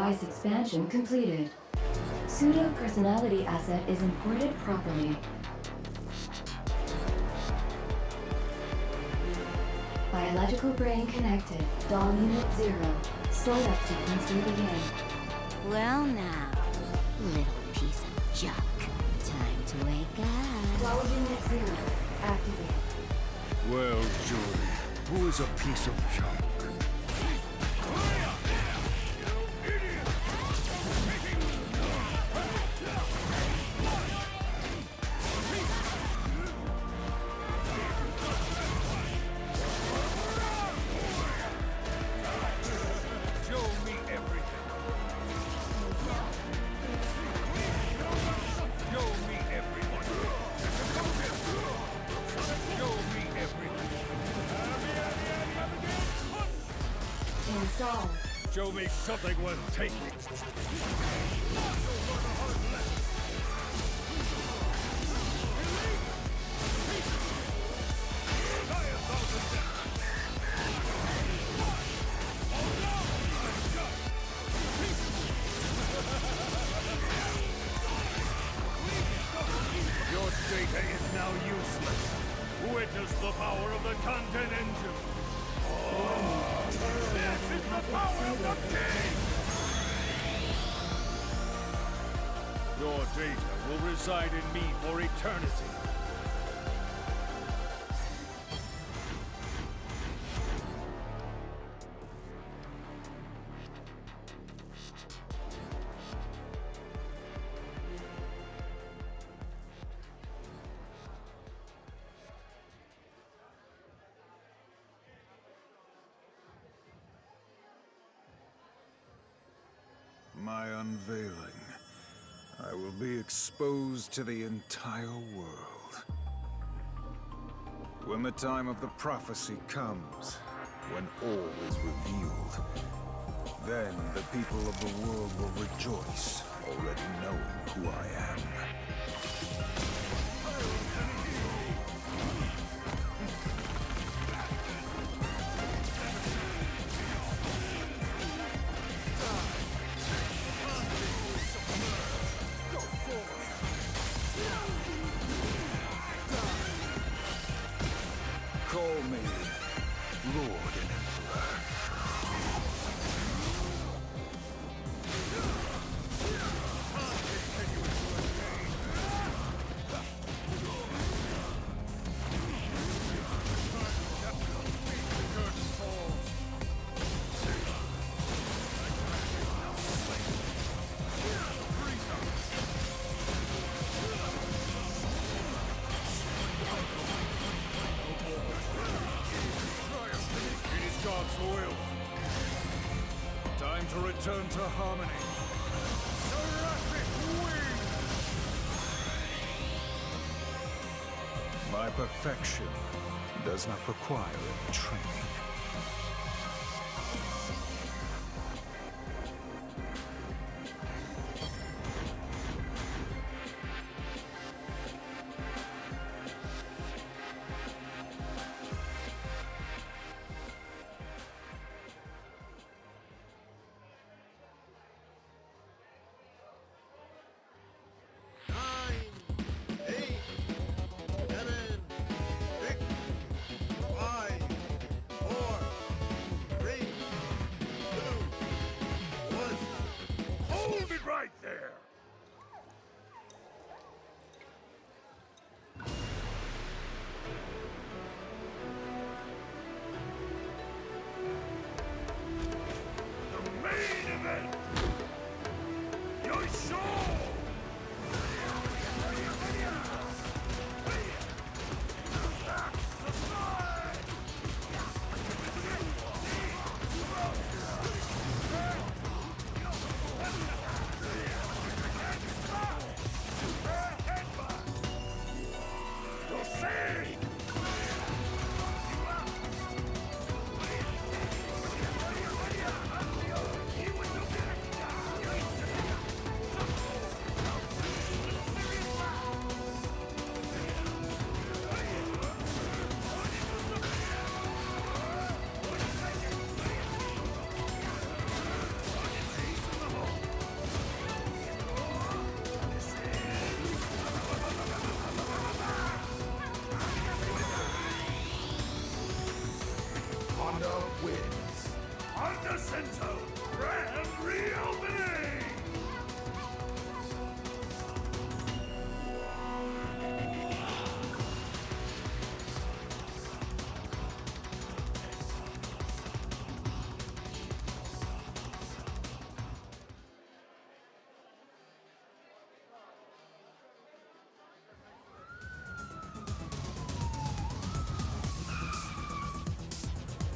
device expansion completed. Pseudo personality asset is imported properly. Biological brain connected. Doll unit 0. Startup sequence will begin. Well now, little piece of junk. Time to wake up. Doll unit 0. Activate. Well, Jordan, who is a piece of junk? Installed. Show me something worth taking. Your data is now useless. Witness the power of the content engine. This is the power of the king! Your data will reside in me for eternity. My unveiling. I will be exposed to the entire world. When the time of the prophecy comes, when all is revealed, then the people of the world will rejoice, already knowing who I am. Call me Lord and Emperor. God's will. Time to return to harmony. Seraphic wing! My perfection does not require any training. wins. Jacinto, grand reopening!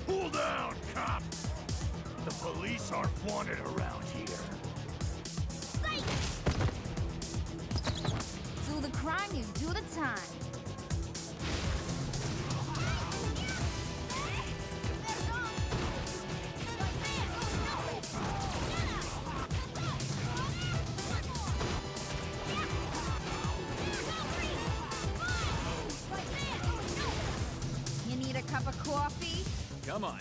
Cool down, cop! The police aren't wanted around here. Do the crime, you do the time. You need a cup of coffee? Come on.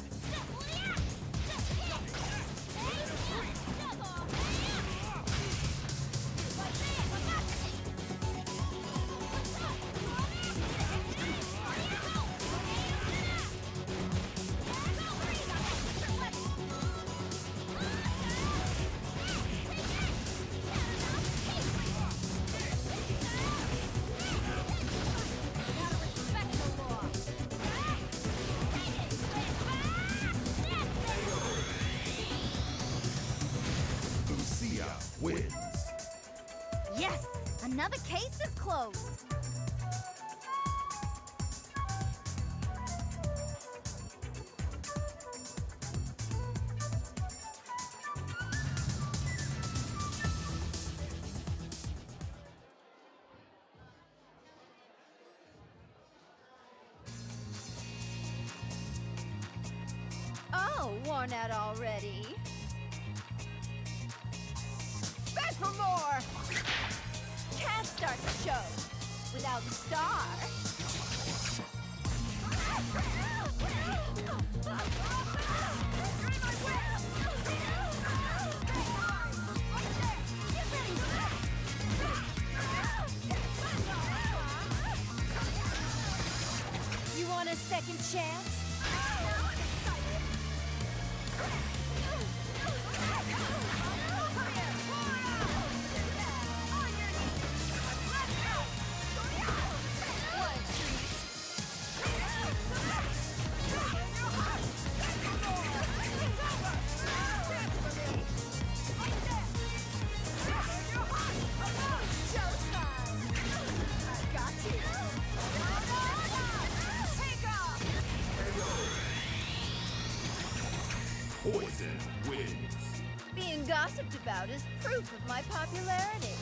Wins. Yes! Another case is closed. Oh, worn out already. Back for more! Can't start the show without the star. You want a second chance? Poison wins. Being gossiped about is proof of my popularity.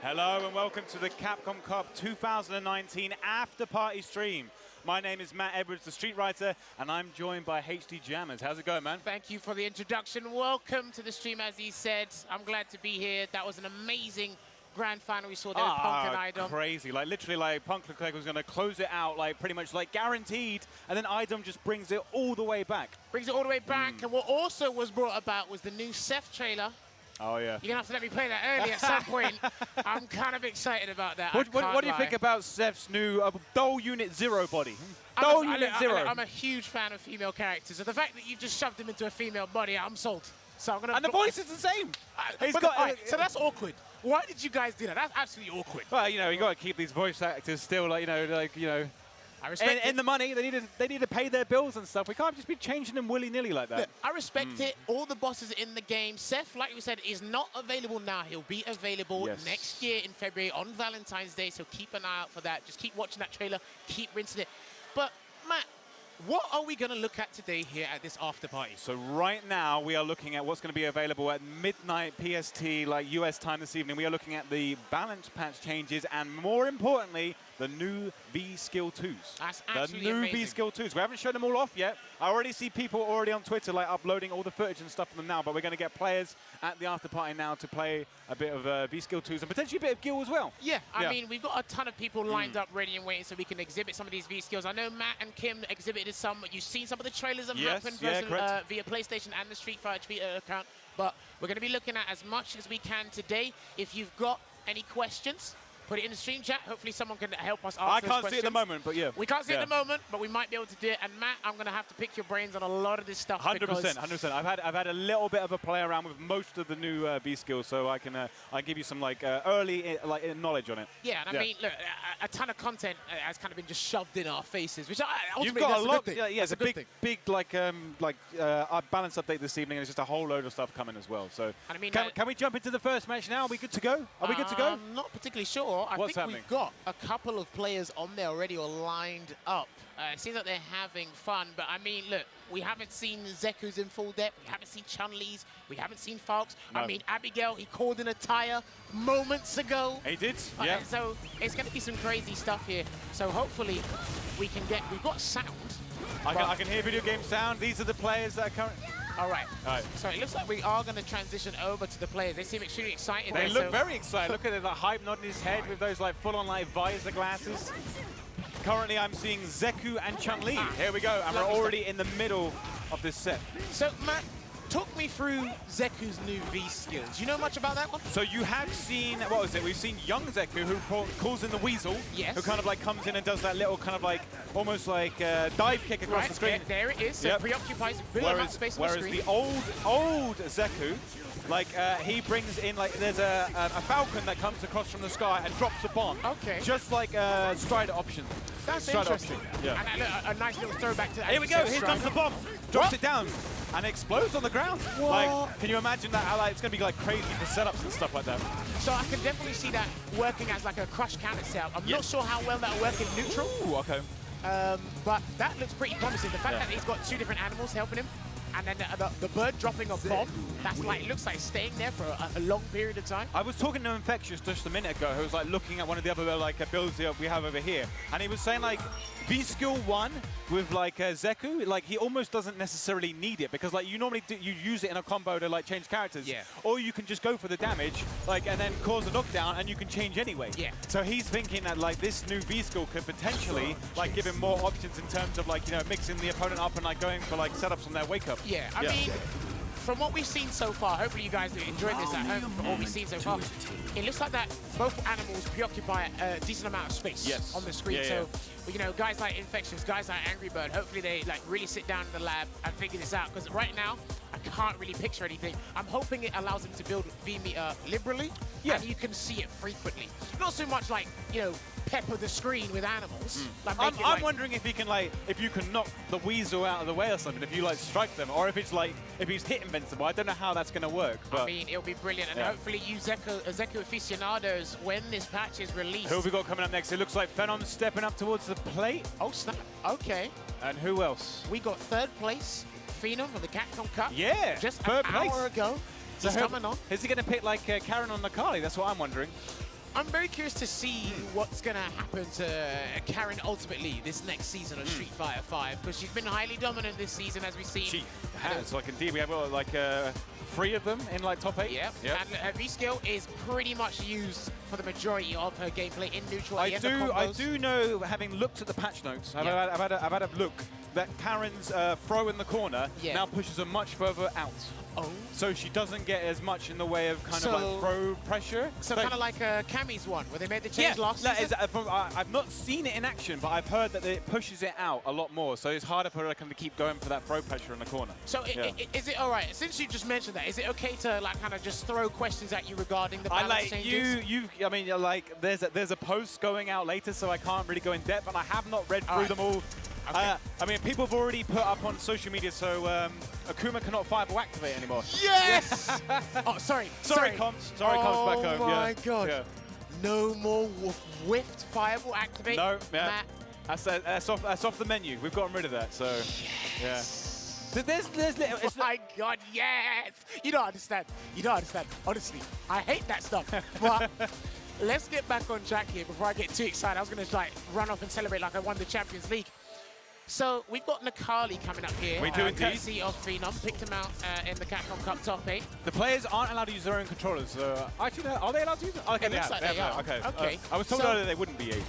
Hello and welcome to the Capcom Cup 2019 after party stream. My name is Matt Edwards, the Street Writer, and I'm joined by HD Jammers. How's it going, man? Thank you for the introduction. Welcome to the stream, as he said. I'm glad to be here. That was an amazing grand final we saw there with Punk and Idom. Crazy. Like, literally, like, Punk looked like he was going to close it out, like, pretty much, like, guaranteed, and then Idom just brings it all the way back. Brings it all the way back, and what also was brought about was the new Seth trailer. Oh, yeah. You're going to have to let me play that early at some point. I'm kind of excited about that. What do you think about Seth's new Dole Unit Zero body? Dole Unit Zero. I'm a huge fan of female characters, so the fact that you've just shoved him into a female body, I'm sold. So I'm gonna. And the voice is the same. So that's awkward. Why did you guys do that? That's absolutely awkward. Well, you know, you got to keep these voice actors still, like, I respect in the money. They need to pay their bills and stuff. We can't just be changing them willy-nilly like that. Look, I respect it. All the bosses in the game. Seth, like we said, is not available now. He'll be available next year in February on Valentine's Day, so keep an eye out for that. Just keep watching that trailer. Keep rinsing it. But, Matt, what are we going to look at today here at this after party? So right now we are looking at what's going to be available at midnight PST, like US time this evening. We are looking at the balance patch changes and, more importantly, the new V-Skill 2s. That's absolutely the new amazing. V-Skill 2s. We haven't shown them all off yet. I already see people already on Twitter like uploading all the footage and stuff from them now, but we're going to get players at the after party now to play a bit of V-Skill 2s and potentially a bit of Gil as well. Yeah, I mean, we've got a ton of people lined up, ready and waiting, so we can exhibit some of these V-Skills. I know Matt and Kim exhibited some. You've seen some of the trailers that happened via PlayStation and the Street Fighter Twitter account, but we're going to be looking at as much as we can today. If you've got any questions, put it in the stream chat. Hopefully someone can help us answer I those can't see it at the moment, but yeah. We can't see it at the moment, but we might be able to do it. And Matt, I'm going to have to pick your brains on a lot of this stuff. 100%. I've had a little bit of a play around with most of the new V-Skills, so I can give you some early knowledge on it. Yeah, and I mean, look, a ton of content has kind of been just shoved in our faces, which You've got a lot. Yeah, it's a big balance update this evening, and it's just a whole load of stuff coming as well. So, and I mean, can we jump into the first match now? Are we good to go? Are we good to go? I'm not particularly sure. I What's think happening? we've got a couple of players on there already or lined up. It seems like they're having fun, but I mean, look, we haven't seen Zeku's in full depth. We haven't seen Chun-Li's. We haven't seen Falk's. No. I mean, Abigail, he called in a tire moments ago. He did, yeah. So it's going to be some crazy stuff here. So hopefully we can get, we've got sound. I can hear video game sound. These are the players that are currently... All right. So it looks like we are going to transition over to the players. They seem extremely excited. They look very excited. Look at it, like hype nodding his head with those like full-on like visor glasses. Currently, I'm seeing Zeku and Chun-Li. Here we go, and we're already in the middle of this set. So Matt, talk me through Zeku's new V-Skills. Do you know much about that one? So you have seen, what was it? We've seen young Zeku who calls in the Weasel. Yes. Who kind of like comes in and does that little kind of like, almost like dive kick across the screen. There it is. So preoccupies a bit of space on the screen. Whereas the old Zeku, like he brings in like, there's a falcon that comes across from the sky and drops a bomb. Okay. Just like Strider option. That's Strider interesting. Option. Yeah. And a nice little throwback to that. Here we go. Here comes the bomb. Drops it down. And explodes on the ground. What? Like, can you imagine that? How, like, it's going to be like crazy for setups and stuff like that. So I can definitely see that working as like a crush counter setup. I'm not sure how well that'll work in neutral. Ooh, okay. But that looks pretty promising. The fact that he's got two different animals helping him, and then the bird dropping a bomb, that's like, it looks like staying there for a long period of time. I was talking to Infectious just a minute ago, who was like looking at one of the other like builds that we have over here, and he was saying like V-Skill 1 with like Zeku, like he almost doesn't necessarily need it because like you normally you use it in a combo to like change characters, or you can just go for the damage like and then cause a knockdown and you can change anyway. Yeah. So he's thinking that like this new V-Skill could potentially like give him more options in terms of like, you know, mixing the opponent up and like going for like setups on their wake up. Yeah, I mean, from what we've seen so far, hopefully you guys enjoyed this at home from what we've seen so far, it looks like that both animals preoccupy a decent amount of space on the screen. So, you know, guys like Infectious, guys like Angry Bird, hopefully they like really sit down in the lab and figure this out, because right now I can't really picture anything. I'm hoping it allows them to build V-meter liberally, and you can see it frequently. Not so much like, you know, pepper the screen with animals. Like I'm wondering if he can like, if you can knock the Weasel out of the way or something, if you like strike them, or if it's like, if he's hit invincible. I don't know how that's going to work. But I mean, it'll be brilliant, and hopefully you Zeku aficionados, when this patch is released. Who have we got coming up next? It looks like Phenom stepping up towards the plate. Oh snap! Okay. And who else? We got third place, Phenom for the Capcom Cup. Yeah. Just third an place. hour ago. So he's coming on. Is he going to pick like Karen on Nakali? That's what I'm wondering. I'm very curious to see what's going to happen to Karen ultimately this next season of Street Fighter V, because she's been highly dominant this season, as we've seen. She has, like, indeed, we have like 3 of them in like top 8. Yep. And her V-skill is pretty much used for the majority of her gameplay in neutral. I do know, having looked at the patch notes, I've had a look, that Karen's throw in the corner now pushes her much further out. Oh. So she doesn't get as much in the way of kind of like throw pressure. So kind of like Cammy's one, where they made the change last season? I've not seen it in action, but I've heard that it pushes it out a lot more. So it's harder for her to kind of keep going for that throw pressure in the corner. So is it all right, since you just mentioned that, is it okay to like kind of just throw questions at you regarding the balance changes? I mean, like, there's a post going out later, so I can't really go in depth, and I have not read through them all. Okay. I mean, people have already put up on social media, so Akuma cannot fireball activate anymore. Yes! Oh, sorry, Comps. Sorry, Comps back home. Oh my god. Yeah. No more whiffed fireball activate. No, Matt. That's off the menu. We've gotten rid of that, so yeah. There's little. Oh my god, yes! You don't understand. You don't understand. Honestly, I hate that stuff. But let's get back on track here before I get too excited. I was gonna like run off and celebrate like I won the Champions League. So we've got Nakali coming up here. We do indeed. Courtesy of Phenom. Picked him out in the Capcom Cup top 8. The players aren't allowed to use their own controllers. Actually, are they allowed to use it? Okay, it looks like they are. Okay. I was told earlier they wouldn't be able.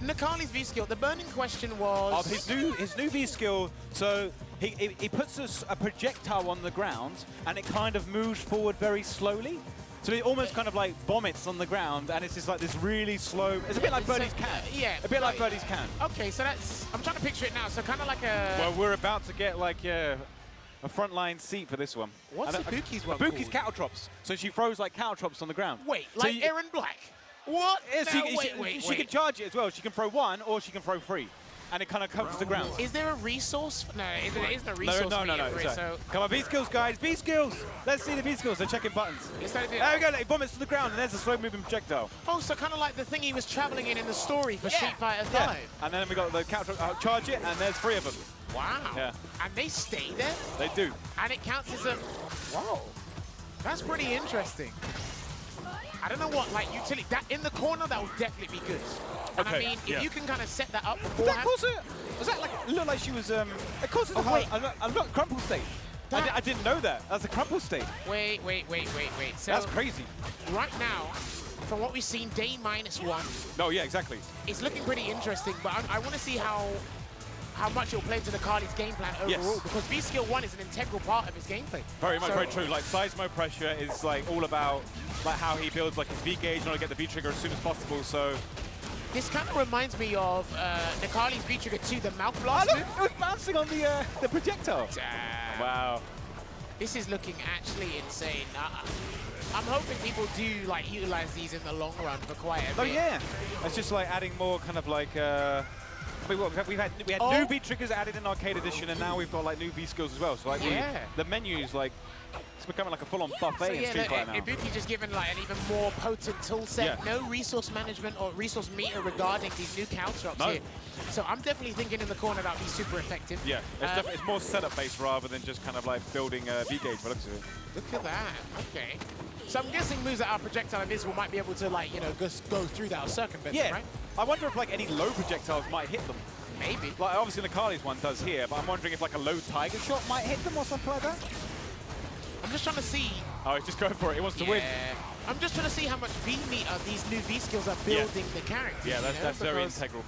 Nakali's V-skill, the burning question was... His new V-skill, so he puts a projectile on the ground, and it kind of moves forward very slowly. So it almost kind of like vomits on the ground, and it's just like this really slow. It's a bit like Birdie's can. Yeah. A bit like Birdie's can. Okay, so that's. I'm trying to picture it now. So kind of like a. Well, we're about to get like a frontline seat for this one. What's Ibuki's one? Ibuki's cattle drops. So she throws like cattle drops on the ground. Wait, so like Aaron Black. What? Yeah, she can charge it as well. She can throw 1 or she can throw 3. And it kind of covers the ground. Is there a resource? No, there isn't a resource. No. So come on, V-skills, guys. V-skills. Let's see the V-skills. They're checking buttons. There we go. It vomits to the ground, and there's a slow-moving projectile. Oh, so kind of like the thing he was traveling in the story for Street Fighter V. Yeah. And then we got the counter charge it, and there's 3 of them. Wow. Yeah. And they stay there? They do. And it counts as a... Wow. That's pretty interesting. I don't know what, like, utility... That in the corner, that would definitely be good. And I mean, if you can kind of set that up beforehand... Was that like... It looked like she was... It causes a crumple state. I didn't know that. That's a crumple state. Wait. So that's crazy. Right now, from what we've seen, day -1. Oh, yeah, exactly. It's looking pretty interesting, but I want to see how much it'll play into the Nakali's game plan overall, because V-skill 1 is an integral part of his gameplay. Very much, very true. Like, seismo pressure is like all about like how he builds like his V-gauge in order to get the V-trigger as soon as possible, so... This kind of reminds me of Nakali's V-trigger 2, the mouth blast move. It was bouncing on the projectile. Damn. Wow. This is looking actually insane. I'm hoping people do like utilize these in the long run for quite a bit. Oh yeah, it's just like adding more kind of like. I mean, we had new V triggers added in Arcade Edition, and now we've got like new V skills as well. So like the menu is like it's becoming like a full-on buffet in Street Fighter now. Ibuki just given like an even more potent tool set. No resource management or resource meter regarding these new counter drops here. So I'm definitely thinking in the corner that would be super effective. Yeah, it's more setup based rather than just kind of like building a V gauge. But look at that. Okay. So I'm guessing moves that are projectile invisible might be able to like just go through that or circumvent them, right? I wonder if like any low projectiles might hit them. Maybe. Like obviously Nakali's one does here, but I'm wondering if like a low tiger shot might hit them or something like that. I'm just trying to see. Oh, he's just going for it. He wants to win. I'm just trying to see how much V meter these new V skills are building the character. Yeah, that's very integral.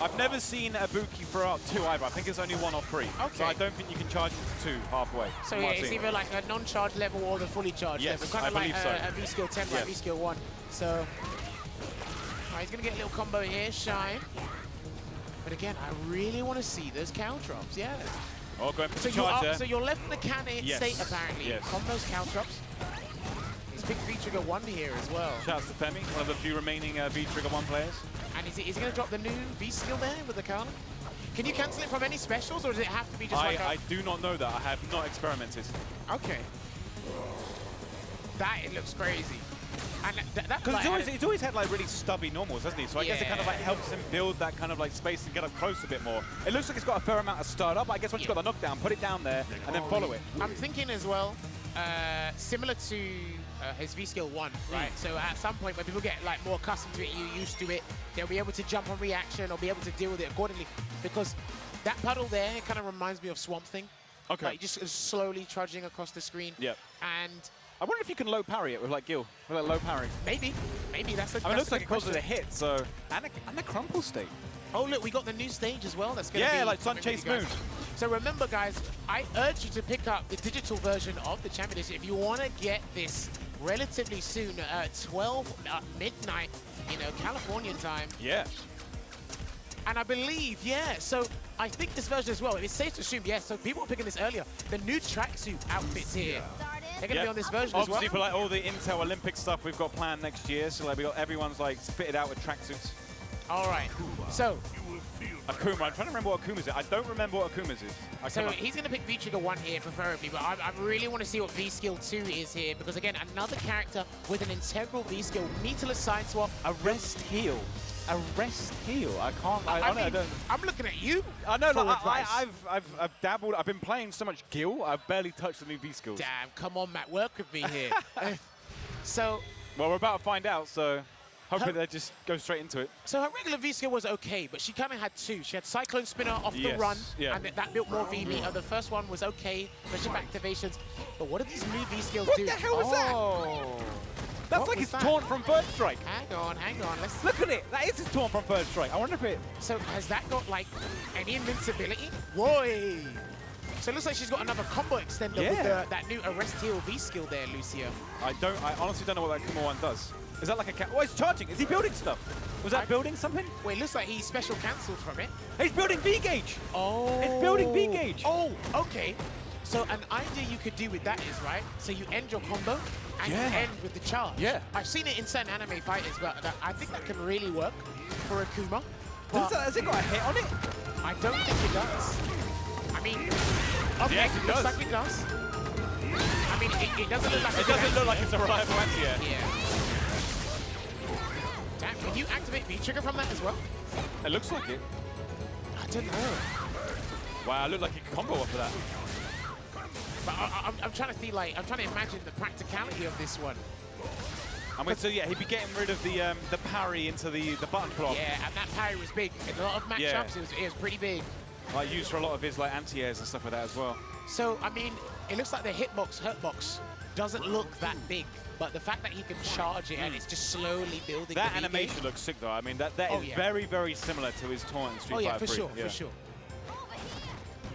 I've never seen Ibuki throw out 2 either. I think it's only 1 or 3. Okay. So I don't think you can charge it to 2 halfway. So yeah, it's either like a non-charge level or the fully charged level. Kind of like a V-skill 10 like V-skill 1. So he's going to get a little combo here, Shine. But again, I really want to see those count drops, Oh, going for the charge there. So you're left in the cannon state, apparently. Combos, count drops. It's big V-trigger 1 here as well. Shouts to Femi, one of the few remaining V-trigger 1 players. And is he going to drop the new V-skill there with the counter? Can you cancel it from any specials, or does it have to be just like a... I do not know that. I have not experimented. Okay. It looks crazy. And because he's always had like really stubby normals, hasn't he? So I guess it kind of like helps him build that kind of like space and get up close a bit more. It looks like it's got a fair amount of startup. I guess once you've got the knockdown, put it down there and then follow it. I'm thinking as well, similar to his V skill 1, right? So at some point when people get like more accustomed to it, you're used to it, they'll be able to jump on reaction or be able to deal with it accordingly. Because that puddle there kind of reminds me of Swamp Thing. Okay. Like just slowly trudging across the screen. Yep. And I wonder if you can low parry it with like Gil, with like low parry. maybe that's a I mean, it looks like it question. causes a hit, so and a crumple state. Oh look, we got the new stage as well. That's gonna be Like Sun something Chase really Moon. good. So remember, guys, I urge you to pick up the digital version of the Championship if you want to get this relatively soon, 12 midnight, California time. Yeah. And I believe, so I think this version as well, it's safe to assume, so people are picking this earlier. The new tracksuit outfits here, they're going to be on this version as well. Obviously, for like all the Intel Olympic stuff we've got planned next year, so like we got everyone's like fitted out with tracksuits. All right, so Akuma, I'm trying to remember what Akuma's is. I don't remember what Akuma's is. So he's going to pick V-Trigger 1 here, preferably, but I really want to see what V-Skill 2 is here, because again, another character with an integral V-Skill, meterless side swap. A rest heal. A rest heal. I can't. I don't. I'm looking at you. I know. for Like, advice. I've dabbled. I've been playing so much Gil. I've barely touched the new V skills. Damn, come on, Matt, work with me here. So Well, we're about to find out. So hopefully they just go straight into it. So her regular V-Skill was okay, but she kind of had two. She had Cyclone Spinner off the Yes, run, yeah. and that built more V meter. The first one was okay, especially activations. But what do these new V-Skills What do? the hell was that? Oh. That's What like was it's that? torn from Third Strike. Hang on. Let's Look at it. That is his torn from Third Strike. I wonder if it. So has that got like any invincibility? Roy. So it looks like she's got another combo extender with that new Arrest Heal V-Skill there, Lucia. I honestly don't know what that Kuma one does. Is that like a oh, he's charging. Is he building stuff? Was that building something? Well, it looks like he special cancelled from it. He's building V-Gauge. Oh. It's building V-Gauge. Oh, okay. So an idea you could do with that is, right, so you end your combo and you end with the charge. Yeah. I've seen it in certain anime fighters, but I think that can really work for Akuma. Has it got a hit on it? I don't think it does. I mean, okay, Yes, it looks does. like it does. I mean, it doesn't look like It doesn't look like it's a reliable anti-air. Yeah. Damn, can you activate V-Trigger from that as well? It looks like it. I don't know. Wow, it looked like he could combo off of that. But I'm trying to see, like, I'm trying to imagine the practicality of this one. I mean, so yeah, he'd be getting rid of the parry into the button block. Yeah, and that parry was big. In a lot of matchups, it was pretty big. Like used for a lot of his like anti-airs and stuff like that as well. So, I mean, it looks like the hurtbox doesn't look that big, but the fact that he can charge it and it's just slowly building. That the V-Gauge. animation looks sick though. I mean, that is yeah. very, very similar to his taunt in Street Fighter 3. For sure.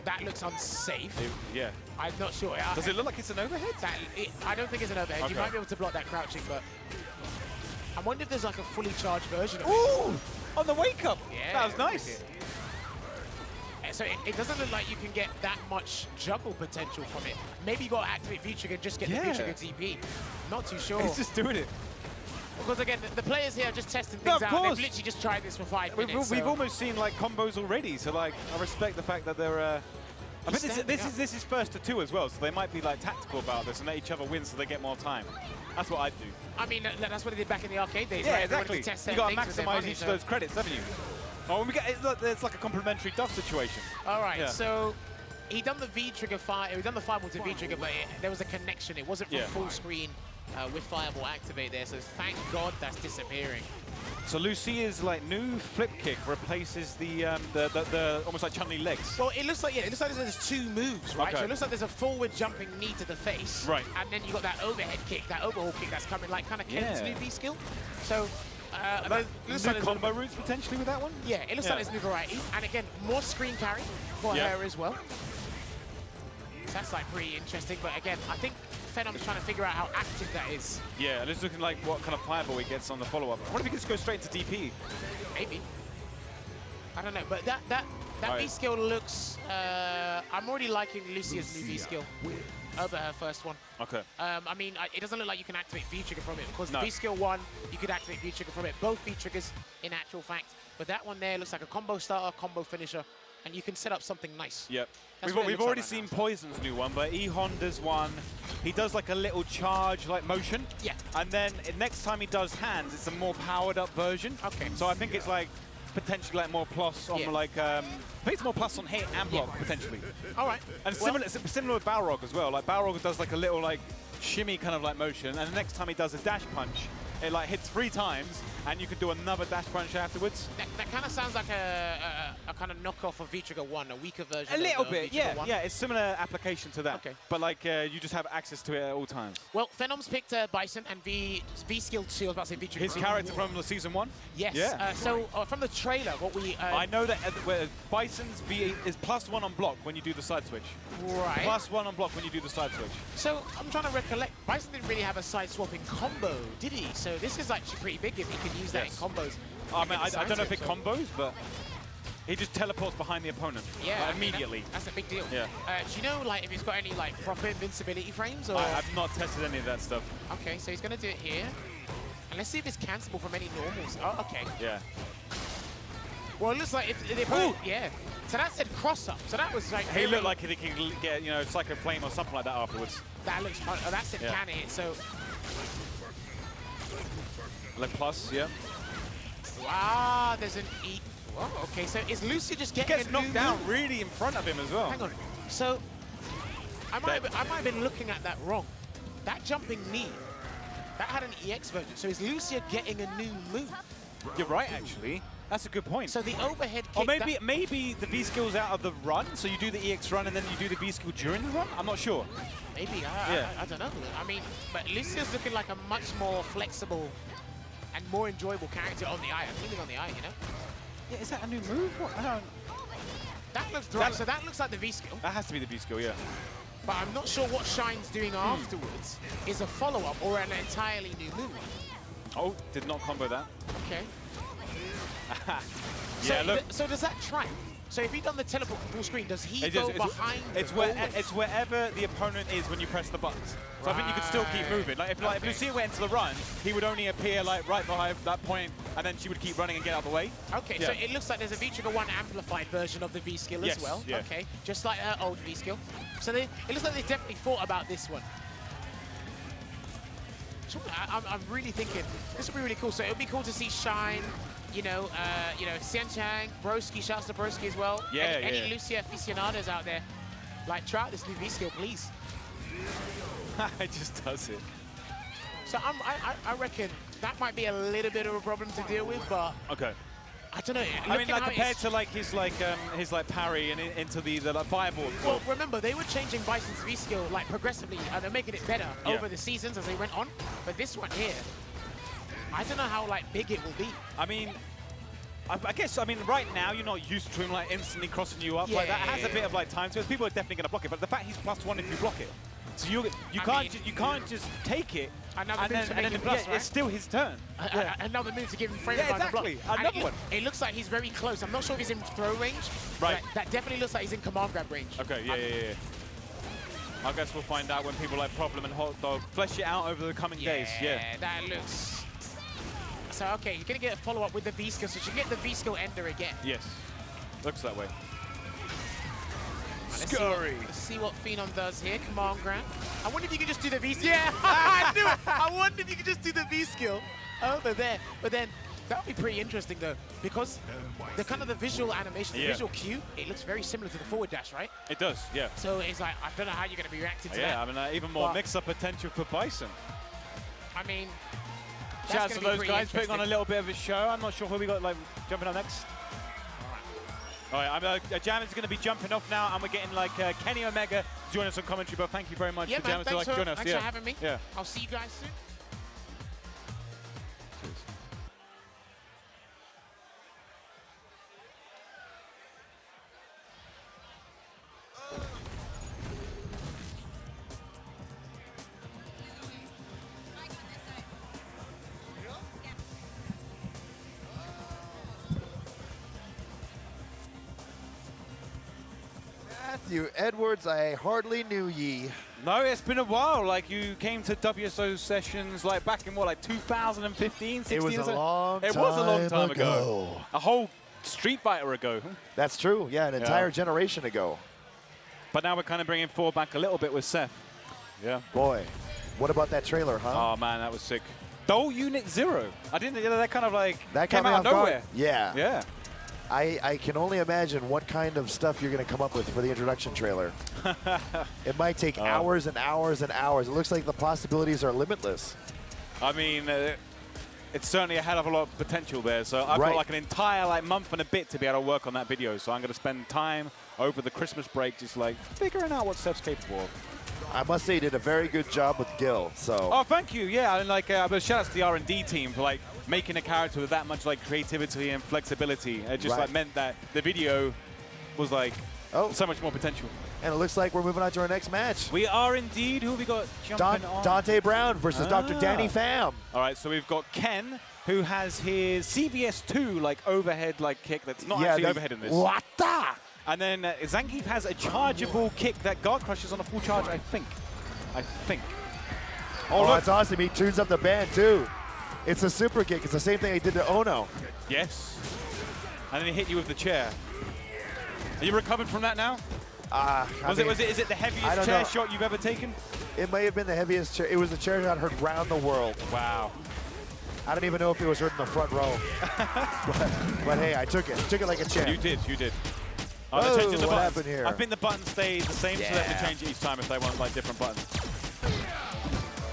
That looks unsafe. Yeah. I'm not sure. Does it look like it's an overhead? I don't think it's an overhead. Okay. You might be able to block that crouching, but I wonder if there's like a fully charged version of it. Ooh! On the wake up! Yeah, That was nice. So it doesn't look like you can get that much juggle potential from it. Maybe you got to activate V-Trigger and just get the V-Trigger TP. Not too sure. He's just doing it. Because again, the players here are just testing No, things of out. course. They've literally just tried this for 5 minutes. We've almost seen like combos already, so like I respect the fact that they're. I think this is first to 2 as well, so they might be like tactical about this and let each other win so they get more time. That's what I'd do. I mean, that's what they did back in the arcade days, Yeah, right? They wanted exactly. to test You certain got to things with their maximize money, each so- of those credits, haven't you? Oh, and we get it's like a complimentary Duff situation. All right, Yeah. so he done the V-Trigger fire. He done the fireball to V-Trigger, but there was a connection. It wasn't from full screen with fireball activate there. So thank God that's disappearing. So Lucia's like new flip kick replaces the almost like Chun-Li legs. Well, it looks like there's 2 moves, right? Okay. So it looks like there's a forward jumping knee to the face, Right. And then you got that overhead kick, that overhaul kick that's coming like kind of Ken's new V skill. So it looks New like there's combo routes potentially with that one? Yeah, it looks like there's new variety, and again more screen carry for her as well. So that's like pretty interesting. But again, I think Phenom's trying to figure out how active that is. Yeah, and it's looking like what kind of fireball he gets on the follow-up. I wonder if he can just go straight into DP. Maybe. I don't know, but that V skill looks. I'm already liking Lucia's new V skill over her first one. Okay. I mean, it doesn't look like you can activate V-Trigger from it, because V skill 1, you could activate V-Trigger from it. Both V-Triggers in actual fact. But that one there looks like a combo starter, combo finisher, and you can set up something nice. Yep. That's what it We've looks already like seen right now. Poison's new one, but E-Honda's one, he does like a little charge like motion. Yeah. And then next time he does hands, it's a more powered up version. Okay. So I think it's like potentially like more plus on like I think it's more plus on hit and block potentially. All right. And similar with Balrog as well. Like Balrog does like a little like shimmy kind of like motion, and the next time he does a dash punch, it like hits 3 times, and you can do another dash punch afterwards. That kind of sounds like a kind of knockoff of V-Trigger 1, a weaker version. A little of bit, V-Trigger 1. yeah. It's similar application to that. Okay. But like you just have access to it at all times. Well, Phenom's picked Bison and V-Skill 2. I was about to say V-Trigger. His character from the season 1. Yes. Yeah. So from the trailer, what we I know that Bison's V is +1 on block when you do the side switch. Right. +1 on block when you do the side switch. So I'm trying to recollect. Bison didn't really have a side swapping combo, did he? So this is actually pretty big if he can use that in combos. I mean, I don't know if it combos, but he just teleports behind the opponent. Yeah, like, immediately. That's a big deal. Yeah. Do you know like if he's got any like proper invincibility frames? Or I've not tested any of that stuff. Okay, so he's gonna do it here. And let's see if it's cancelable from any normals. Oh, okay. Yeah. Well, it looks like if the opponent, yeah. So that said cross up. So that was like. He looked like he can get, you know, Psycho Flame or something like that afterwards. That looks fun. Oh, that's it. Yeah. Can hit. So. Like plus, yeah. Wow, there's an E. Whoa, okay, so is Lucia just getting Gets knocked down really in front of him as well. Hang on. So I might have been looking at that wrong. That jumping knee, that had an EX version. So is Lucia getting a new move? You're right, actually. That's a good point. So the overhead kick. Or maybe the V skill's out of the run, so you do the EX run and then you do the V skill during the run. I'm not sure. Maybe. I don't know. I mean, but Lucia's looking like a much more flexible and more enjoyable character on the eye. I'm leaning on the eye, you know. Yeah, is that a new move? What? I don't. That looks right. So that looks like the V skill. That has to be the V skill, yeah. But I'm not sure what Shine's doing afterwards is a follow-up or an entirely new move. Oh, did not combo that. Okay. Yeah, so, look. So does that track? So if he done the teleport from full screen, does he go behind? It's wherever the opponent is when you press the buttons. So I think you could still keep moving. Like if Lucia went into the run, he would only appear like right behind that point, and then she would keep running and get out of the way. Okay, so it looks like there's a V-Trigger 1 amplified version of the V skill as well. Yeah. Okay, just like her old V skill. So it looks like they definitely thought about this one. So I'm really thinking this would be really cool. So it would be cool to see Shine, you know, Xian Chang, Broski, shouts to Broski as well. Yeah, any Lucia aficionados out there, like try out this new V skill, please. It just does it. So I reckon that might be a little bit of a problem to deal with, but okay. I don't know. I mean, like compared to like his parry and into the like fireball. Well, remember they were changing Bison's V skill like progressively, and they're making it better over the seasons as they went on. But this one here, I don't know how like big it will be. I mean, I guess right now you're not used to him like instantly crossing you up. Yeah, like that has a bit of like time to it. People are definitely gonna block it, but the fact he's +1 if you block it, so you can't just take it. And then plus, right? it's still his turn. Another move to give him frame Yeah, advantage exactly. block. Another one. It looks like he's very close. I'm not sure if he's in throw range. Right. But that definitely looks like he's in command grab range. Okay, yeah. I guess we'll find out when people like Problem and Hot Dog flesh it out over the coming days. Yeah. That looks. So okay, you're gonna get a follow up with the V skill, so you should get the V skill ender again. Yes. Looks that way. Let's see what Phenom does here. Command grab. I wonder if you could just do the V skill. Yeah, I knew it. I wonder if you could just do the V skill over there. But then that would be pretty interesting though, because the kind of the visual animation, the visual cue, it looks very similar to the forward dash, right? It does, yeah. So it's like I don't know how you're gonna be reacting to that. Yeah, I mean even more mix-up potential for Bison. I mean, shout out to those guys putting on a little bit of a show. I'm not sure who we got like jumping on next. All right, Jammer's going to be jumping off now, and we're getting like Kenny Omega to join us on commentary. But thank you very much for Jammer to like join us. Thanks for having me. Yeah. I'll see you guys soon. Matthew Edwards, I hardly knew ye. No, it's been a while. Like you came to WSO sessions like back in what, like 2015, 16? It was a long time ago. A whole Street Fighter ago. That's true. Yeah, an entire generation ago. But now we're kind of bringing forward back a little bit with Seth. Yeah. Boy, what about that trailer, huh? Oh man, that was sick. Dole Unit 0. I didn't. That kind of like that came out of nowhere. Yeah. Yeah. I can only imagine what kind of stuff you're going to come up with for the introduction trailer. It might take hours and hours and hours. It looks like the possibilities are limitless. I mean, it's certainly a hell of a lot of potential there. So I've got like an entire month and a bit to be able to work on that video. So I'm going to spend time over the Christmas break just like figuring out what Steph's capable of. I must say, you did a very good job with Gil. So. Oh, thank you. Yeah, and like, but shout out to the R&D team for like making a character with that much like creativity and flexibility. It just like meant that the video was like so much more potential. And it looks like we're moving on to our next match. We are indeed. Who have we got jumping on? Dante Brown versus Dr. Danny Pham. All right, so we've got Ken, who has his CVS2 like overhead like kick that's not actually overhead in this. What the? And then Zangief has a chargeable kick that guard crushes on a full charge, I think. Oh, that's awesome. He tunes up the band, too. It's a super kick. It's the same thing he did to Ono. Yes. And then he hit you with the chair. Are you recovered from that now? Is it the heaviest chair shot you've ever taken? It may have been the heaviest chair. It was the chair that hurt round the world. Wow. I don't even know if it was hurt in the front row. but hey, I took it. Took it like a champ. You did. Oh, what happened here? I think the buttons stay the same, so they have to change it each time if they want like different buttons.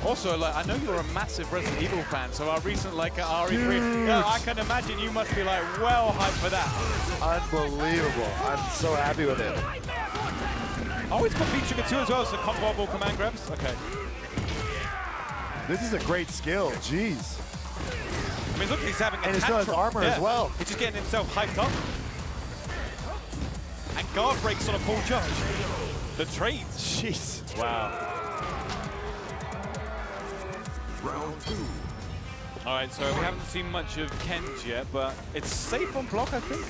Also, like, I know you're a massive Resident Evil fan, so our recent like RE3, I can imagine you must be like well hyped for that. Unbelievable. I'm so happy with it. Oh, it's got V-Trigger 2 as well, so comboable command grabs. Okay. This is a great skill. Jeez. I mean, look, he's having a And he still has armor as well. He's just getting himself hyped up. And guard breaks on a full charge. The trades. Jeez. Wow. Round 2. All right, so we haven't seen much of Ken's yet, but it's safe on block, I think.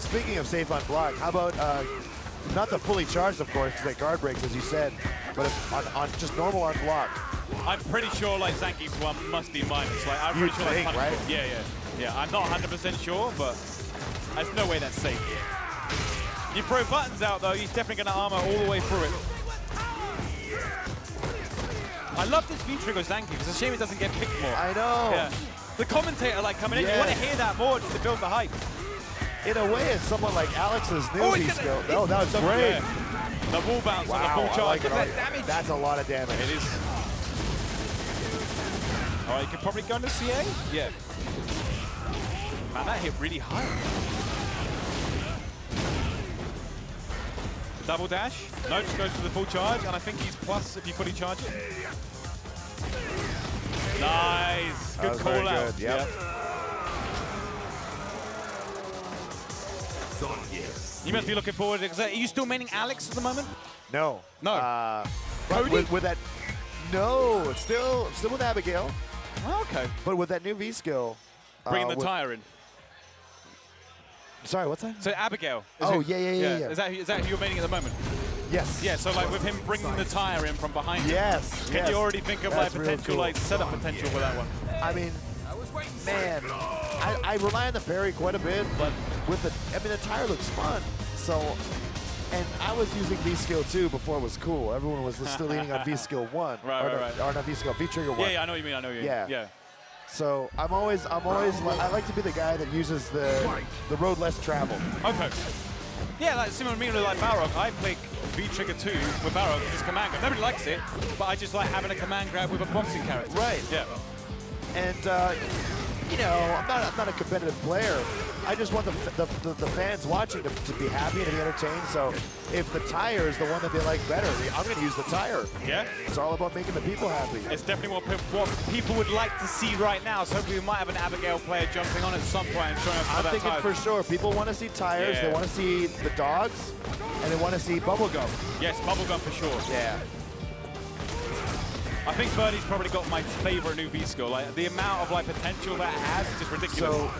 Speaking of safe on block, how about not the fully charged, of course, because that guard breaks, as you said, but on just normal on block. I'm pretty sure like Zangief's one must be minus. Like I'm pretty sure that's right? Yeah. I'm not 100% sure, but there's no way that's safe. You throw buttons out though, he's definitely going to armor all the way through it. I love this V-Trigger Zangief. It's a shame it doesn't get picked more. I know. Yeah. The commentator like coming in, you want to hear that more just to build the hype. In a way, it's someone like Alex's new V-skill. Oh, that was great. Yeah. The wall bounce on the full charge. Like that damage. That's a lot of damage. It is. All right, you can probably go into CA. Yeah. Man, that hit really high. Double dash. No, just goes for the full charge, and I think he's plus if you fully charge it. Nice. Good call out. Yep. You must be looking forward to it. Are you still maining Alex at the moment? No. No. Cody? With that, no, it's still with Abigail. Oh, okay. But with that new V-skill. Bringing the tire in. Sorry, what's that? So Abigail. Yeah. Is that who you're maining at the moment? Yes. Yeah, so like with him bringing the tire in from behind him. Yes. Can you already think of like potential like setup potential for that one? I mean, man, I rely on the parry quite a bit, but with the tire looks fun. So, and I was using V-skill 2 before it was cool. Everyone was still leaning on V-skill 1. Right. Or not V-skill, V-trigger 1. Yeah, I know what you mean. Yeah. So I like to be the guy that uses the road less traveled. Okay. Yeah, like similar to me with like Balrog. I play V-Trigger 2 with Balrog because it's command grab. Nobody likes it, but I just like having a command grab with a boxing character. Right. Yeah. And you know, I'm not a competitive player. I just want the fans watching to be happy and to be entertained. So if the tire is the one that they like better, I'm going to use the tire. Yeah. It's all about making the people happy. It's definitely what people would like to see right now. So hopefully we might have an Abigail player jumping on at some point and showing us I'm thinking for sure. People want to see tires. They want to see the dogs, and they want to see bubblegum. Yes, bubblegum for sure. Yeah. I think Birdie's probably got my favorite new V-skill. Like the amount of like potential that it has is just ridiculous. So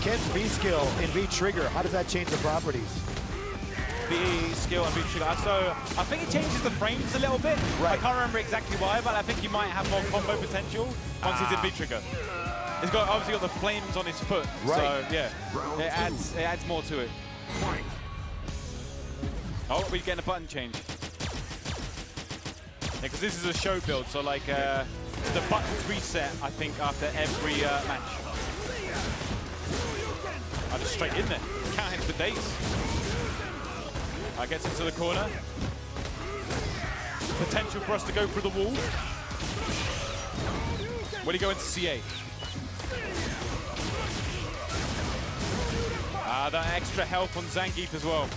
Ken's V-skill in V-trigger, how does that change the properties? V-skill and V-trigger. So I think it changes the frames a little bit. Right. I can't remember exactly why, but I think he might have more combo potential once he's in V-trigger. He's got obviously got the flames on his foot. Right. So yeah, it adds more to it. Oh, we're getting a button change. Because this is a show build, so like the buttons reset, I think, after every match. I just straight in there, counting for days. Gets into the corner. Potential for us to go through the wall. When do you go into CA? That extra health on Zangief as well.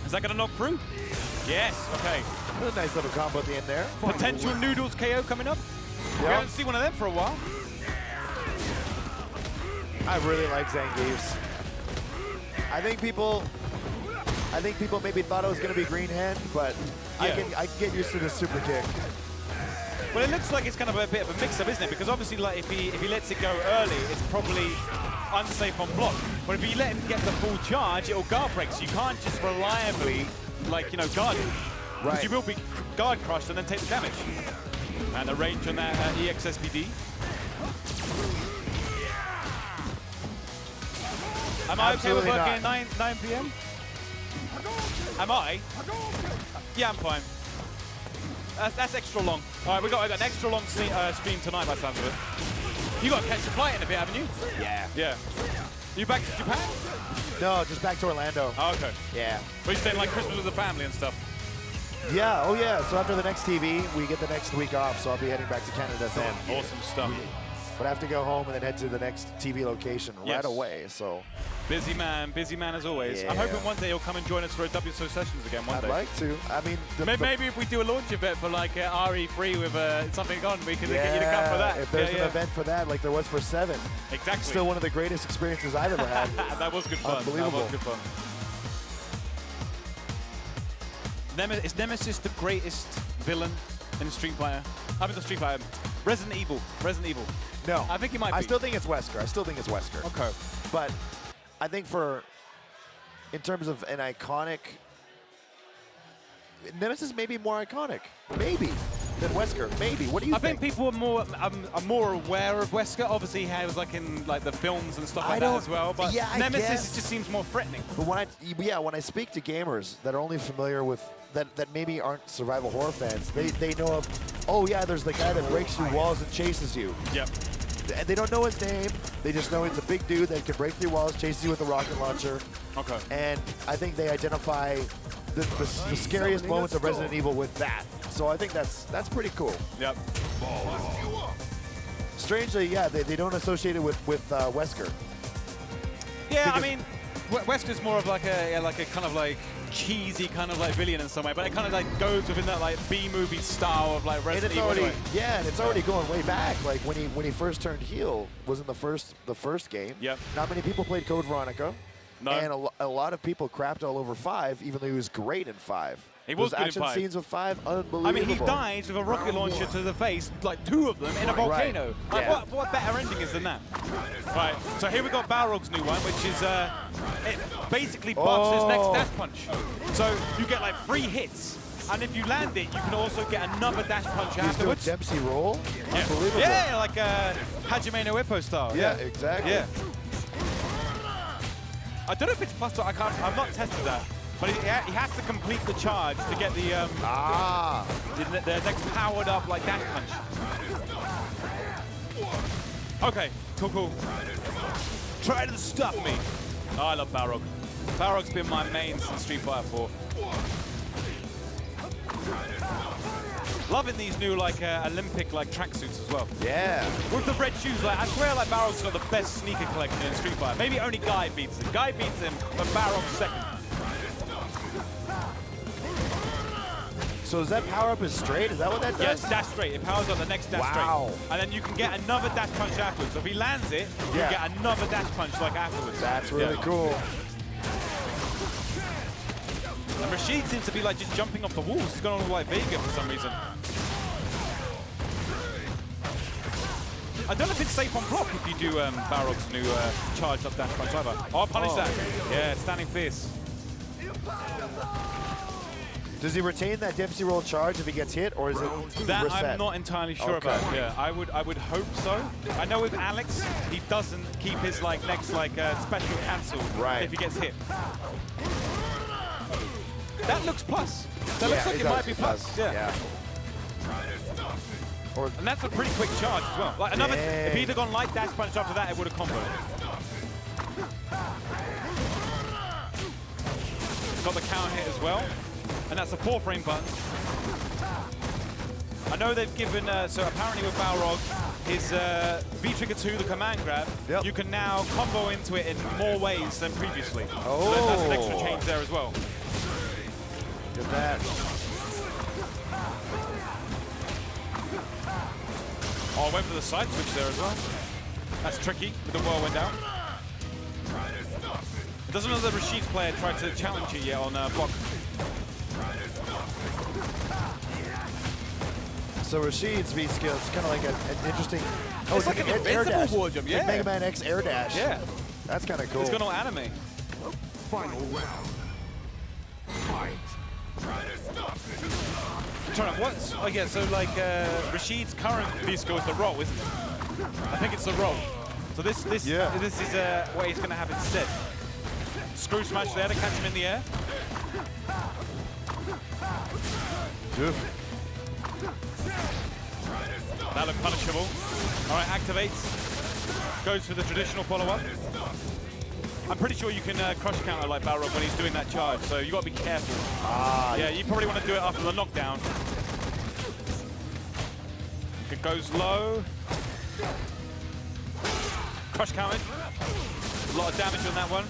Is that going to knock through? Yes, okay. That was a nice little combo at the end there. Potential Noodles KO coming up. Yep. We haven't seen one of them for a while. I really like Zangief's. I think people maybe thought it was going to be Green Hand, but I can get used to the super kick. Well, it looks like it's kind of a bit of a mix-up, isn't it? Because obviously, like if he lets it go early, it's probably unsafe on block. But if you let him get the full charge, it'll guard break. So you can't just reliably, like, you know, guard it. Right. You will be guard crushed and then take the damage. And the range on that EXSPD. Am I okay with working at 9 p.m.? Am I? Yeah, I'm fine. That's extra long. All right, we got an extra long stream tonight by the sounds of it. You got to catch a flight in a bit, haven't you? Yeah. Yeah. You back to Japan? No, just back to Orlando. Oh, okay. Yeah. But you staying like Christmas with the family and stuff? Yeah, oh yeah. So after the next TV, we get the next week off, so I'll be heading back to Canada then. Awesome stuff. But I have to go home and then head to the next TV location right away, so. Busy man as always. Yeah. I'm hoping one day you'll come and join us for a WSO Sessions again one day. I'd like to. I mean, maybe if we do a launch event for like RE3 with something on, we can get you to come for that. If there's an event for that, like there was for 7. Exactly. Still one of the greatest experiences I've ever had. That was good fun. Unbelievable. That was good fun. Is Nemesis the greatest villain in Street Fighter? I mean, the Street Fighter. Resident Evil. No. I think he might be. I still think it's Wesker. Okay. But I think in terms of an iconic, Nemesis may be more iconic, maybe, than Wesker. Maybe. What do you think? I think people are more aware of Wesker. Obviously, he was like in like the films and stuff like that as well. But Nemesis just seems more threatening. But when I speak to gamers that are only familiar with that maybe aren't survival horror fans, they know of. Oh yeah, there's the guy that breaks through walls and chases you. Yep. And they don't know his name. They just know he's a big dude that can break through walls, chases you with a rocket launcher. Okay. And I think they identify the scariest moments of Resident Evil with that. So I think that's pretty cool. Yep. Strangely, yeah, they don't associate it with Wesker. Yeah, I mean, Wesker's more of like a kind of like cheesy kind of like villain in some way, but it kind of like goes within that like B-movie style of like Resident Evil. And it's already going way back. Like when he first turned heel was in the first game. Yep. Not many people played Code Veronica. No. And a lot of people crapped all over 5, even though he was great in 5. He was good in action 5. scenes with 5, unbelievable. I mean, he dies with a rocket launcher to the face, like 2 of them in a volcano. Right. Like, what better ending is than that? Right, so here we got Balrog's new one, which is, it basically buffs his next dash punch. So you get like 3 hits, and if you land it, you can also get another dash punch afterwards. He's doing Dempsey roll? Yeah. Unbelievable. Yeah, like Hajime no Ippo style. Yeah, exactly. Yeah. I don't know if it's plus, I've not tested that. But he has to complete the charge to get the next powered up like dash punch. Okay, cool. Try to stop me. Oh, I love Balrog. Balrog's been my main since Street Fighter 4. Loving these new like Olympic like tracksuits as well. Yeah. With the red shoes, like I swear like Balrog's got the best sneaker collection in Street Fighter. Maybe only Guy beats him. Guy beats him, but Balrog's second. So is that power up is straight? Is that what that does? Yes, dash straight. It powers up the next dash straight. And then you can get another dash punch afterwards. So if he lands it, you get another dash punch like afterwards. That's really cool. And Rashid seems to be like just jumping off the walls. He's gone on like Vega for some reason. I don't know if it's safe on block if you do Balrog's new charged up dash punch either. Oh, I'll punish that. Yeah, standing fierce. Does he retain that Dempsey roll charge if he gets hit, or is it that reset? I'm not entirely sure about. Yeah, I would hope so. I know with Alex, he doesn't keep his like next like special cancel if he gets hit. That looks plus. That looks like it might be plus. Yeah. And that's a pretty quick charge as well. Like another, if he'd have gone light dash punch after that, it would have comboed. Got the counter hit as well, and that's a 4-frame button. I know they've given, so apparently with Balrog, his V-Trigger 2, the command grab, you can now combo into it in more ways than previously. So that's an extra change there as well. Look at that. Oh, I went for the side switch there as well. That's tricky with the whirlwind down. Doesn't know the Rashid's player tried to challenge it yet on block. So Rashid's V skill is kind of like an interesting. Oh, it's like an invincible wall jump, Like Mega Man X air dash. Yeah. That's kind of cool. It's gonna anime. Final round. Fight. What's, oh yeah, so like Rashid's current V skill is the roll, isn't it? I think it's the roll. So this is what he's gonna have instead. Screw smash there to catch him in the air. That looked punishable. All right, activates. Goes for the traditional follow-up. I'm pretty sure you can crush counter like Balrog when he's doing that charge, so you got to be careful. Yeah, you probably want to do it after the knockdown. It goes low. Crush counter. A lot of damage on that one.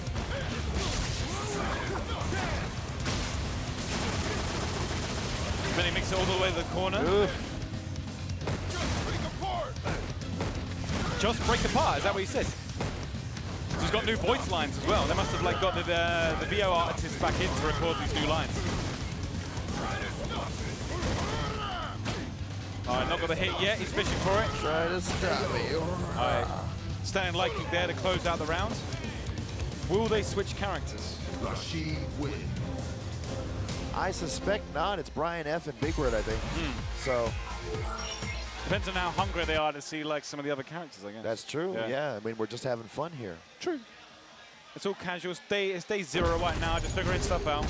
Then he makes it all the way to the corner. Just break apart, is that what he said? So he's got new voice lines as well. They must have like got the VO artists back in to record these new lines. All right, not got the hit yet. He's fishing for it. Try to stab you. All right, standing light kick there to close out the round. Will they switch characters? Rashid wins. I suspect not. It's Brian F and Big Bird, I think. So depends on how hungry they are to see like some of the other characters, I guess. That's true. Yeah. I mean, we're just having fun here. True. It's all casual. It's day 0 right now. Just figuring stuff out.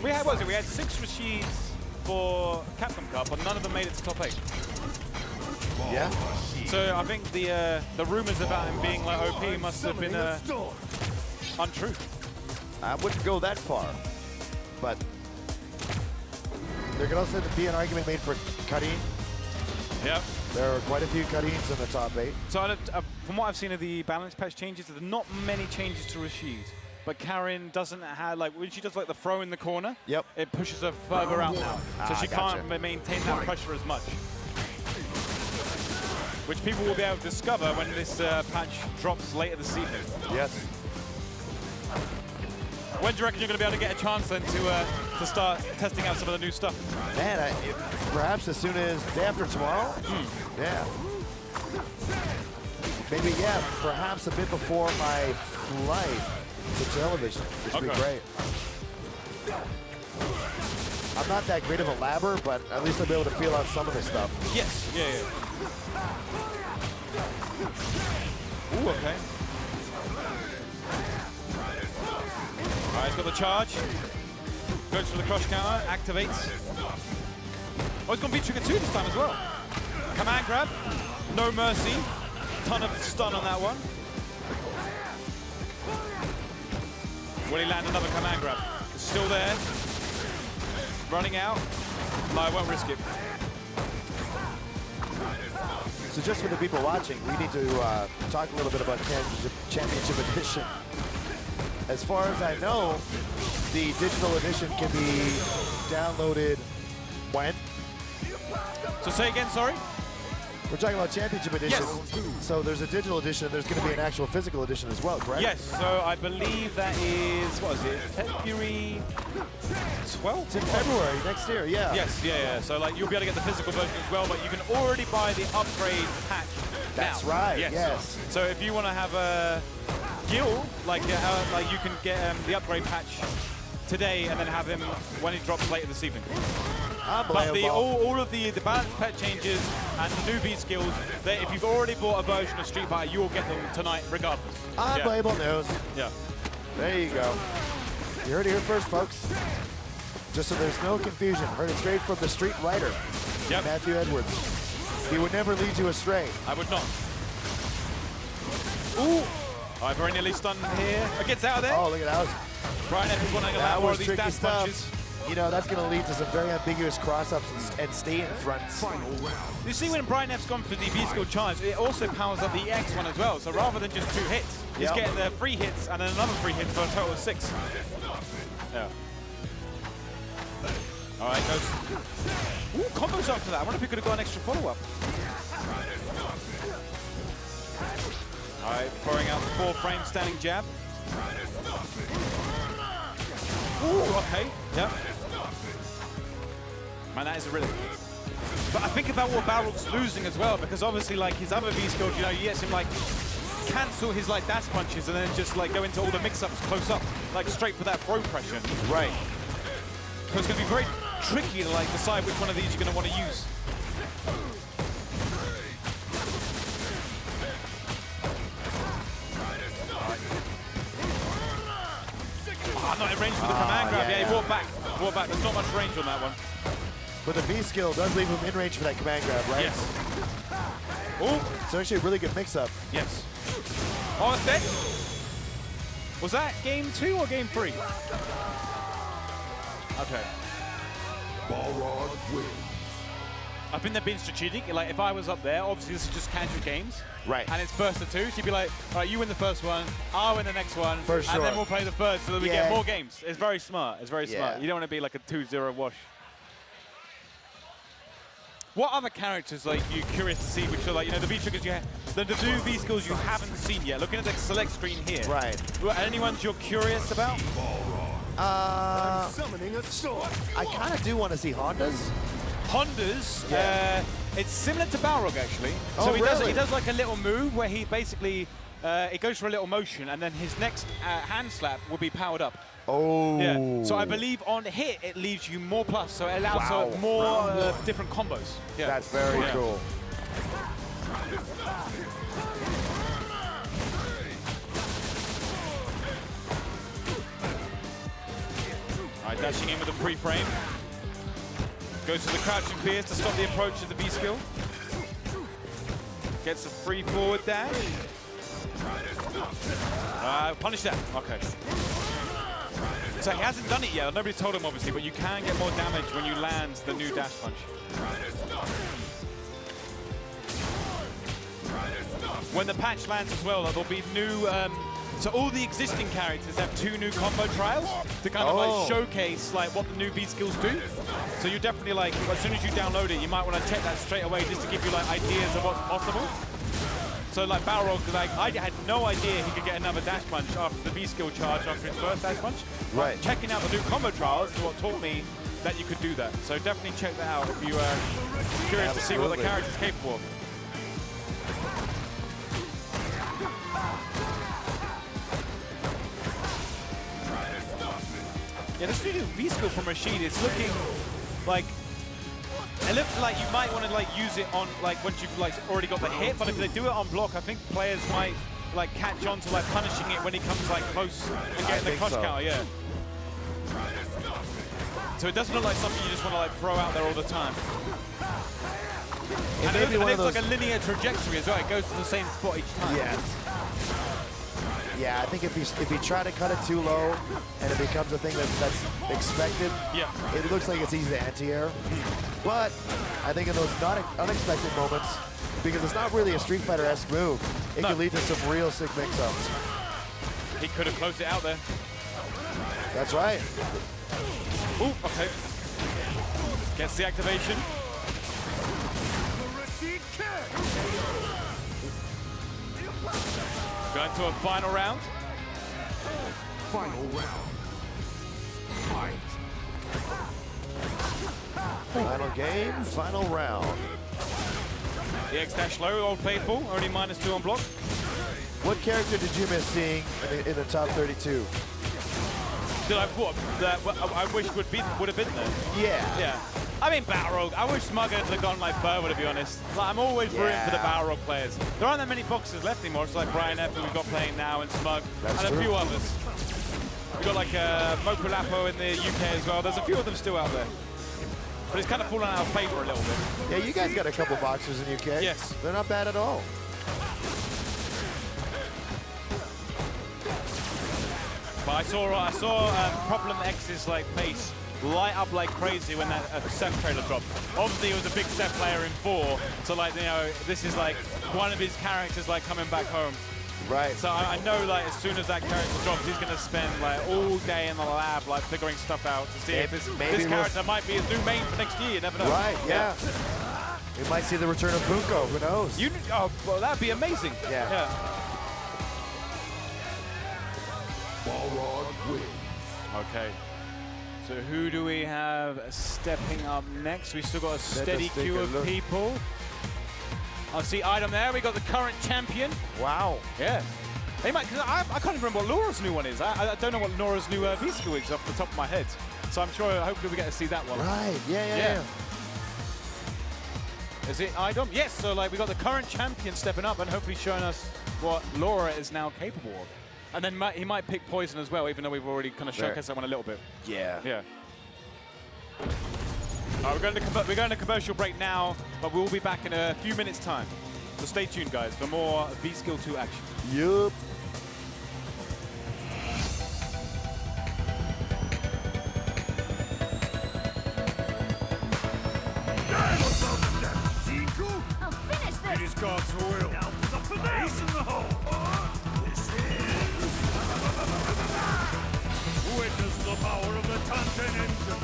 We had 6 Rashids for Capcom Cup, but none of them made it to top 8. Yeah. So I think the rumors about him being like OP must have been untrue. I wouldn't go that far, but there could also be an argument made for Karim. Yep. There are quite a few Karims in the top 8. So from what I've seen of the balance patch changes, there are not many changes to Rashid. But Karen doesn't have, like, when she does like the throw in the corner, it pushes her further out now. So she can't maintain that pressure as much. Which people will be able to discover when this patch drops later this evening. Yes. When do you reckon you're going to be able to get a chance then to start testing out some of the new stuff? Man, perhaps as soon as day after tomorrow? Yeah. Maybe, perhaps a bit before my flight to television, which would be great. I'm not that great of a labber, but at least I'll be able to feel out some of the stuff. Yes, Ooh, okay. All right, he's got the charge. Goes for the crush counter, activates. Oh, he's gone V-Trigger 2 this time as well. Command grab, no mercy. Ton of stun on that one. Will he land another command grab? It's still there. Running out. No, I won't risk it. So just for the people watching, we need to talk a little bit about Championship Edition. As far as I know, the digital edition can be downloaded when? So say again, sorry? We're talking about Championship Edition. Yes. So there's a digital edition, and there's going to be an actual physical edition as well, correct? Yes, so I believe that is, what is it, February 12th? It's in February next year, yeah. Yes, so like you'll be able to get the physical version as well, but you can already buy the upgrade patch That's now. right, yes. So if you want to have a guild, like you can get the upgrade patch today and then have him when he drops later this evening. But all of the balance pet changes and the new V skills, if you've already bought a version of Street Fighter, you will get them tonight regardless. Unplayable news. Yeah. There you go. You heard it here first, folks. Just so there's no confusion, heard it straight from the street writer, Matthew Edwards. He would never lead you astray. I would not. Ooh! I very nearly stunned here. It gets out of there. Oh, look at that. Brian F is wanting a lot more of these dash punches. You know, that's going to lead to some very ambiguous cross-ups and stay in front. You see when Brian F's gone for the V-skill charge, it also powers up the X one as well. So rather than just 2 hits, he's getting the 3 hits and then another 3 hits for a total of 6. Yeah. All right, goes. Ooh, combos after that. I wonder if he could have got an extra follow-up. All right, throwing out the 4-frame standing jab. Ooh, okay, yeah. Man, that is a really... But I think about what Balrog's losing as well, because obviously, like, his other V-skills, you know, he gets him, like, cancel his, like, dash punches and then just, like, go into all the mix-ups close up, like, straight for that throw pressure. Right. So it's going to be very tricky to, like, decide which one of these you're going to want to use. Not in range for the command grab. Yeah, he walked back. Walked back. There's not much range on that one. But the V skill does leave him in range for that command grab, right? Yes. Oh, it's actually a really good mix-up. Yes. Oh, it's dead. Was that game 2 or game 3? Okay. Balrog wins. I think they're being strategic. Like, if I was up there, obviously this is just casual games. Right. And it's first to 2, so you'd be like, all right, you win the first one, I'll win the next one, For sure. and then we'll play the third so that we get more games. It's very smart. It's very smart. You don't want to be like a 2-0 wash. What other characters like you curious to see, which are like, you know, the V-triggers you have, the new V-skills you haven't seen yet? Looking at the select screen here. Right. Any ones you're curious about? Summoning a sword. I kind of do want to see Honda's. Honda's, it's similar to Balrog actually. Oh, so really? he does like a little move where he basically, it goes for a little motion and then his next hand slap will be powered up. Oh. Yeah. So I believe on hit it leaves you more plus, so it allows for more different combos. Yeah. That's very cool. All right, dashing in with a pre-frame. Goes to the crouching pierce to stop the approach of the V skill. Gets a free forward dash. Punish that. Okay. So he hasn't done it yet. Nobody's told him, obviously, but you can get more damage when you land the new dash punch. When the patch lands as well, there'll be new... so all the existing characters have 2 new combo trials to kind of like showcase like what the new V skills do. So you definitely like, as soon as you download it, you might want to check that straight away just to give you like ideas of what's possible. So like Balrog, like I had no idea he could get another dash punch after the V skill charge after his first dash punch. Right. But checking out the new combo trials is what taught me that you could do that. So definitely check that out if you are curious to see what the character's capable of. Yeah, this new V-skill from Rashid is looking like, it looks like you might want to like use it on like once you've like already got the hit, but if they do it on block, I think players might like catch on to like punishing it when he comes like close and getting the crush counter, yeah. So it doesn't look like something you just want to like throw out there all the time. And it's like a linear trajectory as well, it goes to the same spot each time. Yes. Yeah, I think if you try to cut it too low and it becomes a thing that's expected, it looks like it's easy to anti-air. But I think in those unexpected moments, because it's not really a Street Fighter-esque move, it can lead to some real sick mix-ups. He could have closed it out there. That's right. Ooh, okay. Gets the activation. Going to a final round. Final round. Fight. Final game, final round. The X-dash low, Old Faithful, only -2 on block. What character did you miss seeing in the top 32? Did I what? That I wish would have been there. Yeah. Yeah. I mean, Balrog. I wish Smug had gone like further, to be honest. Like, I'm always rooting for the Balrog players. There aren't that many boxers left anymore. It's like Brian F, who we've got playing now, and Smug, and a few others. We've got like Mopo Lapo in the UK as well. There's a few of them still out there. But it's kind of fallen out of favor a little bit. Yeah, you guys got a couple boxers in UK. Yes. They're not bad at all. But I saw Problem X's like face light up like crazy when that Seth trailer dropped. Obviously, he was a big Seth player in 4, so like this is like one of his characters like coming back home. Right. So I know like as soon as that character drops, he's gonna spend like all day in the lab like figuring stuff out to see if this character might be his new main for next year. You never know. Right. Yeah. We might see the return of Punko. Who knows? Oh, well, that'd be amazing. Yeah. Balrog wins. Okay. So who do we have stepping up next? We still got a steady queue of people. I see item there. We got the current champion. Wow. Yeah. Hey, Mike, I can't even remember what Laura's new one is. I don't know what Laura's new V-skill is off the top of my head. So I'm sure, hopefully we get to see that one. Right. Yeah. Is it item? Yes. So like we got the current champion stepping up and hopefully showing us what Laura is now capable of. And then he might pick Poison as well, even though we've already kind of showcased that one a little bit. Yeah. Yeah. We're going to commercial break now, but we'll be back in a few minutes' time. So stay tuned, guys, for more V-Skill 2 action. Yup. I'll finish this! It is God's will. Now for the finesse in the hole. This is... Witness the power of the content engine.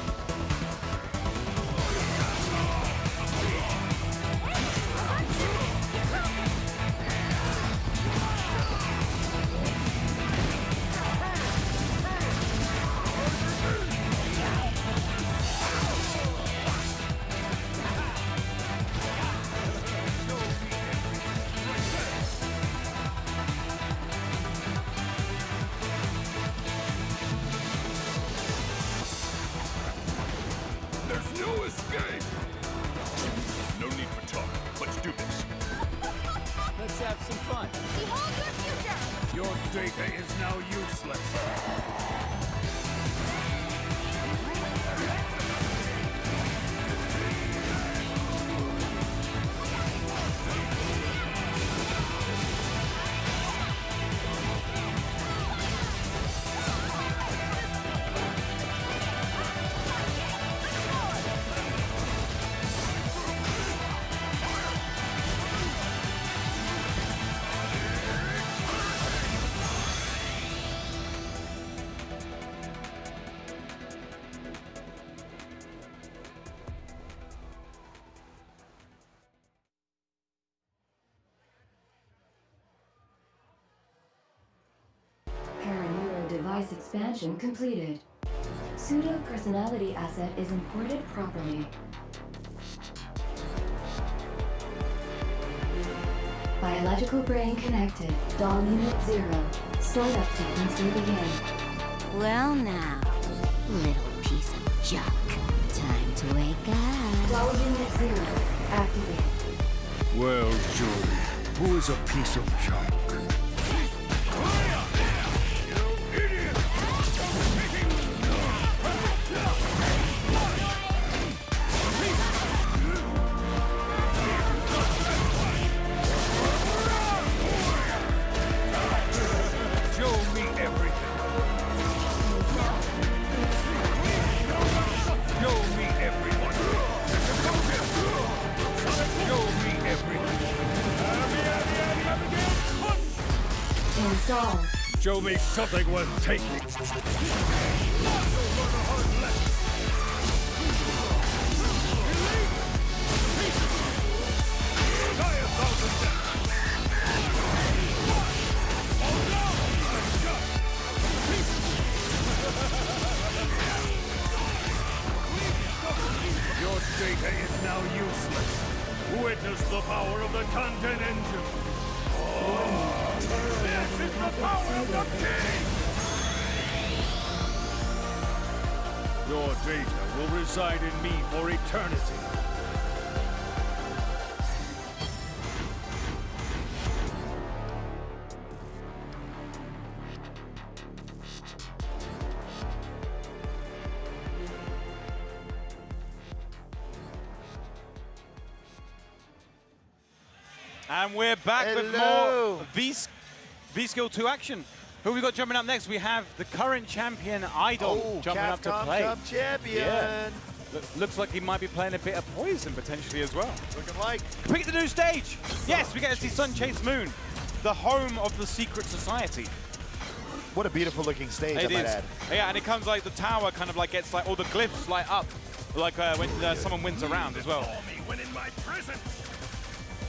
No need for talk. Let's do this. Let's have some fun. Behold your future! Your data is now useless. Device expansion completed. Pseudo personality asset is imported properly. Biological brain connected. Doll unit 0. Startup sequence will begin. Well now, little piece of junk. Time to wake up. Doll unit 0 activated. Well, Jody, who is a piece of junk? Installed. Show me something worth taking. Your data is now useless. Witness the power of the content engine. This is the power of the king! Your data will reside in me for eternity. And we're back with more V-Skill 2 action. Who we got jumping up next? We have the current champion, Idol, jumping up to play. Capcom Cup champion. Yeah. Looks like he might be playing a bit of Poison potentially as well. Looking like. Pick the new stage. Yes, we get to see Sun Chase Moon, the home of the secret society. What a beautiful looking stage, It I might is. add. Yeah, and it comes like the tower kind of like gets like all the glyphs light up, like when someone wins a round as well. Me when in my prison.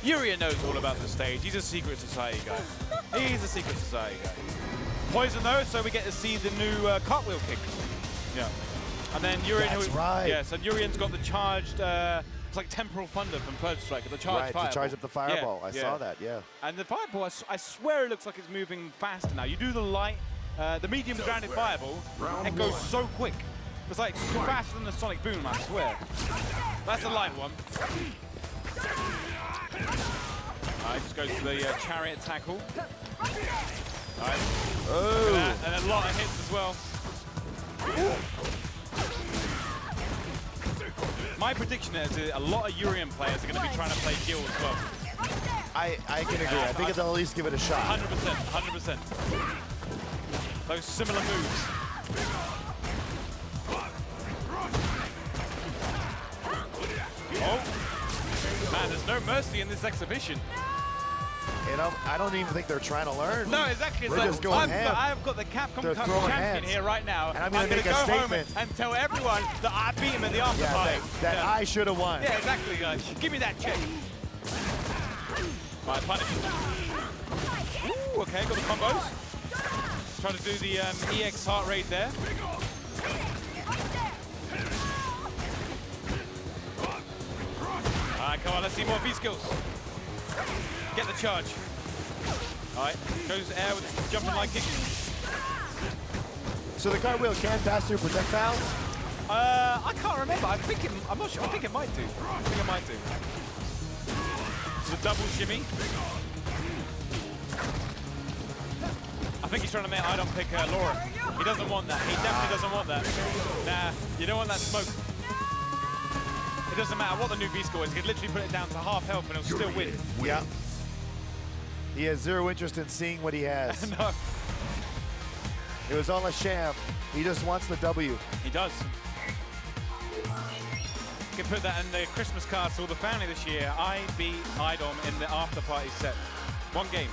Urian knows all about the stage. He's a secret society guy. He's a secret society guy. Poison though, so we get to see the new cartwheel kick. Yeah. And then Urian, That's right. Yes, and Urian's got the charged, it's like Temporal Thunder from Third Strike, the charged Right, fireball. to charge up the fireball. Yeah, I saw that, yeah. And the fireball, I swear it looks like it's moving faster now. You do the light, the medium grounded fireball, it goes so quick. It's like faster than the Sonic Boom, I swear. That's the light one. Alright, just goes to the chariot tackle. Alright. Oh. And a lot of hits as well. My prediction is a lot of Urian players are going to be trying to play Gil as well. I can agree. I think they'll at least give it a shot. 100%, 100%. Those similar moves. Oh, man, there's no mercy in this exhibition. You know, I don't even think they're trying to learn. No, exactly. It's We're like, just going ham. I've got the Capcom They're Cup throwing champion hands. here right now. And I'm gonna make go a home statement. and tell everyone that I beat him in the after party. That I should have won. Yeah, exactly, guys. Give me that check. Right, punish. Ooh, okay, got the combos. Trying to do the EX heart rate there. Alright, come on, let's see more V-skills. Get the charge. Alright, goes air with the jumping line kick. So the cartwheel can pass through projectiles? I can't remember. I'm not sure. I think it might do. I think it might do. The double shimmy. I think he's trying to make Idon pick Laura. He doesn't want that. He definitely doesn't want that. Nah, you don't want that smoke. It doesn't matter what the new V-score is. He can literally put it down to half health and he'll still win. Yeah. He has zero interest in seeing what he has. No. It was all a sham. He just wants the W. He does. You can put that in the Christmas cards to all the family this year. I beat Idon in the after party set. One game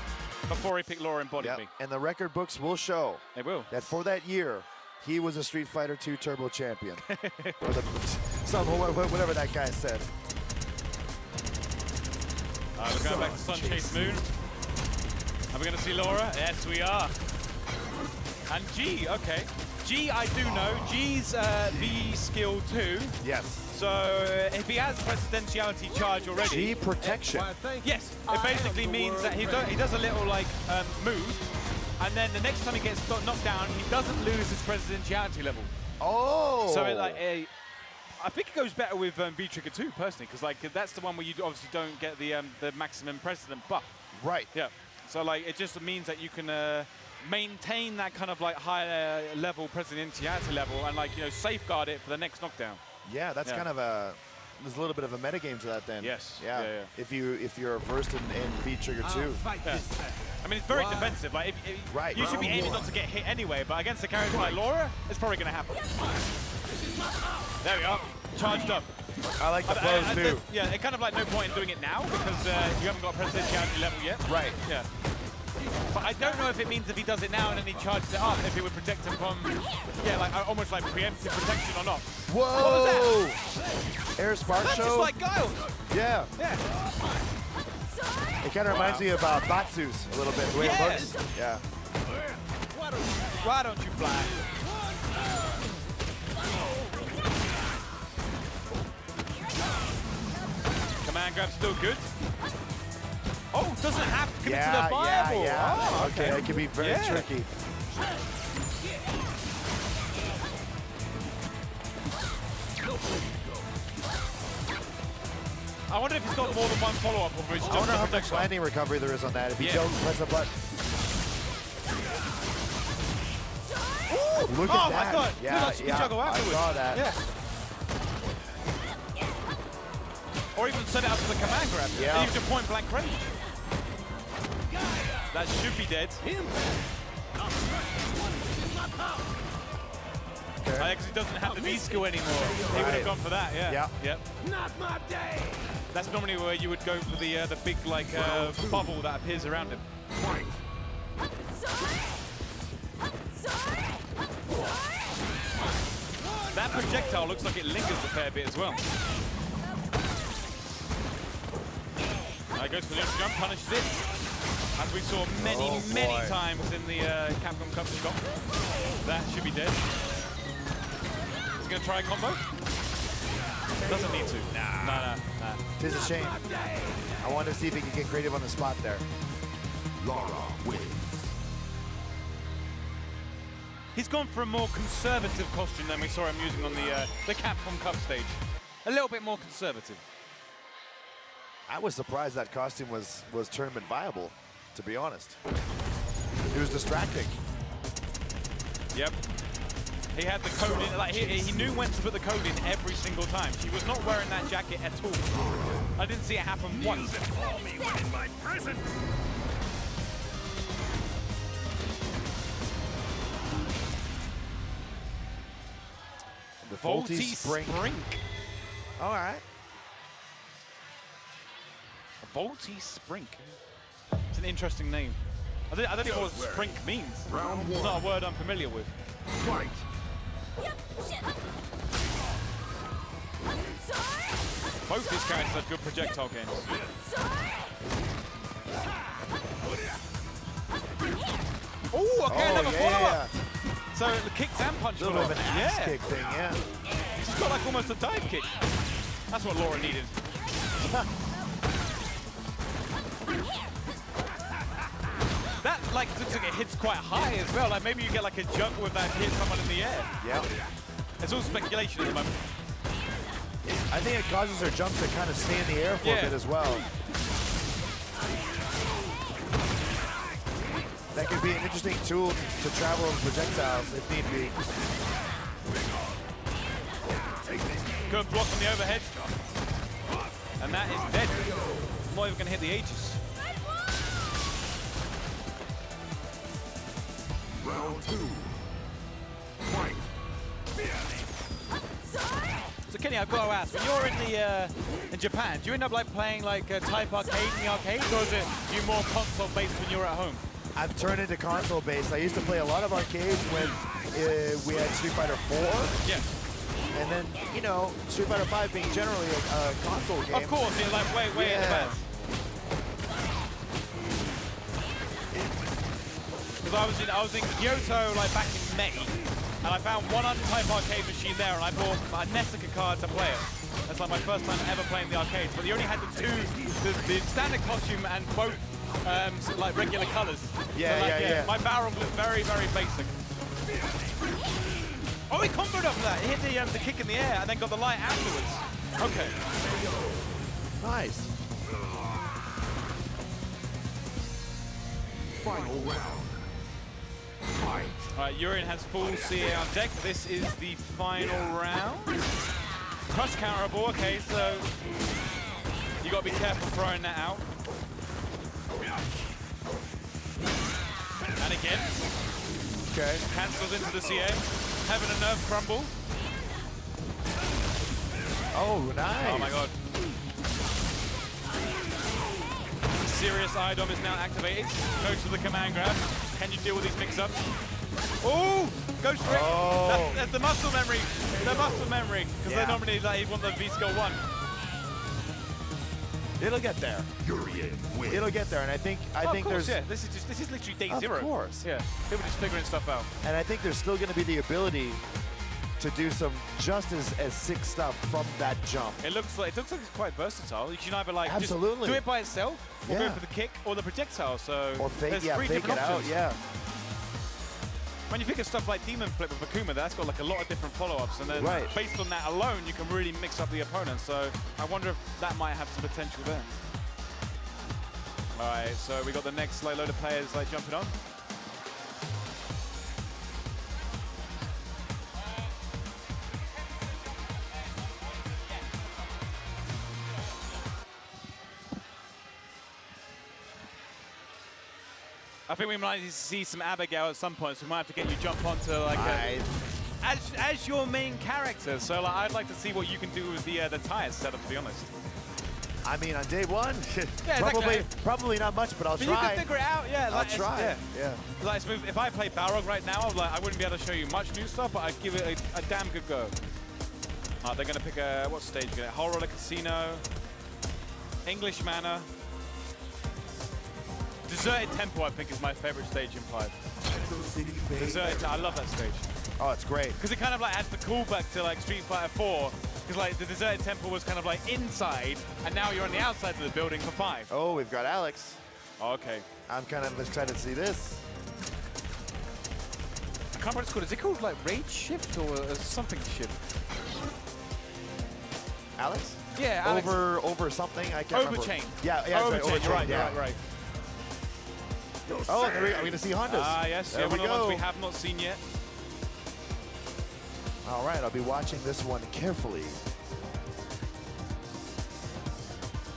before he picked Laura and bodied me. And the record books will show They will. that for that year, he was a Street Fighter II Turbo champion. Or whatever that guy said. We're going back to Sun Chase Moon. Are we going to see Laura? Yes, we are. And G, okay. G, I do know. G's V-skill 2. Yes. So if he has presidentiality charge already. G protection. Yes, it basically means that he does a little like move, and then the next time he gets knocked down, he doesn't lose his presidentiality level. Oh. So it, like I think it goes better with V-Trigger 2 personally, because like that's the one where you obviously don't get the maximum president buff. Right. Yeah. So like it just means that you can maintain that kind of like higher level presidentiality level and like safeguard it for the next knockdown. Yeah, that's kind of there's a little bit of a metagame to that then. Yes. Yeah. If you're versed in V-Trigger 2. Yeah. I mean, it's very defensive. Like, you should be aiming not to get hit anyway, but against a character like Laura, it's probably going to happen. There we are. Charged up. I like the flows too. Yeah, it's kind of like no point in doing it now because you haven't got a presidentiality level yet. Right. Yeah. But I don't know if it means if he does it now and then he charges it up, if it would protect him from, like almost like preemptive protection or not. Whoa! What was that? Air Spark That's Show? just like Giles. Yeah. Yeah. It kind of reminds me of Batsu's a little bit, the way it looks. Yeah. Why don't you fly? Command grab's still good. Oh, doesn't have to commit to the fireball. Yeah. Oh, Okay, that can be very tricky. I wonder if he's got more than one follow-up or it's I just wonder a how much protection. landing recovery there is on that if you don't press a button. Ooh, Look at that. my God. Yeah, Look, you juggle afterwards. I saw that. Yeah. Or even send it out to the command grab. Yeah. And even to point blank range. That should be dead. Because he doesn't have the V skill anymore. He would have gone for that, yeah. Yep. Not my day. That's normally where you would go for the big like bubble that appears around him. Fight. That projectile looks like it lingers a fair bit as well. Goes for the next jump, punishes it. As we saw many times in the Capcom Cup shot. That should be dead. He's going to try a combo. Doesn't need to. Nah. Tis a shame. I wanted to see if he could get creative on the spot there. Lara wins. He's gone for a more conservative costume than we saw him using on the Capcom Cup stage. A little bit more conservative. I was surprised that costume was tournament viable, to be honest. It was distracting. Yep. He had the code in, like he knew when to put the code in every single time. He was not wearing that jacket at all. I didn't see it happen once. Call me when in my prison. The Faulty Sprink. All right. Faulty Sprink. It's an interesting name. I don't know what Sprink means. Round It's one. not a word I'm familiar with. Fight. Both these characters have good projectile games. Oh, okay, another follow-up. So the kicks and punch. A little bit of an axe kick thing, yeah. He's got like almost a dive kick. That's what Laura needed. That like looks like it hits quite high as well. Like maybe you get like a jump with that hit someone in the air. Yeah. It's all speculation at the moment. I think it causes her jump to kind of stay in the air for a bit as well. That could be an interesting tool to travel in projectiles if need be. Good block on the overhead. And that is dead. Not even going to hit the Aegis. Round two. Fight. So Kenny, I've got to ask, when you're in Japan, do you end up like playing like Type Arcade in the arcades, or is it you more console based when you're at home? I've turned into console based. I used to play a lot of arcades when we had Street Fighter 4. Yeah. And then, you know, Street Fighter 5 being generally a console game. Of course, you're like way in the back. Because I was in Kyoto like back in May, and I found one Type Arcade machine there, and I bought a Nessica card to play it. That's like my first time ever playing the arcades. But you only had the standard costume and both like regular colors. Yeah, so, like, yeah. My Balrog looked very basic. Oh, he comboed off that. He hit the kick in the air and then got the light afterwards. Okay. Nice. Final round. Fight. All right, Urien has full CA on deck. This is the final round. Crush counterable. Okay, so you got to be careful throwing that out. And again. Okay. Cancels into the CA. Having a nerve crumble. Oh, nice. Oh my god. Serious IDOM is now activated. Goes to the command grab. Can you deal with these mix-ups? Oh! Goes for it. Oh. That's the muscle memory. The muscle memory. Because they normally like, want the V-Skill 1. It'll get there. Urien wins. It'll get there, and I think there's. Yeah, this is literally day zero. Of course. Yeah, people just figuring stuff out. And I think there's still going to be the ability to do some just as sick stuff from that jump. It looks like it's quite versatile. You can either like Absolutely. just do it by itself, or Yeah. go for the kick, or the projectile. So Or fake, there's yeah, three fake different it out, options. yeah. When you think of stuff like Demon Flip with Akuma, that's got like a lot of different follow-ups, and then Right. based on that alone, you can really mix up the opponent. So I wonder if that might have some potential there. All right, so we got the next load of players like jumping on. I think we might need to see some Abigail at some point, so we might have to get you jump onto like as your main character. So like, I'd like to see what you can do with the tires setup, to be honest. I mean, on day one, Yeah, probably not much, but I'll But try. you can figure it out, yeah. I'll try. Yeah. Like, if I play Balrog right now, I wouldn't be able to show you much new stuff, but I'd give it a damn good go. They're going to pick what stage? Horror Casino, English Manor, Deserted Temple. I think is my favorite stage in 5. Deserted. I love that stage. Oh, it's great. Because it kind of like adds the callback to like Street Fighter 4. Because like the Deserted Temple was kind of like inside, and now you're on the outside of the building for 5. Oh, we've got Alex. Okay. I'm kind of excited to see this. I can't remember what it's called. Is it called like Rage Shift or something Shift? Alex? Yeah, Alex. Over something. I can't remember. Overchain. Yeah, Overchain. You're right. Yeah. You're right. Oh, there we go. We're going to see Hondas. Ah, yes. There Yeah, one we of the go. ones we have not seen yet. All right, I'll be watching this one carefully.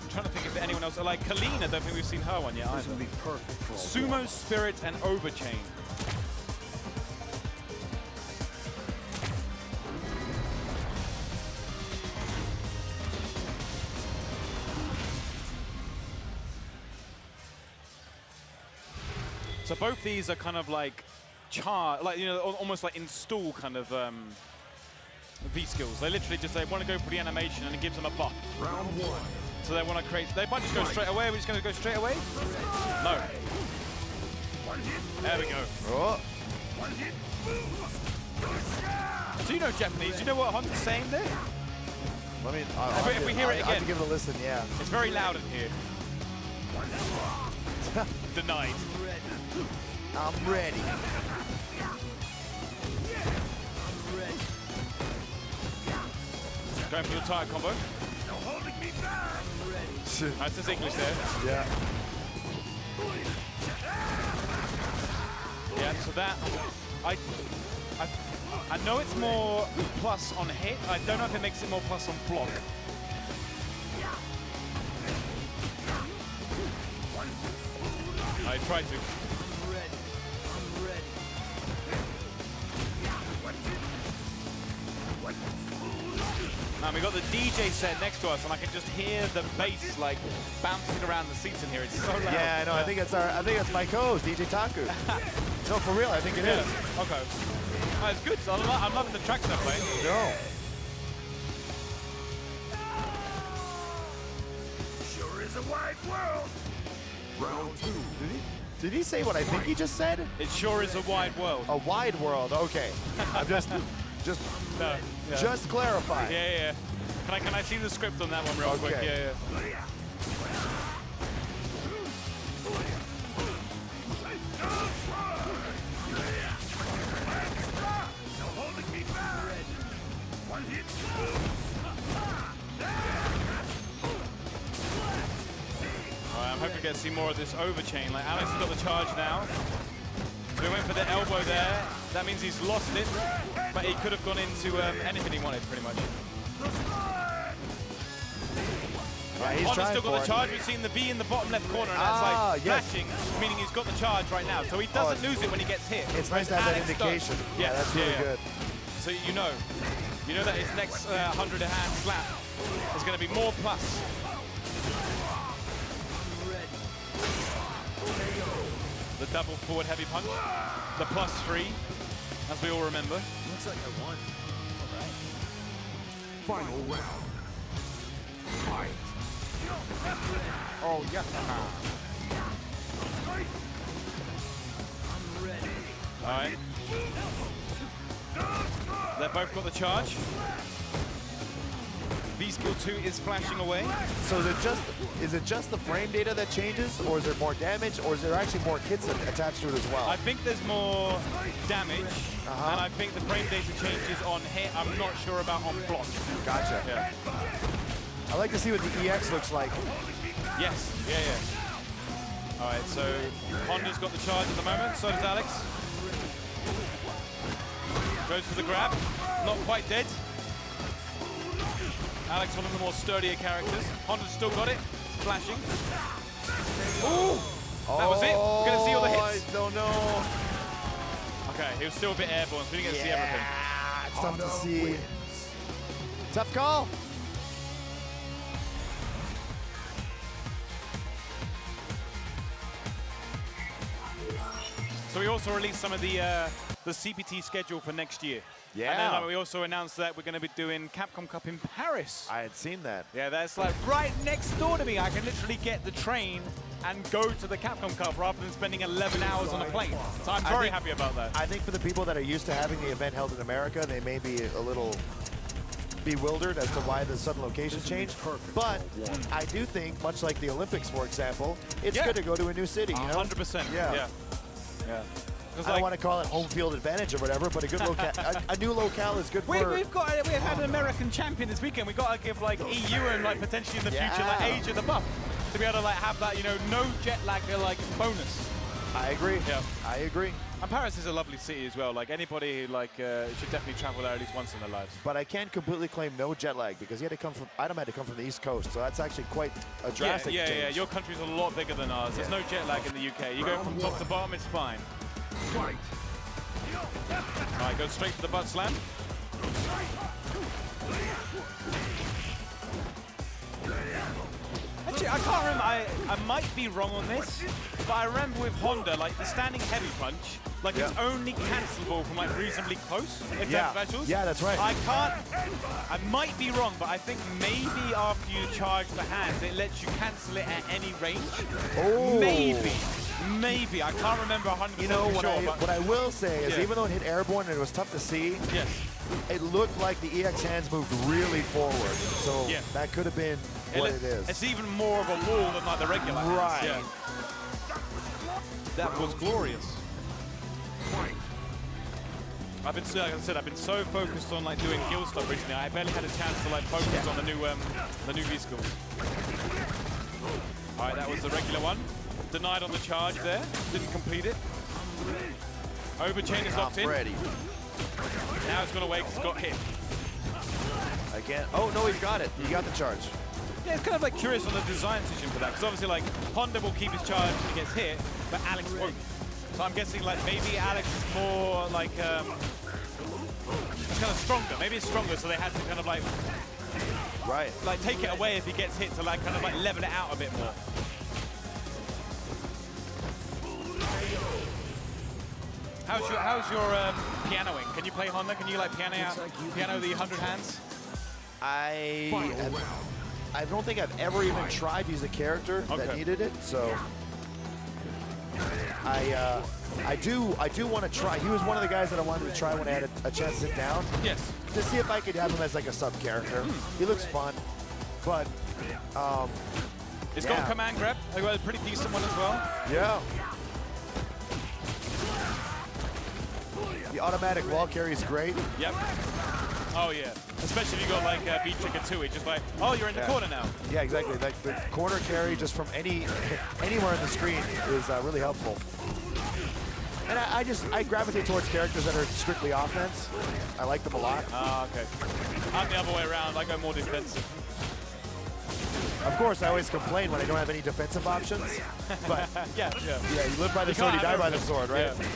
I'm trying to think if anyone else, like Colleen, I don't think we've seen her one yet either. This would be perfect for a Sumo Spirit and Overchain. So both these are kind of like like, you know, almost like install kind of V skills. They literally just, they want to go for the animation and it gives them a buff. Round 1. So they want to create, they might just go straight away. Are we just going to go straight away? No. There we go. Oh. So you know Japanese, do you know what Honda's saying there? Let me, If we hear it I have again. to give it a listen, yeah. It's very loud in here. Denied. I'm ready. Going for the tire combo. That's his English there. Yeah. Yeah, so that, I know it's more plus on hit. I don't know if it makes it more plus on block. I tried to. And we got the DJ set next to us, and I can just hear the bass like bouncing around the seats in here. It's so loud. Yeah, I know. I think it's my co-host, DJ Taku. No, for real, I think it is. Okay. Oh, it's good. I'm loving the tracks they're playing. No. Sure is a wide world. Round 2. Did he say what I think he just said? It sure is a wide world. A wide world. Okay. I'm just clarifying. Yeah. Can I see the script on that one real quick? Yeah. I'm hoping to get to see more of this overchain. Like Alex has got the charge now. So he went for the elbow there. That means he's lost it, but he could have gone into anything he wanted, pretty much. He's Honda's trying still got for the charge. it. We've seen the B in the bottom left corner, and that's like yes. flashing, meaning he's got the charge right now. So he doesn't lose it when he gets hit. It's nice to have that Alex indication. does. Yeah, that's really good. So you know that his next 100 hand slap is going to be more plus. The double forward heavy punch, the +3, as we all remember. Looks like I won. All right. Final round. Fight. Oh, yeah. All right. They've both got the charge. V skill 2 is flashing away. So is it just the frame data that changes, or is there more damage, or is there actually more hits attached to it as well? I think there's more damage, and I think the frame data changes on hit. I'm not sure about on block. Gotcha. Yeah. I like to see what the EX looks like. Yes. Yeah. All right. So Honda's got the charge at the moment. So does Alex. Goes for the grab. Not quite dead. Alex, one of the more sturdier characters. Honda's still got it. Flashing. Ooh! That was it. We're going to see all the hits. I don't know. Okay, he was still a bit airborne, so we didn't get to see everything. It's tough to see. Tough call. So we also released some of the CPT schedule for next year. Yeah. And then we also announced that we're going to be doing Capcom Cup in Paris. I had seen that. Yeah, that's like right next door to me. I can literally get the train and go to the Capcom Cup rather than spending 11 hours on a plane. So I'm very happy about that. I think for the people that are used to having the event held in America, they may be a little bewildered as to why the sudden location changed. But I do think, much like the Olympics, for example, it's good to go to a new city, you know? 100%. Yeah. I don't want to call it home field advantage or whatever, but a good locale, a new locale is good for. We've had an American champion this weekend. We've got to give like EU and like potentially in the future like Asia the buff to be able to like have that, you know, no jet lag like bonus. I agree. Yeah, I agree. And Paris is a lovely city as well. Like anybody like should definitely travel there at least once in their lives. But I can't completely claim no jet lag because he had to come from. Adam had to come from the East Coast, so that's actually quite a drastic change. Yeah. Your country's a lot bigger than ours. There's no jet lag in the UK. You go from top to bottom, it's fine. Fight. All right, go straight to the butt slam. Actually, I can't remember. I might be wrong on this, but I remember with Honda, like the standing heavy punch, like it's only cancelable from like reasonably close in terms of specials. Yeah, that's right. I might be wrong, but I think maybe after you charge the hands, it lets you cancel it at any range. Oh. Maybe. I can't remember 100% You know, sure. what I will say is even though it hit airborne and it was tough to see, it looked like the EX hands moved really forward. So that could have been what it is. It's even more of a wall than like the regular hands. Right. Yeah. That was glorious. I've been, like I said, I've been so focused on like doing guild stuff recently. I barely had a chance to like focus on the new V-School. All right, that was the regular one. Denied on the charge there. Didn't complete it. Overchain is locked in. Ready. Now it's gone away because it's got hit. Again. Oh no, he got it. He got the charge. Yeah, it's kind of like curious on the design decision for that, because obviously like Honda will keep his charge when he gets hit, but Alex won't. So I'm guessing like maybe Alex is more like it's kind of stronger. Maybe it's stronger, so they had to kind of like take it away if he gets hit to like kind of like level it out a bit more. How's your pianoing? Can you play Honda? Can you like piano the 100 hands? I don't think I've ever even tried to use a character that needed it, so I do want to try. He was one of the guys that I wanted to try when I had a chance to sit down. Yes. To see if I could have him as like a sub character. He looks fun, but it's got command grab. I got a pretty decent one as well. Yeah. The automatic wall carry is great. Yep. Oh yeah. Especially if you got like beat trigger 2, it's just like, oh, you're in the corner now. Yeah, exactly. Like the corner carry just from anywhere on the screen is really helpful. And I gravitate towards characters that are strictly offense. I like them a lot. Okay. I'm the other way around. I go more defensive. Of course, I always complain when I don't have any defensive options. But yeah, you live by the sword, you die by the sword, right? Yeah.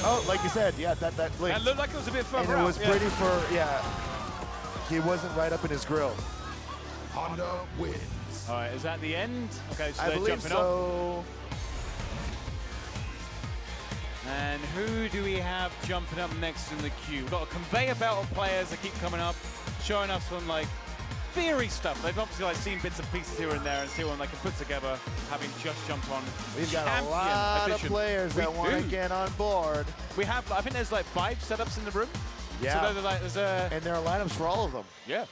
Oh, like you said, that link. It looked like it was a bit further And out. it was pretty he wasn't right up in his grill. Honda wins. All right, is that the end? Okay, so I they're believe jumping so. up. And who do we have jumping up next in the queue? We've got a conveyor belt of players that keep coming up, showing us some like theory stuff. They've obviously like seen bits and pieces here and there and see what they can put together, having just jumped on. We've got a lot of players that want to get on board. We have, I think there's like 5 setups in the room. Yeah. So there's a... And there are lineups for all of them. Yeah.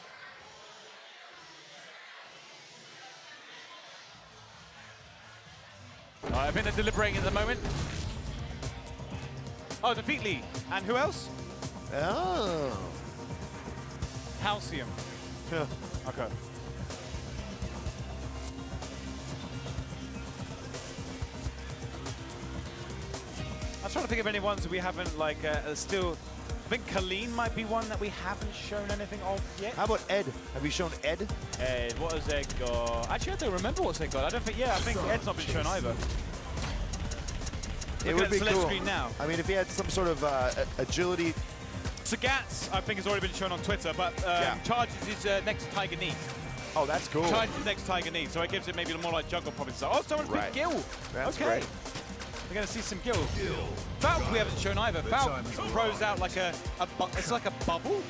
I think they're deliberating at the moment. Oh, Defeat Lee. And who else? Oh. Halcyon. Yeah. Okay. I'm trying to think of any ones that we haven't like still I think Colleen might be one that we haven't shown anything of yet. How about Ed? Have you shown Ed? Ed, what has Ed got? Actually, I don't remember what's Ed got. I don't think, yeah, I think Ed's not been shown either. It would be cool. Screen now. I mean, if he had some sort of agility. Sagat's, I think, has already been shown on Twitter, but charges his next Tiger Knee. Oh, that's cool. Charges his next Tiger Knee, so it gives it maybe more like jungle province. Oh, someone's picked Gil. That's okay. great. We're going to see some Gil. Falcon we haven't shown either. Falcon throws out like it's like a bubble,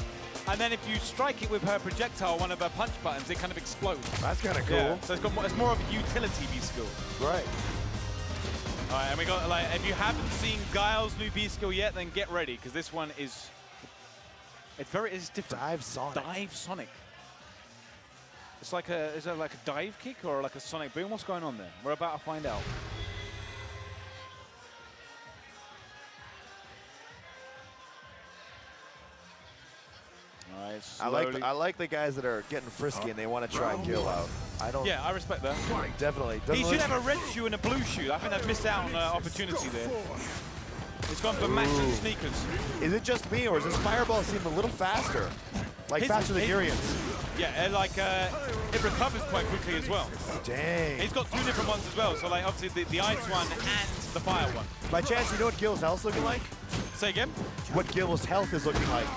and then if you strike it with her projectile, one of her punch buttons, it kind of explodes. That's kind of cool. Yeah. So it's more of a utility V skill. Right. All right, and we got like if you haven't seen Guile's new V skill yet, then get ready because this one is it's different. Dive Sonic. Dive Sonic. It's like is there like a dive kick or like a Sonic boom? What's going on there? We're about to find out. I like the guys that are getting frisky and they want to try Gil out. I don't. Yeah, I respect that. Definitely. He should have a red shoe and a blue shoe. I think they've missed out on an opportunity there. It's gone for matching sneakers. Is it just me or does this Fireball seem a little faster? Like faster than Urian's? Yeah, like it recovers quite quickly as well. Dang. He's got two different ones as well. So like obviously the ice one and the fire one. By chance, you know what Gil's health's looking like? Say again? What Gil's health is looking like?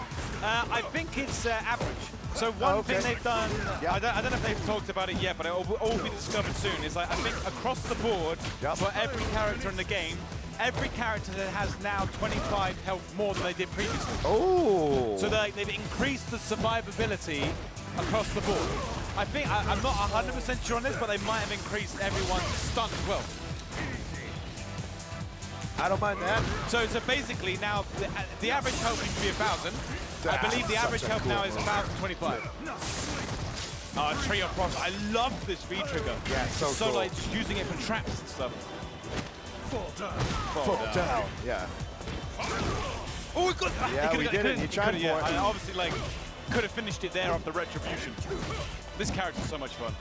I think it's average. So one thing they've done, I don't know if they've talked about it yet, but it will all be discovered soon, is like I think across the board, for every character in the game, every character that has now 25 health more than they did previously. Oh! So they've increased the survivability across the board. I think, I'm not 100% sure on this, but they might have increased everyone's stun as well. I don't mind that. So basically now, the average health used to be 1,000. I believe the average health now is 1,025. Trio Frost. I love this V trigger. Yeah, it's so cool. like just using it for traps and stuff. Fall down. Yeah. Oh, we got. Yeah, we did it. You tried for it. I obviously like could have finished it there off the retribution. This character's so much fun.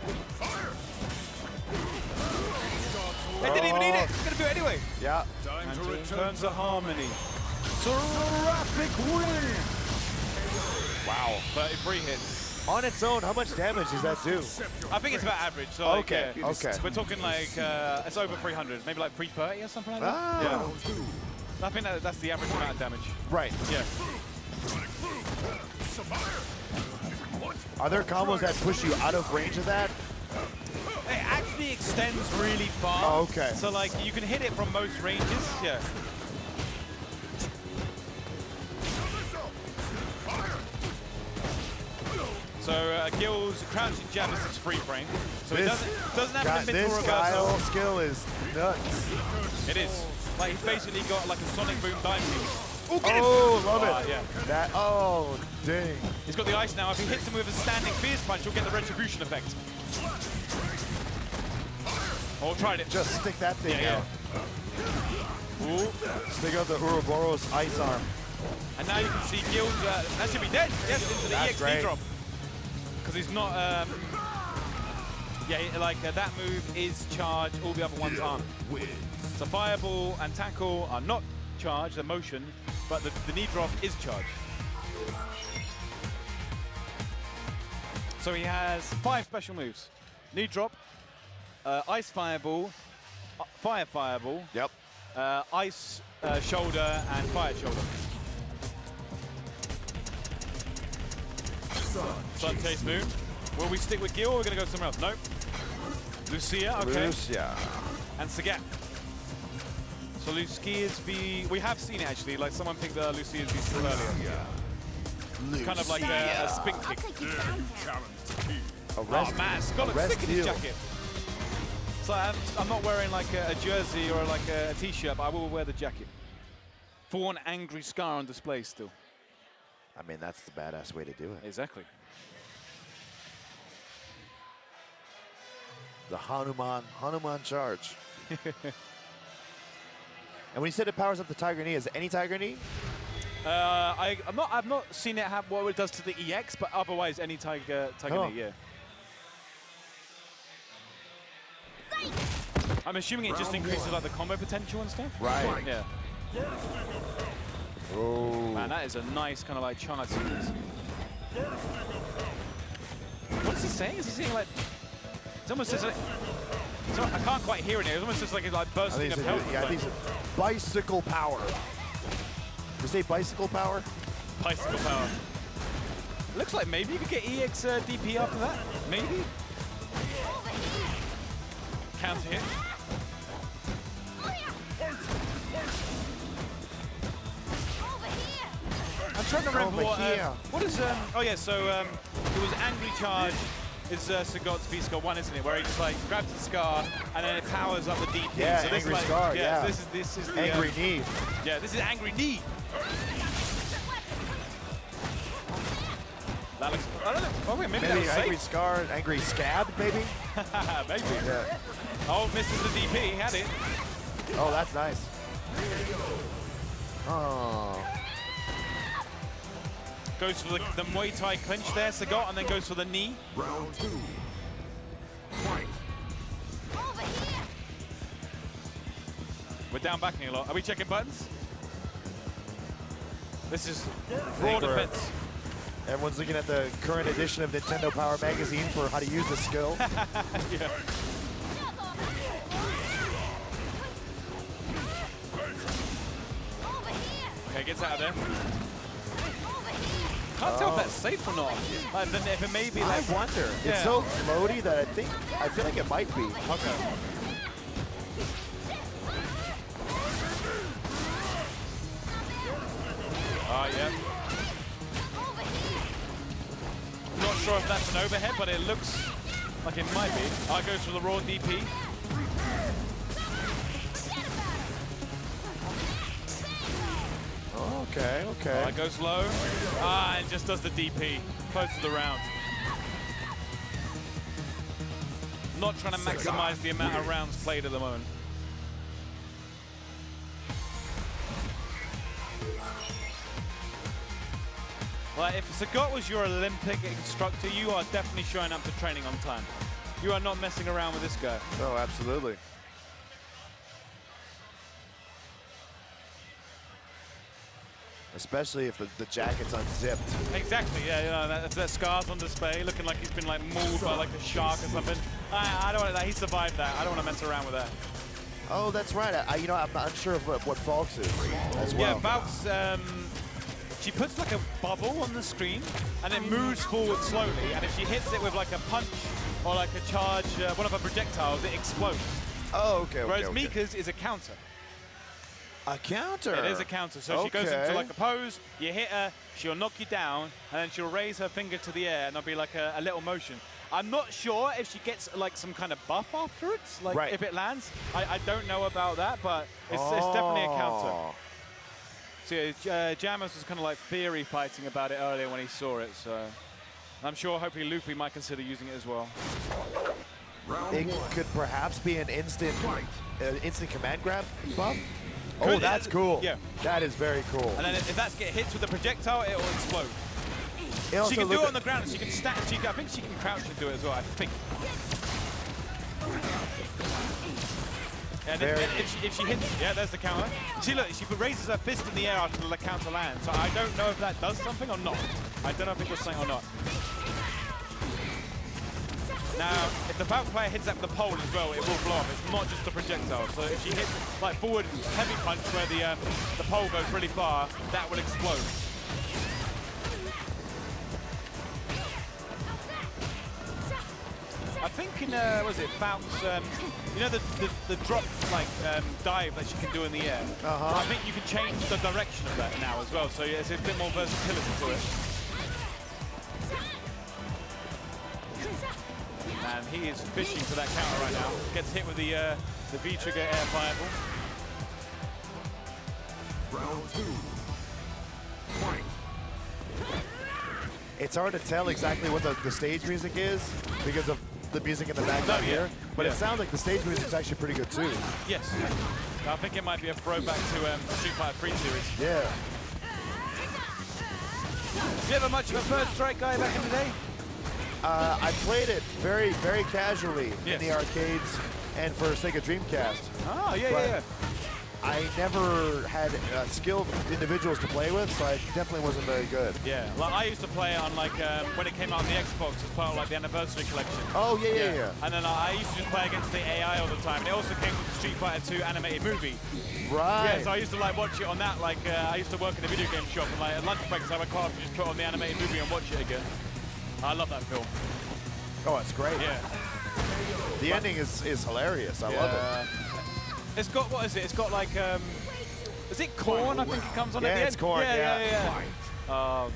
They didn't even need it. It's gonna do it anyway. Yeah. Time to return Turns to harmony. Seraphic win. Wow. 33 hits. On its own, how much damage does that do? I think it's about average. So okay. Like, Okay. We're talking like it's over 300, maybe like 330 or something like that. Ah. Yeah. I think that's the average amount of damage. Right. Yeah. Are there combos that push you out of range of that? It actually extends really far. Oh, okay. So like you can hit it from most ranges. Yeah. So Gil's crouching jab is his free frame. So it doesn't have an invincible reversal. This skill is nuts. It is. Like he's basically got like a Sonic Boom dive kick. Oh, love it. Yeah. That. Oh, dang. He's got the ice now. If he hits him with a standing fierce punch, he'll get the retribution effect. Oh, tried it. Just stick that thing out. Ooh. Stick out the Ouroboros ice arm. And now you can see Gil's, that should be dead. Yes, into the EXP drop. Because he's not, that move is charged, all the other ones aren't. So Fireball and Tackle are not charged, they're motion, but the knee drop is charged. So he has 5 special moves. Knee drop, Ice Fireball, Fire Fireball, yep. Ice Shoulder, and Fire Shoulder. Sun Chase Moon. Will we stick with Gil or are we going to go somewhere else? Nope. Lucia, okay. Lucia. And Sagat. So Lucia's V, we have seen it actually, like someone picked Lucia's V skill earlier. Kind of like a spin kick. Oh man, Scott looks sick in his jacket. So I'm not wearing like a jersey or like a t-shirt, but I will wear the jacket. For one angry scar on display still. I mean, that's the badass way to do it. Exactly. The Hanuman charge. And when you said it powers up the Tiger Knee, is it any Tiger Knee? I've not seen it have what it does to the EX, but otherwise any Tiger Knee, yeah. I'm assuming it just increases like the combo potential and stuff. Right. Yeah. Oh. Man, that is a nice kind of like charge sequence. What is he saying? Is he saying like... It's almost just like... So I can't quite hear it. It's almost just like it's like bursting of health. Yeah, I think it's bicycle power. Did you say bicycle power? Bicycle power. Looks like maybe you could get EX DP after that. Maybe. Counter hit. I'm trying to remember what is oh yeah, so it was Angry Charge is Sagat's V-Scar 1, isn't it? Where he just like grabs the Scar and then it powers up the DP. Yeah, so this Angry is like, Scar, yeah. So this is the Angry Knee. Yeah, this is Angry Knee. That looks, I don't know. Oh wait, maybe that was Angry safe. Scar, Angry Scab, maybe? Maybe. Yeah. Oh, misses the DP, he had it. Oh, that's nice. Oh. Goes for the Muay Thai clinch there, Sagat, and then goes for the knee. Round 2. Fight. We're down backing a lot. Are we checking buttons? This is raw defense. Everyone's looking at the current edition of Nintendo Power Magazine for how to use the skill. Yeah. Okay, gets out of there. Can't tell if that's safe or not. Then if it may be like... I wonder. Yeah. It's so floaty that I feel like it might be. Okay. Yeah. Not sure if that's an overhead, but it looks like it might be. Goes for the raw DP. Okay. Goes low. And just does the DP. Close to the round. Not trying to maximize the amount of rounds played at the moment. Well, if Sagat was your Olympic instructor, you are definitely showing up to training on time. You are not messing around with this guy. Oh, absolutely. Especially if the jacket's unzipped. Exactly, yeah, you know, that scar's on display, looking like he's been like mauled by like a shark or something. I don't want that. He survived that. I don't want to mess around with that. Oh, that's right. I'm not unsure of what Falks is as well. Yeah, Falks, she puts like a bubble on the screen and it moves forward slowly. And if she hits it with like a punch or like a charge, one of her projectiles, it explodes. Oh, okay. Whereas Mika's is a counter. A counter? It is a counter. So she goes into like a pose, you hit her, she'll knock you down, and then she'll raise her finger to the air, and there'll be like a little motion. I'm not sure if she gets like some kind of buff afterwards, like if it lands. I don't know about that, but it's definitely a counter. So yeah, Jammers was kind of like theory fighting about it earlier when he saw it, so I'm sure hopefully Luffy might consider using it as well. It could perhaps be an instant command grab buff. Oh, that's cool. Yeah. That is very cool. And then if that gets hit with the projectile, it will explode. She can do it on the ground. She can stack. I think she can crouch and do it as well. I think. And if she hits, yeah, there's the counter. See, look, she raises her fist in the air after the counter lands. So I don't know if that does something or not. I don't know if it does something or not. Now, if the Falcon player hits that with the pole as well, it will blow up. It's not just the projectile. So if she hits like forward heavy punch where the pole goes really far, that will explode. I think in was it Falc's, you know the drop like dive that she can do in the air. I think you can change the direction of that now as well. So yeah, there's a bit more versatility to it. And he is fishing for that counter right now. Gets hit with the V-trigger air fireball. Round 2. Fight. It's hard to tell exactly what the stage music is because of the music in the background here, but it sounds like the stage music is actually pretty good too. Yes. I think it might be a throwback to Street Fighter 3 series. Yeah. Did you ever much of a First Strike guy back in the day? I played it very, very casually in the arcades and for Sega Dreamcast. Oh, yeah. I never had skilled individuals to play with, so I definitely wasn't very good. Yeah, like I used to play it on like when it came out on the Xbox as part of like the anniversary collection. Oh yeah. And then I used to just play against the AI all the time. And it also came with the Street Fighter 2 animated movie. Right. Yeah, so I used to like watch it on that. Like I used to work in a video game shop, and like at lunch breaks I would call up and just put on the animated movie and watch it again. I love that film. Oh, it's great. Yeah. The ending is hilarious. I love it. It's got, what is it? It's got like, is it corn? I think it comes on at the end. Yeah, it's corn. Yeah.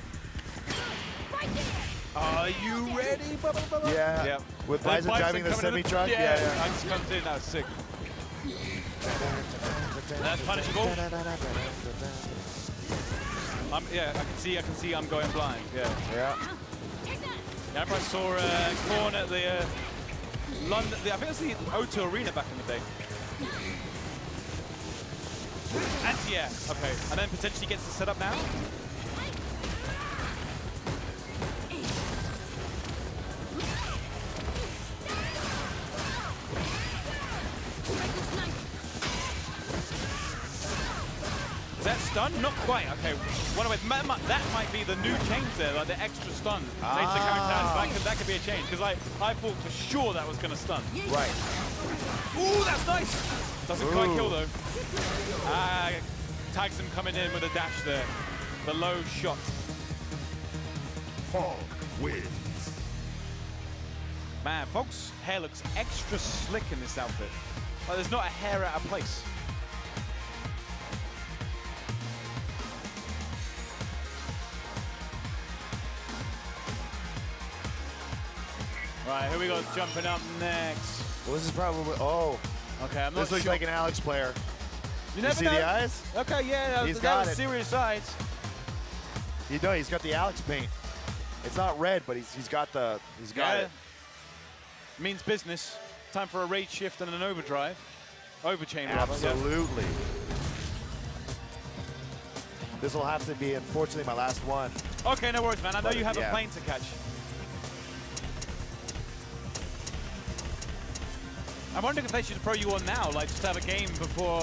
Are you ready? Yeah. With Bison driving the semi-truck. Yeah. I just comes in. That was sick. That's punishable. Yeah, I can see I'm going blind. Yeah. Yeah, I saw corn at the London. I think it was the O2 Arena back in the day. Anti-air, okay. And then potentially gets the setup now. Is that stun? Not quite. Okay. That might be the new change there, like the extra stun. That could be a change, because I thought for sure that was going to stun. Right. Ooh, that's nice. Doesn't quite kill though. Tags him coming in with a dash there. The low shot. Fog wins. Man, Fog's hair looks extra slick in this outfit. Like there's not a hair out of place. Right, who we got jumping up next? Well, this is probably, Okay, I'm not this looks sure. like an Alex player. You never see know. the eyes? Okay, yeah, He's that got was it. serious eyes. You know, he's got the Alex paint. It's not red, but he's got it. Means business. Time for a rage shift and an overdrive. Overchain, rather. Absolutely. This will have to be, unfortunately, my last one. Okay, no worries, man. I know you have a plane to catch. I'm wondering if they should throw you on now, like just have a game before.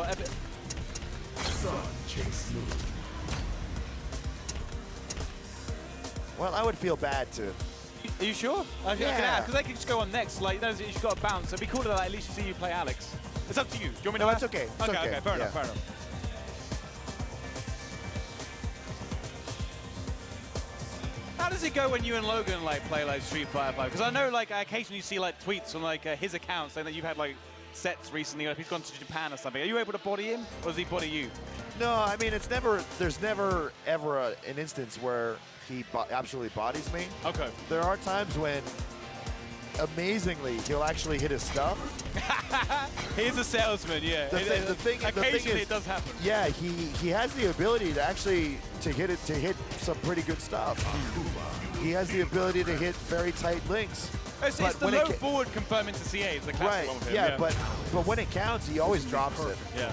Sun chase move. Well, I would feel bad too. Are you sure? Yeah. Because they could just go on next. Like, you've got to bounce. It'd be cool to at least see you play Alex. It's up to you. Do you want me to? No, it's okay. It's okay. Okay, fair enough. How does it go when you and Logan like play like Street Fighter 5? Because I know like I occasionally see like tweets on like his account saying that you've had like sets recently, or if he's gone to Japan or something. Are you able to body him, or does he body you? No, I mean there's never ever an instance where he absolutely bodies me. Okay. There are times when, amazingly, he'll actually hit his stuff. He's a salesman, yeah. The thing Occasionally is, it does happen. Yeah, he has the ability to actually hit some pretty good stuff. He has the ability to hit very tight links. It's the low forward confirming to CA. It's the classic one with him. Yeah, but when it counts, he always drops it. Yeah.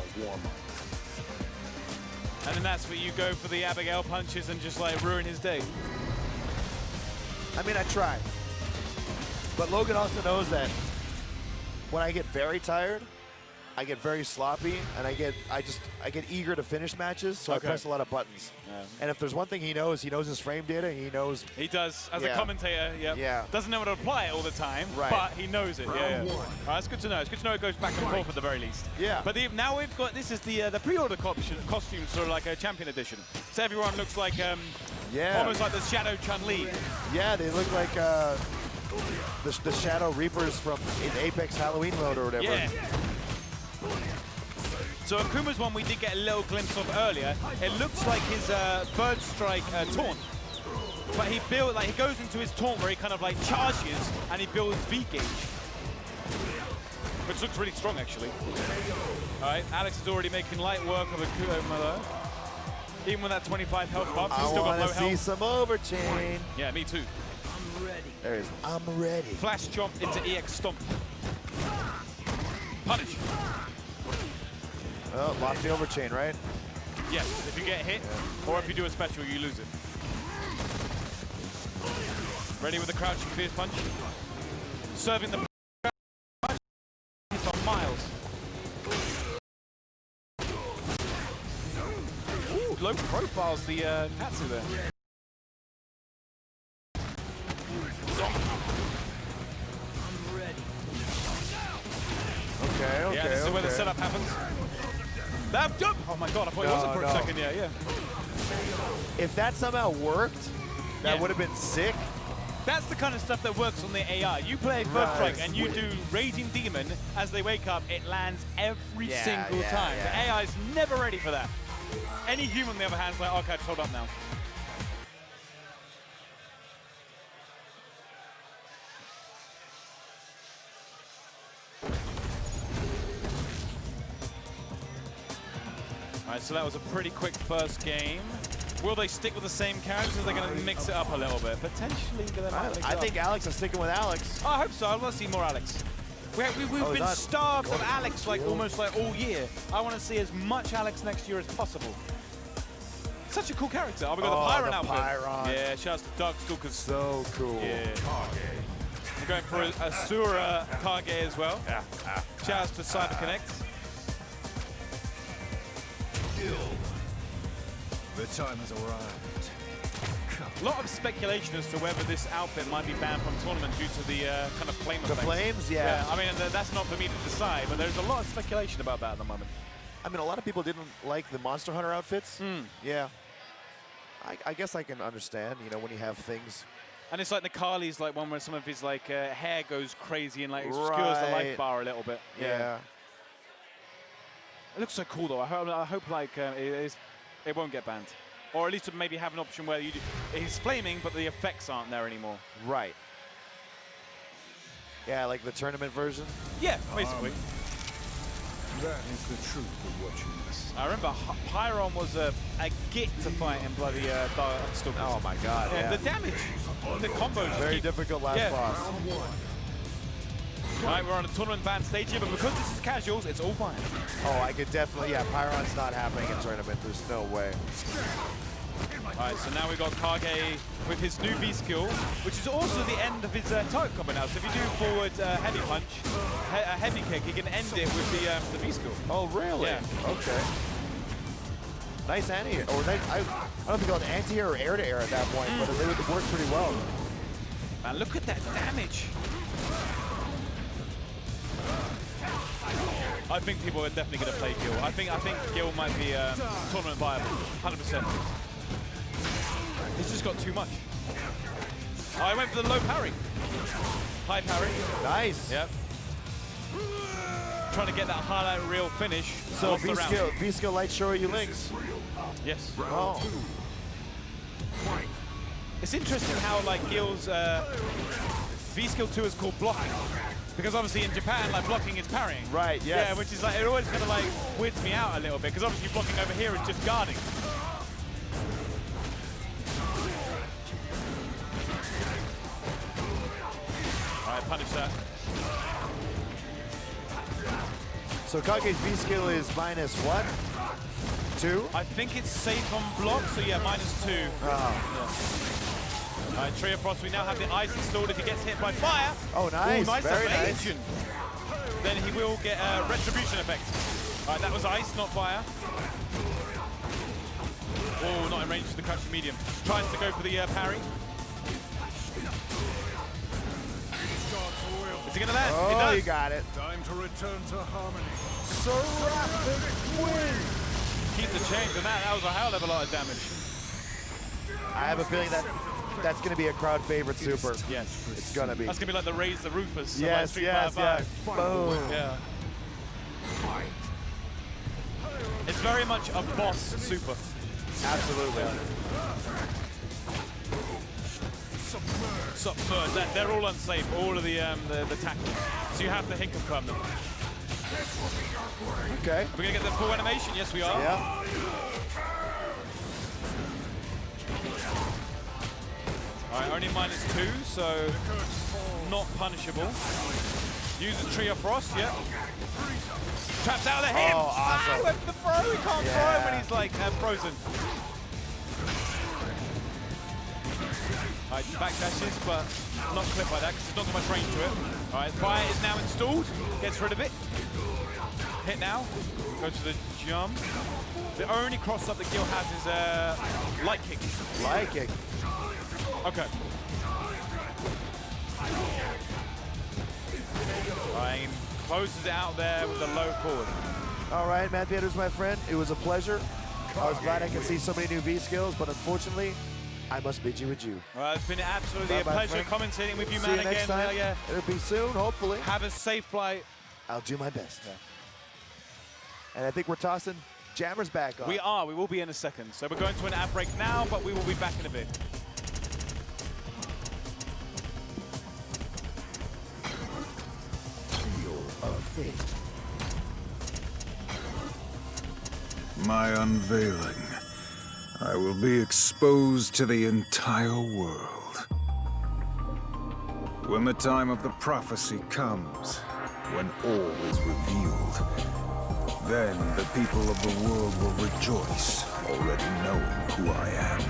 And then that's where you go for the Abigail punches and just like ruin his day. I mean, I try. But Logan also knows that when I get very tired, I get very sloppy, and I get eager to finish matches, so I press a lot of buttons. Yeah. And if there's one thing he knows his frame data, and he knows. He does, as a commentator, doesn't know how to apply it all the time, but he knows it. Yeah. All right, that's good to know. It's good to know it goes back and forth at the very least. Yeah. But now we've got, this is the pre-order costumes for like a champion edition. So everyone looks like, almost like the Shadow Chun-Li. Yeah, they look like the Shadow Reapers from in Apex Halloween mode or whatever. Yeah. So Akuma's one we did get a little glimpse of earlier. It looks like his Bird Strike taunt. But he goes into his taunt where he kind of like charges and he builds V-gauge. Which looks really strong actually. Alright, Alex is already making light work of Akuma though. Even with that 25 health buff, he's still got low health. I want to see some overchain. Yeah, me too. I'm ready. There it is. I'm ready. Flash chomp into EX stomp. Punish. Oh, lost the overchain, right? Yes, if you get hit, or if you do a special, you lose it. Ready with the crouching fierce punch. Serving the punch. Hits on Miles. almost profiles the Natsu there. Okay, Yeah, this is where the setup happens. That jump! Oh my god, I thought it wasn't for a second, yeah. If that somehow worked, that would have been sick. That's the kind of stuff that works on the AI. You play First Strike and you do Raging Demon, as they wake up, it lands every single time. The AI is never ready for that. Any human, on the other hand, is like, okay, just hold up now. All right, so that was a pretty quick first game. Will they stick with the same characters, or are they going to mix it up a little bit? Potentially, they might mix it up. I think Alex is sticking with Alex. Oh, I hope so. I want to see more Alex. We've been starved of Alex almost all year. I want to see as much Alex next year as possible. Such a cool character. Oh, we got the Pyron outfit. Pyron. Yeah, shout out to Dark Stalkers. So cool. Yeah. We're going for Asura Kage as well. Yeah. Shout out to Cyber Connect. The time has arrived. A lot of speculation as to whether this outfit might be banned from tournament due to the kind of flame effects. The flames, yeah. I mean, that's not for me to decide, but there's a lot of speculation about that at the moment. I mean, a lot of people didn't like the Monster Hunter outfits. Yeah. I guess I can understand, you know, when you have things. And it's like Nikali's like one where some of his like hair goes crazy and like obscures the life bar a little bit. Yeah. It looks so cool though. I hope like it won't get banned, or at least to maybe have an option where he's flaming, but the effects aren't there anymore. Right. Yeah, like the tournament version. Yeah, basically. That is the truth of what you must. I remember Pyron was a git to fight in bloody Dark Stalkers. Oh my god. Yeah. The damage, the combos. Very difficult last boss. All right, we're on a tournament banned stage here, but because this is casuals, it's all fine. Oh, I could definitely, Pyron's not happening in tournament. There's no way. All right, so now we've got Kage with his new V skill, which is also the end of his target combo now. So if you do forward heavy punch, a heavy kick, he can end it with the V skill. Oh, really? Yeah. Okay. Nice anti-air, or nice, I don't know if you call it anti-air or air-to-air at that point, but it worked pretty well. Man, look at that damage. I think people are definitely going to play Gil. I think Gil might be tournament viable, 100%. He's just got too much. Oh, I went for the low parry. High parry. Nice. Yep. Trying to get that highlight reel finish. So V-skill light show you links. Yes. Oh. It's interesting how like Gil's V-skill 2 is called blocking. Because obviously in Japan, like blocking is parrying. Right, yes. Yeah, which is like, it always kind of like weirds me out a little bit, because obviously blocking over here is just guarding. All right, punish that. So Kage's V skill is minus what? 2? I think it's safe on block, so yeah, -2. Oh. Yeah. All right, Trio Frost, we now have the ice installed. If he gets hit by fire, oh nice, nice very evasion. nice. Then he will get a retribution effect. All right, that was ice, not fire. Oh, not in range for the crouching medium. Tries to go for the parry. Is he gonna land? Oh, it does. you got it. Time to return to harmony. Seraphic win. Keep the change on that. That was a hell of a lot of damage. I have a feeling that that's going to be a crowd favorite super. Yes. It's going to be. That's going to be like the Raise the Rufus. Yes, yes, yes. Boom. Yeah. It's very much a boss super. Absolutely. Submerge. They're all unsafe, all of the tackles. So you have to hit confirm them. Okay. Are we going to get the full animation? Yes, we are. Yeah. All right, only -2, so not punishable. Use the Tree of Frost, yeah. Traps out of the hip. Oh, awesome. Went for the throw. He can't throw when he's like frozen. All right, backdashes, but not clipped by that because there's not got much range to it. All right, fire is now installed. Gets rid of it. hit now. Go to the jump. The only cross-up that Gil has is light kick. Light kick. Okay. Ryan closes it out there with the low forward. All right, Matt Theaters, my friend, it was a pleasure. I was glad I could see so many new V skills, but unfortunately, I must bid you adieu. Well, it's been absolutely a pleasure commentating with you, man. See you next again. time. Yeah. It'll be soon, hopefully. Have a safe flight. I'll do my best. And I think we're tossing Jammers back on. We are. We will be in a second. So we're going to an ad break now, but we will be back in a bit. Seal of fate. My unveiling. I will be exposed to the entire world. When the time of the prophecy comes, when all is revealed, then the people of the world will rejoice, already knowing who I am.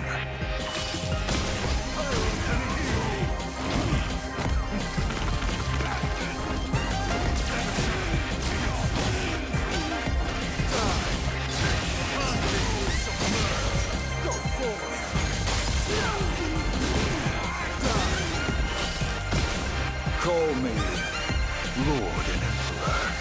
Call me Lord and Emperor.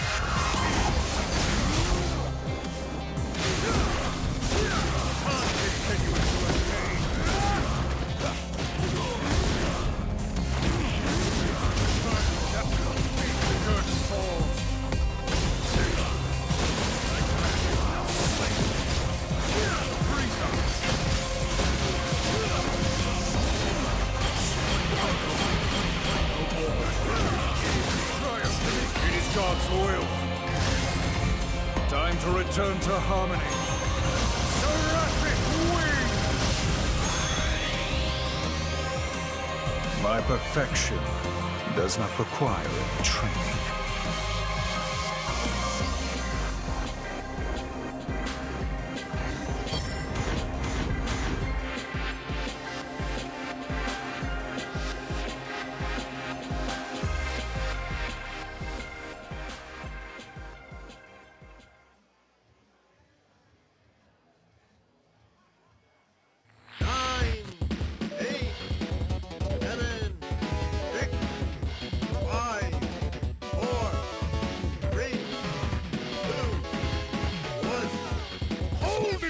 God's will. Time to return to harmony. Seraphic wing! My perfection does not require any training.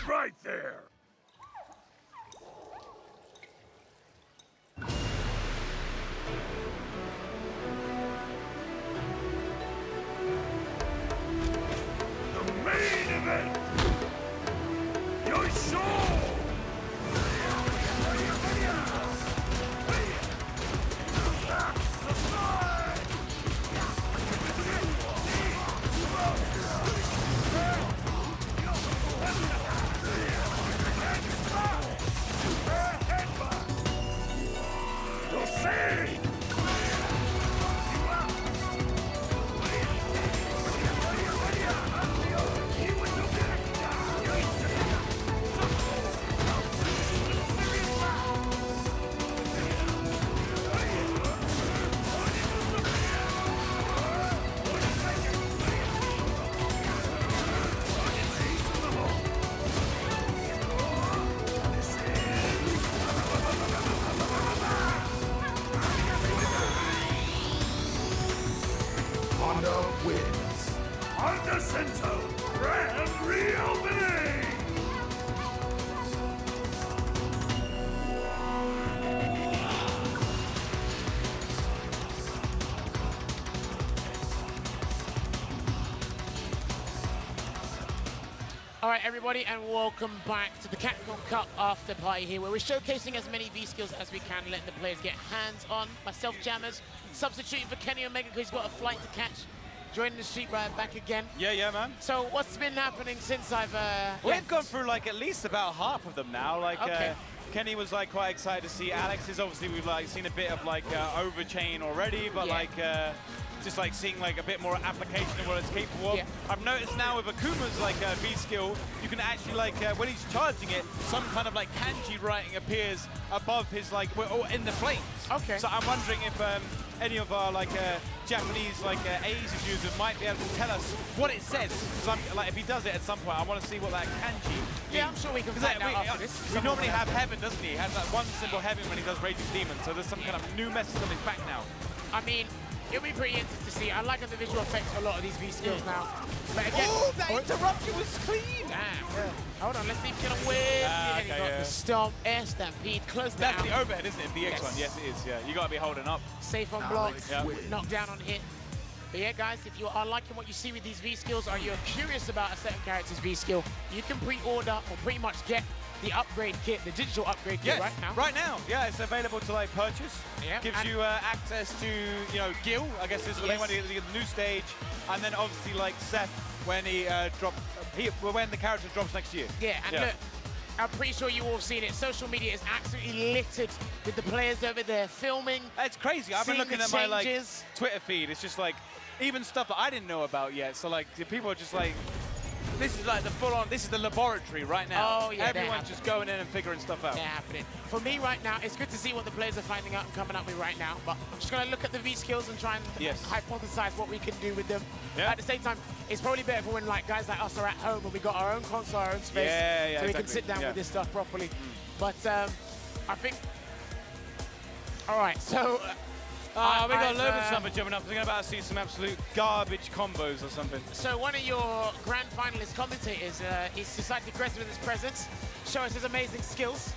Right there! The main event! Your soul! Wins. Honda Cento Grand Reopening! All right, everybody, and welcome back to the Capcom Cup after party here, where we're showcasing as many V skills as we can, letting the players get hands on. Myself, Jammers, substituting for Kenny Omega because he's got a flight to catch. Joining the Street Riot back again. Yeah, man. So what's been happening since I've We've gone through like at least about half of them now. Like okay. Kenny was like quite excited to see Alex's. Obviously, we've like seen a bit of like overchain already, but like just like seeing like a bit more application of what it's capable of. I've noticed now with Akuma's like V skill, you can actually like when he's charging it, some kind of like kanji writing appears above his like or in the flames. Okay. So I'm wondering if any of our like Japanese like Asian users might be able to tell us what it says. Like if he does it at some point, I want to see what that kanji means. Yeah, I'm sure we can find out after this. We normally have Heaven, doesn't he? He has that one symbol Heaven when he does Raging Demon, so there's some kind of new message on his back now. I mean, it'll be pretty interesting to see. I like the visual effects of a lot of these V skills now. But again, that interruption was clean! Damn. Hold on, let's see if we can win. Okay, he got the stomp, air stampede, close That's down. the overhead, isn't it? The X one. Yes, it is. Yeah, you got to be holding up. Safe on blocks, knock down on hit. But yeah, guys, if you are liking what you see with these V skills, or you're curious about a certain character's V skill, you can pre-order or pretty much get the upgrade kit, the digital upgrade kit right now. Right now, yeah, it's available to like purchase. Yeah, gives you access to, you know, Gil, I guess is what they want to get the new stage, and then obviously like Seth when he when the character drops next year. Yeah, and look, I'm pretty sure you all have seen it. Social media is absolutely littered with the players over there filming. It's crazy. I've been looking at my like Twitter feed. It's just like even stuff that I didn't know about yet. So like the people are just like, this is like the full-on, this is the laboratory right now. Oh, yeah, everyone's just going in and figuring stuff out. They're happening. For me right now, it's good to see what the players are finding out and coming up with right now. But I'm just going to look at the V skills and try and hypothesize what we can do with them. Yeah. At the same time, it's probably better for when like guys like us are at home and we got our own console, our own space, so we can sit down with this stuff properly. But I think, all right, so. We got Logan's number jumping up. We're about to see some absolute garbage combos or something. So one of your grand finalist commentators, he's decided to grace with his presence, show us his amazing skills,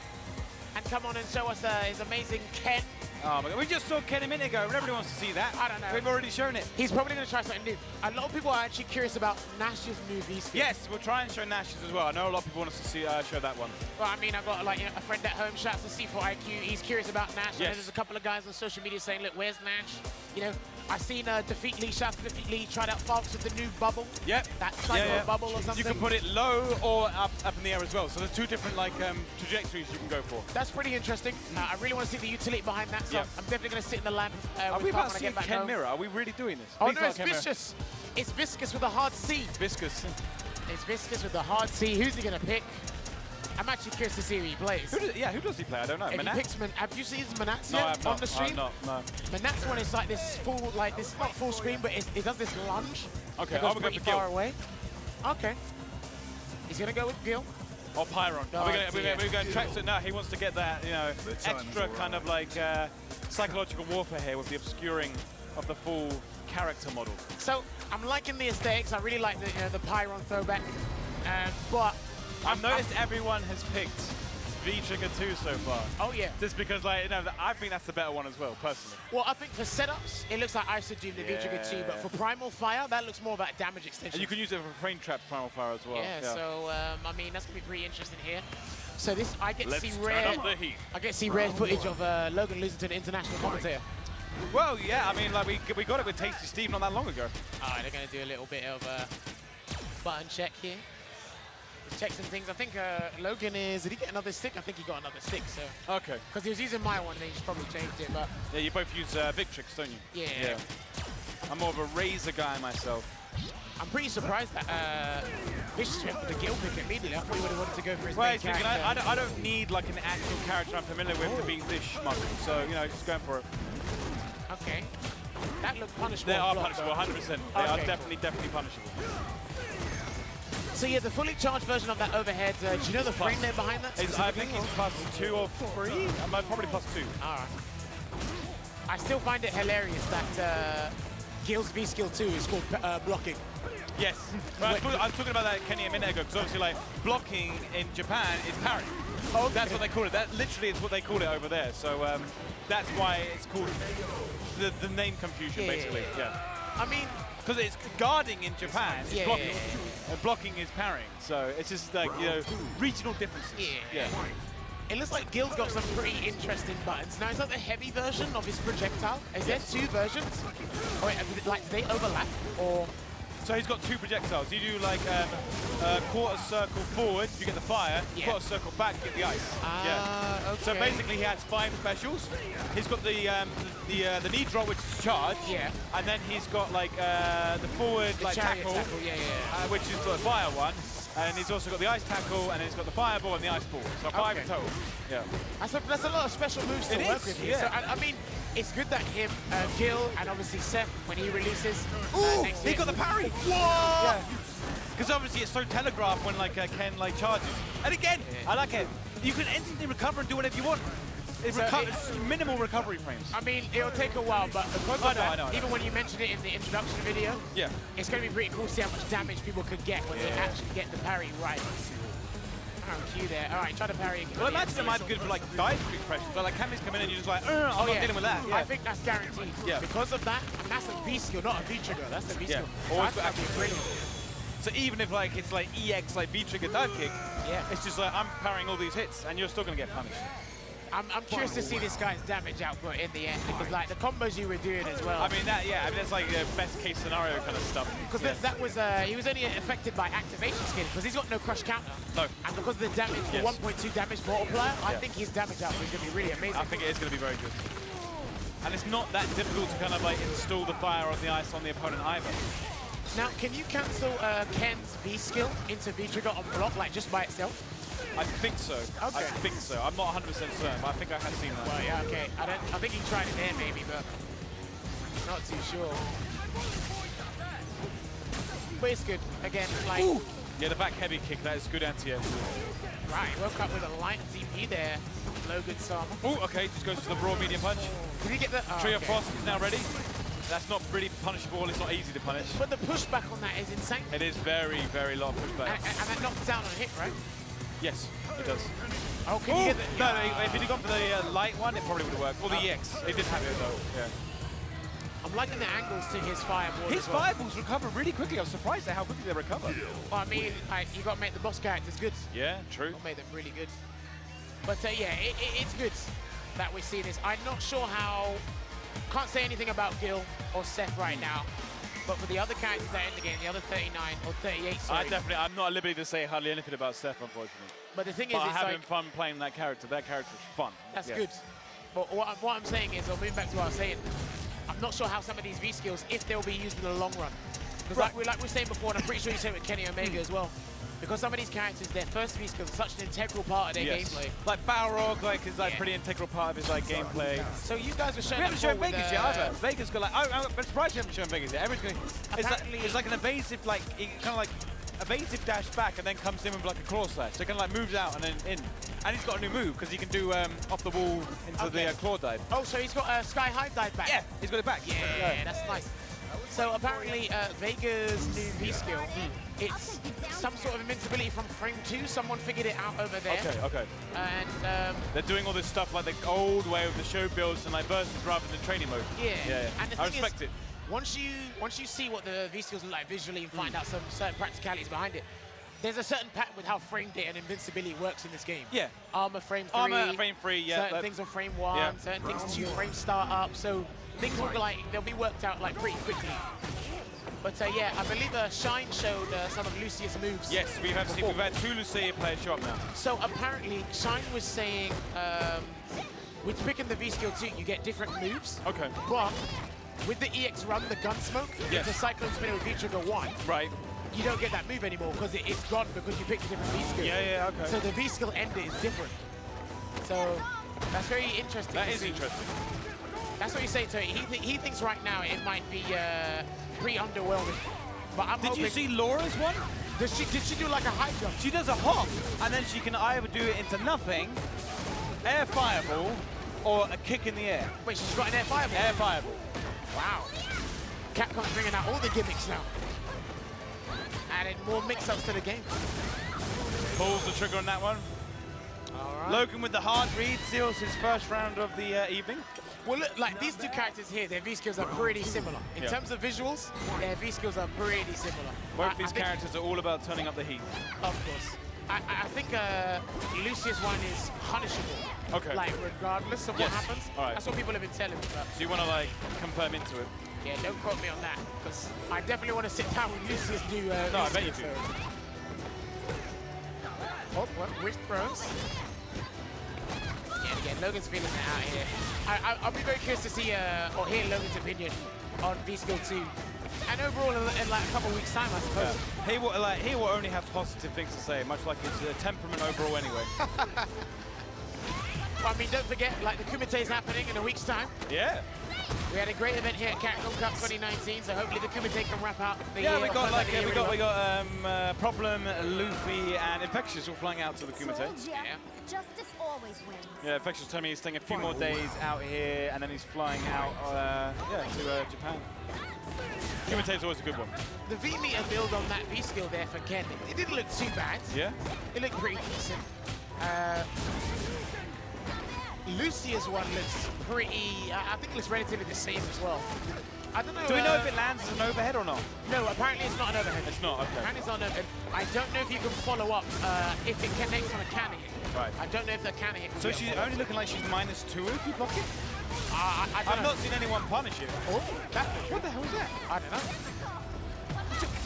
and come on and show us his amazing Ken. Oh my God, we just saw Ken a minute ago. Nobody wants to see that. I don't know. We've already shown it. He's probably going to try something new. A lot of people are actually curious about Nash's new V skill. Yes, we'll try and show Nash's as well. I know a lot of people want us to see show that one. Well, I mean, I've got like a friend at home, shouts to C4IQ. He's curious about Nash. Yes. And there's a couple of guys on social media saying, look, where's Nash? You know, I've seen Defeat Lee, shouts to Defeat Lee, tried out Fox with the new bubble. Yep. That cycle bubble or something. You can put it low or up in the air as well. So there's two different like trajectories you can go for. That's pretty interesting. I really want to see the utility behind that. So I'm definitely going to sit in the lab. Are we about to see Ken Mirror? Are we really doing this? Oh, no, it's Viscous. It's Viscous with a hard C. Viscous. It's Viscous with a hard C. Who's he going to pick? I'm actually curious to see who he plays. Who does he play? I don't know. If he picks have you seen Manats no, yet on the stream? No. Manats one is like this full, like this, not full screen, but it does this lunge. Okay, it goes pretty far away. Okay. He's going to go with Gil. Or Pyron. We're going to track it now. He wants to get that, you know, extra kind of like psychological warfare here with the obscuring of the full character model. So I'm liking the aesthetics. I really like the Pyron throwback, but I've noticed everyone has picked V-Trigger 2 so far. Oh yeah. Just because, like, you know, I think that's the better one as well, personally. Well, I think for setups, it looks like Isodoom, the V-Trigger 2, but for Primal Fire, that looks more about damage extension. And you can use it for frame trap Primal Fire as well. Yeah. So I mean, that's gonna be pretty interesting here. So this, I get to see rare footage of Logan losing to an international commentator. Well, yeah, I mean, like we got it with Tasty Steve not that long ago. All right, they're gonna do a little bit of button check here. Check some things. I think Logan did he get another stick? I think he got another stick, so. Okay. Because he was using my one, they just probably changed it, but. Yeah, you both use big tricks, don't you? Yeah. I'm more of a razor guy myself. I'm pretty surprised that Vicious went for the Gil pick immediately. I probably would have wanted to go for his main character. I don't need like an actual character I'm familiar with to beat this schmuck, so, you know, just going for it. Okay. That looked punishable. They are punishable, 100%. They are definitely punishable. So yeah, the fully charged version of that overhead, do you know the frame there behind that? I think he's +2 or 3. Probably +2. All right. I still find it hilarious that Gil's V skill 2 is called blocking. Yes. I was talking about that Kenny a minute ago, because obviously like blocking in Japan is parry. Oh, that's what they call it. That literally is what they call it over there. So that's why it's called the name confusion, basically. Yeah. I mean, because it's guarding in Japan, it's blocking, and blocking is parrying. So it's just like, you know, regional differences. Yeah. It looks like Gil's got some pretty interesting buttons. Now, is that the heavy version of his projectile? Is there two versions? Or like, do they overlap? Or So he's got 2 projectiles. You do like quarter circle forward, you get the fire. Quarter circle back, you get the ice. Okay. So basically he has 5 specials. He's got the knee drop, which is charge. Yeah. And then he's got like the forward The like chariot tackle, which is the fire one. And he's also got the ice tackle, and he's got the fireball and the ice ball. So 5 total. Yeah. That's a lot of special moves to work with here. Yeah. So, I mean, it's good that him, Gil, and obviously Seth, when he releases next He year. got the parry! What? Yeah. Because obviously it's so telegraphed when like Ken like charges. And again, I like it. You can instantly recover and do whatever you want. It's minimal recovery frames. I mean, it'll take a while, but because of that, even when you mentioned it in the introduction video, it's going to be pretty cool to see how much damage people could get when they actually get the parry right. Q there. All right, try to parry again. Well, imagine it might be good for like dive street pressures, but like Cammy's come in and you're just like, I'm not dealing with that. I think that's guaranteed. Yeah. Because of that, and that's a V skill, not a V trigger. That's a V skill. Always That'd be brilliant. So even if like it's like EX like V trigger dive kick, it's just like I'm parrying all these hits and you're still gonna get punished. I'm curious to see this guy's damage output in the end, because like the combos you were doing as well. I mean that's like best case scenario kind of stuff. Because that was he was only affected by activation skin because he's got no crush counter. No. And because of the damage, the 1.2 damage multiplier, I think his damage output is gonna be really amazing. I think it is gonna be very good. And it's not that difficult to kind of like install the fire or the ice on the opponent either. Now, can you cancel Ken's V skill into V trigger on block like just by itself? I think so. Okay. I think so. I'm not 100% certain, but I think I have seen that. Well, yeah, okay. I think he tried it there maybe, but not too sure. But it's good. Again, like... Ooh. Yeah, the back heavy kick, that is good anti-air. Right, woke up with a light DP there. Logan Sam. Oh, okay, just goes to the raw medium punch. Did he get the... Tree of Frost is now ready. That's not really punishable, it's not easy to punish. But the pushback on that is insane. It is very, very long pushback. And that knocks down on a hit, right? Yes, it does. Oh, can you get the... No, if he'd gone for the light one, it probably would have worked. Or the EX. It did have it though, yeah. I'm liking the angles to his fireball. His fireballs recover really quickly. I was surprised at how quickly they recover. Well, I mean, you got to make the boss characters good. Yeah, true. Got to make them really good. But yeah, it's good that we see this. I'm not sure how... Can't say anything about Gil or Seth right now. But for the other characters that are in the game, the other 39 or 38, sorry. I'm not at liberty to say hardly anything about Seth, unfortunately. But the thing is, I'm it's having like, fun playing that character. That character is fun. That's good. But what I'm saying is, or moving back to what I was saying, I'm not sure how some of these V skills, if they'll be used in the long run. Because like we were saying before, and I'm pretty sure you said it with Kenny Omega as well, because some of these characters, their first V skills are such an integral part of their gameplay. Like Balrog, like is like pretty integral part of his like gameplay. So you guys were showing. We haven't shown Vegas yet either. Vegas got like, I'm surprised you haven't shown Vegas yet. Everyone's going. It's like an evasive, like kind of like evasive dash back, and then comes in with like a claw slash. So it kind of like moves out and then in. And he's got a new move because he can do off the wall into the claw dive. Oh, so he's got a sky high dive back. Yeah, he's got it back. Yeah, that's nice. So apparently Vega's new V skill, it's some sort of invincibility from frame 2. Someone figured it out over there. Okay. And they're doing all this stuff like the old way of the show builds and like versus rather than training mode. Yeah. And the I thing respect it. Once you see what the V skills look like visually and find out some certain practicalities behind it, there's a certain pattern with how frame data and invincibility works in this game. Yeah. Armor frame 3. Armor frame 3, yeah. Certain things on frame 1, certain things 2 frame start up. So things will be like, they'll be worked out like pretty quickly. But yeah, I believe Shine showed some of Lucius' moves. Yes, we've had 2 Lucia players show up now. So apparently Shine was saying, with picking the V skill 2, you get different moves. Okay. But with the EX run, the Gunsmoke, the Cyclone Spinner with V trigger 1. Right. You don't get that move anymore because it's gone because you picked a different V skill. Yeah, okay. So the V skill ender is different. So that's very interesting. That is interesting. That's what he's saying to it. He thinks right now it might be pretty underwhelming. But I'm hoping... Did you see Laura's one? Did she do like a high jump? She does a hop, and then she can either do it into nothing, air fireball, or a kick in the air. Wait, she's got an air fireball? Air fireball. Wow. Capcom's bringing out all the gimmicks now. Adding more mix-ups to the game. Pulls the trigger on that one. All right. Logan with the hard read seals his first round of the evening. Well, look, like these two characters here, their V-skills are pretty similar. In terms of visuals, their V-skills are pretty similar. Both these characters are all about turning up the heat. Of course. I think Lucius one is punishable. Okay. Like, regardless of what happens. All right. That's what people have been telling me about. So you want to, like, confirm into it? Yeah, don't quote me on that, because I definitely want to sit down with Lucy's new. No, I bet you do. Oh, well, wrist throws. Yeah, again, Logan's feeling it out here. I'll be very curious to see or hear Logan's opinion on V-Skill 2. And overall, in like a couple of weeks' time, I suppose. Yeah. He will only have positive things to say, much like his temperament overall anyway. Well, I mean, don't forget, like, the Kumite is happening in a week's time. Yeah. We had a great event here at Capcom Cup 2019, so hopefully the Kumite can wrap out the year. Yeah, we got Problem, Luffy, and Infectious all flying out to the Kumite. Yeah. Justice always wins. Yeah, Infectious told me he's staying a few more days out here, and then he's flying out, to Japan. Kumite is always a good one. The V-meter build on that V-skill there for Ken, it didn't look too bad. Yeah. It looked pretty decent. Lucia's one looks pretty, I think it looks relatively the same as well. I don't know. Do we know if it lands as an overhead or not? No, apparently it's not an overhead. It's not, okay. Apparently it's not an overhead. I don't know if you can follow up if it connects on a cannon hit. Right. I don't know if the cannon hit can So be she's followed. only looking like she's -2 if you block it? I've not seen anyone punish it. Oh, that's What the hell was that? I don't know.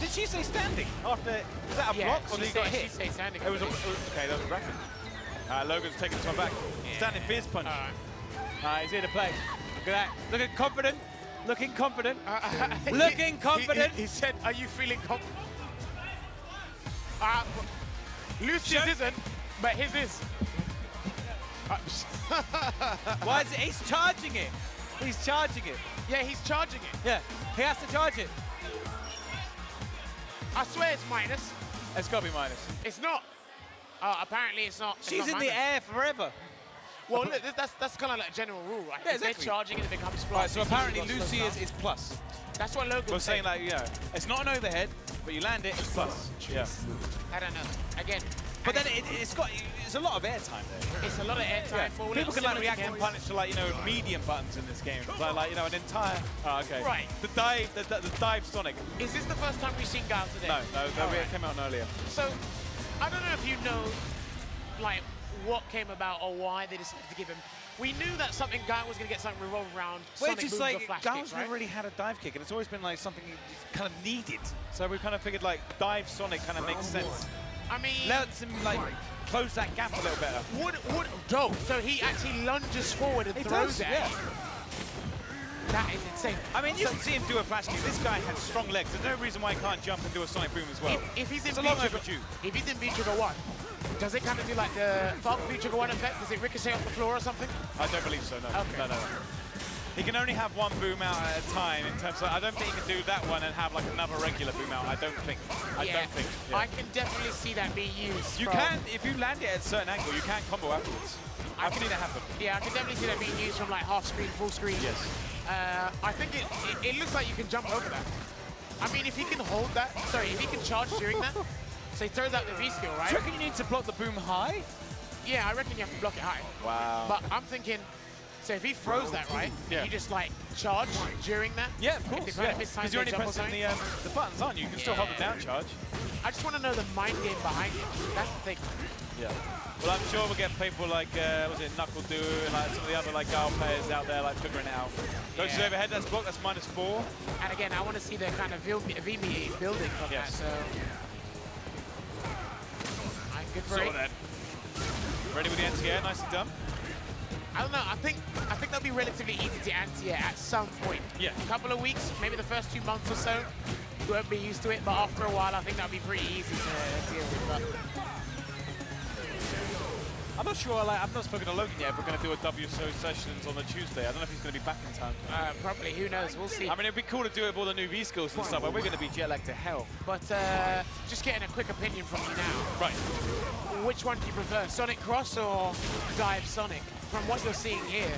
Did she say standing after? Was that a block or did he got hit? She stayed standing. It was okay, that was rapid. Logan's taking this one back. Yeah. Standing fierce punch. He's here to play. Look at that. Looking confident. Looking confident. Looking confident. He said, "Are you feeling confident?" Lucy's isn't, but his is. Why is it? He's charging it. He's charging it. Yeah, he's charging it. Yeah, he has to charge it. I swear it's minus. It's got to be minus. It's not. Apparently it's not. She's in the air forever. Well, look, that's kind of like a general rule, right? Yeah, If they're exactly. charging it, it becomes plus. Right, so apparently Lucy is plus. That's what Logan We're was saying like, it's not an overhead, but you land it, it's plus. Yeah. I don't know. Again. But then it's a lot of airtime there. It's a lot of airtime for People can like similar react to and games. punish to like medium buttons in this game. So like an entire. Oh, okay. Right. The dive Sonic. Is this the first time we've seen Gal today? No, it came out earlier. So, I don't know if you know, like, what came about or why they decided to give him. We knew that Gal was going to get something revolved around Sonic Just booms like or flash Gal's kicks, right? never really had a dive kick, and it's always been like something you just kind of needed. So we kind of figured like dive Sonic kind of makes sense. I mean, Lets him like close that gap a little better. So he actually lunges forward and throws it. Yeah. That is insane. I mean, you can see him do a flash kick. This guy has strong legs. There's no reason why he can't jump and do a Sonic boom as well. If he's in it's a long V-Trigger, overdue. if he's in V-Trigger 1, does it kind of do like the Falcon V-Trigger 1 effect? Does it ricochet off the floor or something? I don't believe so, no. Okay. No. He can only have one boom out at a time in terms of, I don't think he can do that one and have like another regular boom out. I don't think. Yeah. I can definitely see that being used. You can, if you land it at a certain angle, you can combo afterwards. I've seen it happen. Yeah, I can definitely see that being used from like half screen, full screen. Yes. I think it looks like you can jump over that. I mean, if he can hold that, if he can charge during that, so he throws out the V-skill, right? Do you reckon you need to block the boom high? Yeah, I reckon you have to block it high. Wow. But I'm thinking, so if he throws that, right, you just like charge during that? Yeah, of course. Because you're only pressing the buttons, aren't you? You can still hold the down charge. I just want to know the mind game behind it. That's the thing. Yeah. Well, I'm sure we'll get people like, was it Knuckle Do and like some of the other like Gal players out there like figuring it out. Goes to overhead, that's blocked, that's -4. And again, I want to see the kind of V-meter building from that, so. Alright, good break. Then. Ready with the anti-air, nicely done. I don't know, I think that'll be relatively easy to anti-air at some point. Yeah. A couple of weeks, maybe the first 2 months or so, you won't be used to it, but after a while, I think that'll be pretty easy to deal with. But I'm not sure, I've not spoken to Logan yet, if we're going to do a WSO sessions on the Tuesday. I don't know if he's going to be back in time. Probably, who knows, we'll see. I mean, it'd be cool to do it with all the new V-skills and stuff, but we're going to be jet-lagged to hell. But just getting a quick opinion from you now. Right. Which one do you prefer, Sonic Cross or Dive Sonic? From what you're seeing here.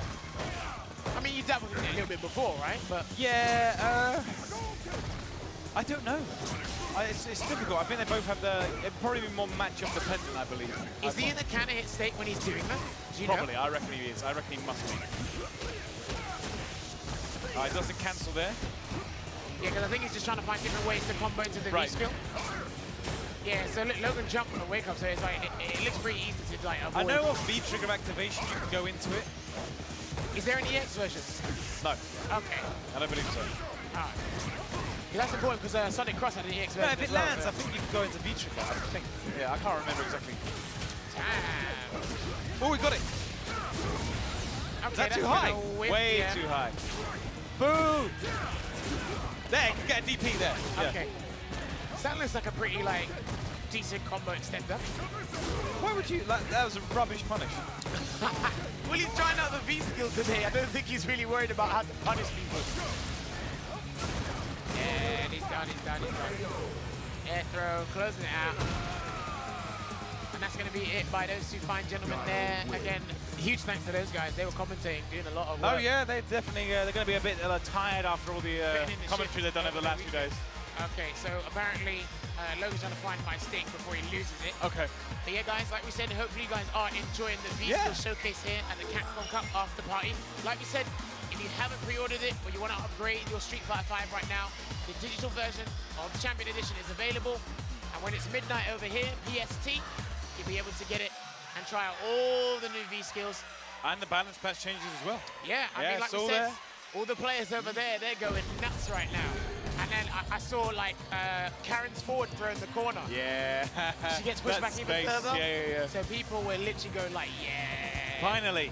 I mean, you dabbled in it a little bit before, right? But yeah, I don't know. It's difficult. I think they both have it'd probably be more matchup dependent, I believe. Is he in the cannon hit state when he's doing that? Do you Probably, know? I reckon he is. I reckon he must be. He doesn't cancel there. Yeah, because I think he's just trying to find different ways to combo into the V-skill. Yeah, so Logan jumped on the wake up, so it's like, it looks pretty easy to like avoid. I know of V-trigger activation, you can go into it. Is there any EX versions? No. Okay. I don't believe so. Yeah, that's important because Sonic Cross had an EX version. No, if it as well, lands, I think you can go into V-trigger. I think. Yeah, I can't remember exactly. Oh, we got it. Okay, Is that too high? Way yeah. too high. Boo! There, you can get a DP there. Yeah. Okay. So that looks like a pretty, like, decent combo extender. Why would you, like, that was a rubbish punish. Well, he's trying out the V skill today. I don't think he's really worried about how to punish people. Yeah, he's done, he's done, he's done. Air throw, closing it out. And that's going to be it by those two fine gentlemen there. Again, huge thanks to those guys. They were commentating, doing a lot of work. Oh yeah, they definitely, they're going to be a bit tired after all the commentary they've done over the last few days. Okay, so apparently Logan's trying to find my stick before he loses it. Okay. But yeah, guys, like we said, hopefully you guys are enjoying the V-Skill showcase here at the Capcom Cup after party. Like we said, if you haven't pre-ordered it or you want to upgrade your Street Fighter 5 right now, the digital version of the Champion Edition is available. And when it's midnight over here, PST, you'll be able to get it and try out all the new V-Skills. And the balance patch changes as well. Yeah, I mean, like we said, all the players over there, they're going nuts right now. And then I saw, like, Karen's forward throw in the corner. Yeah. She gets pushed back even further. Yeah. So people were literally going like, yeah. Finally.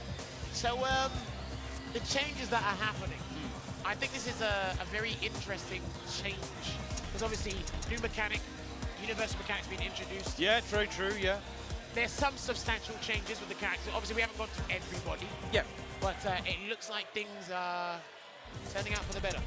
So the changes that are happening, I think this is a very interesting change. Because obviously, new mechanic, universal mechanics being introduced. Yeah, true, yeah. There's some substantial changes with the characters. Obviously, we haven't gone through everybody. Yeah. But it looks like things are turning out for the better.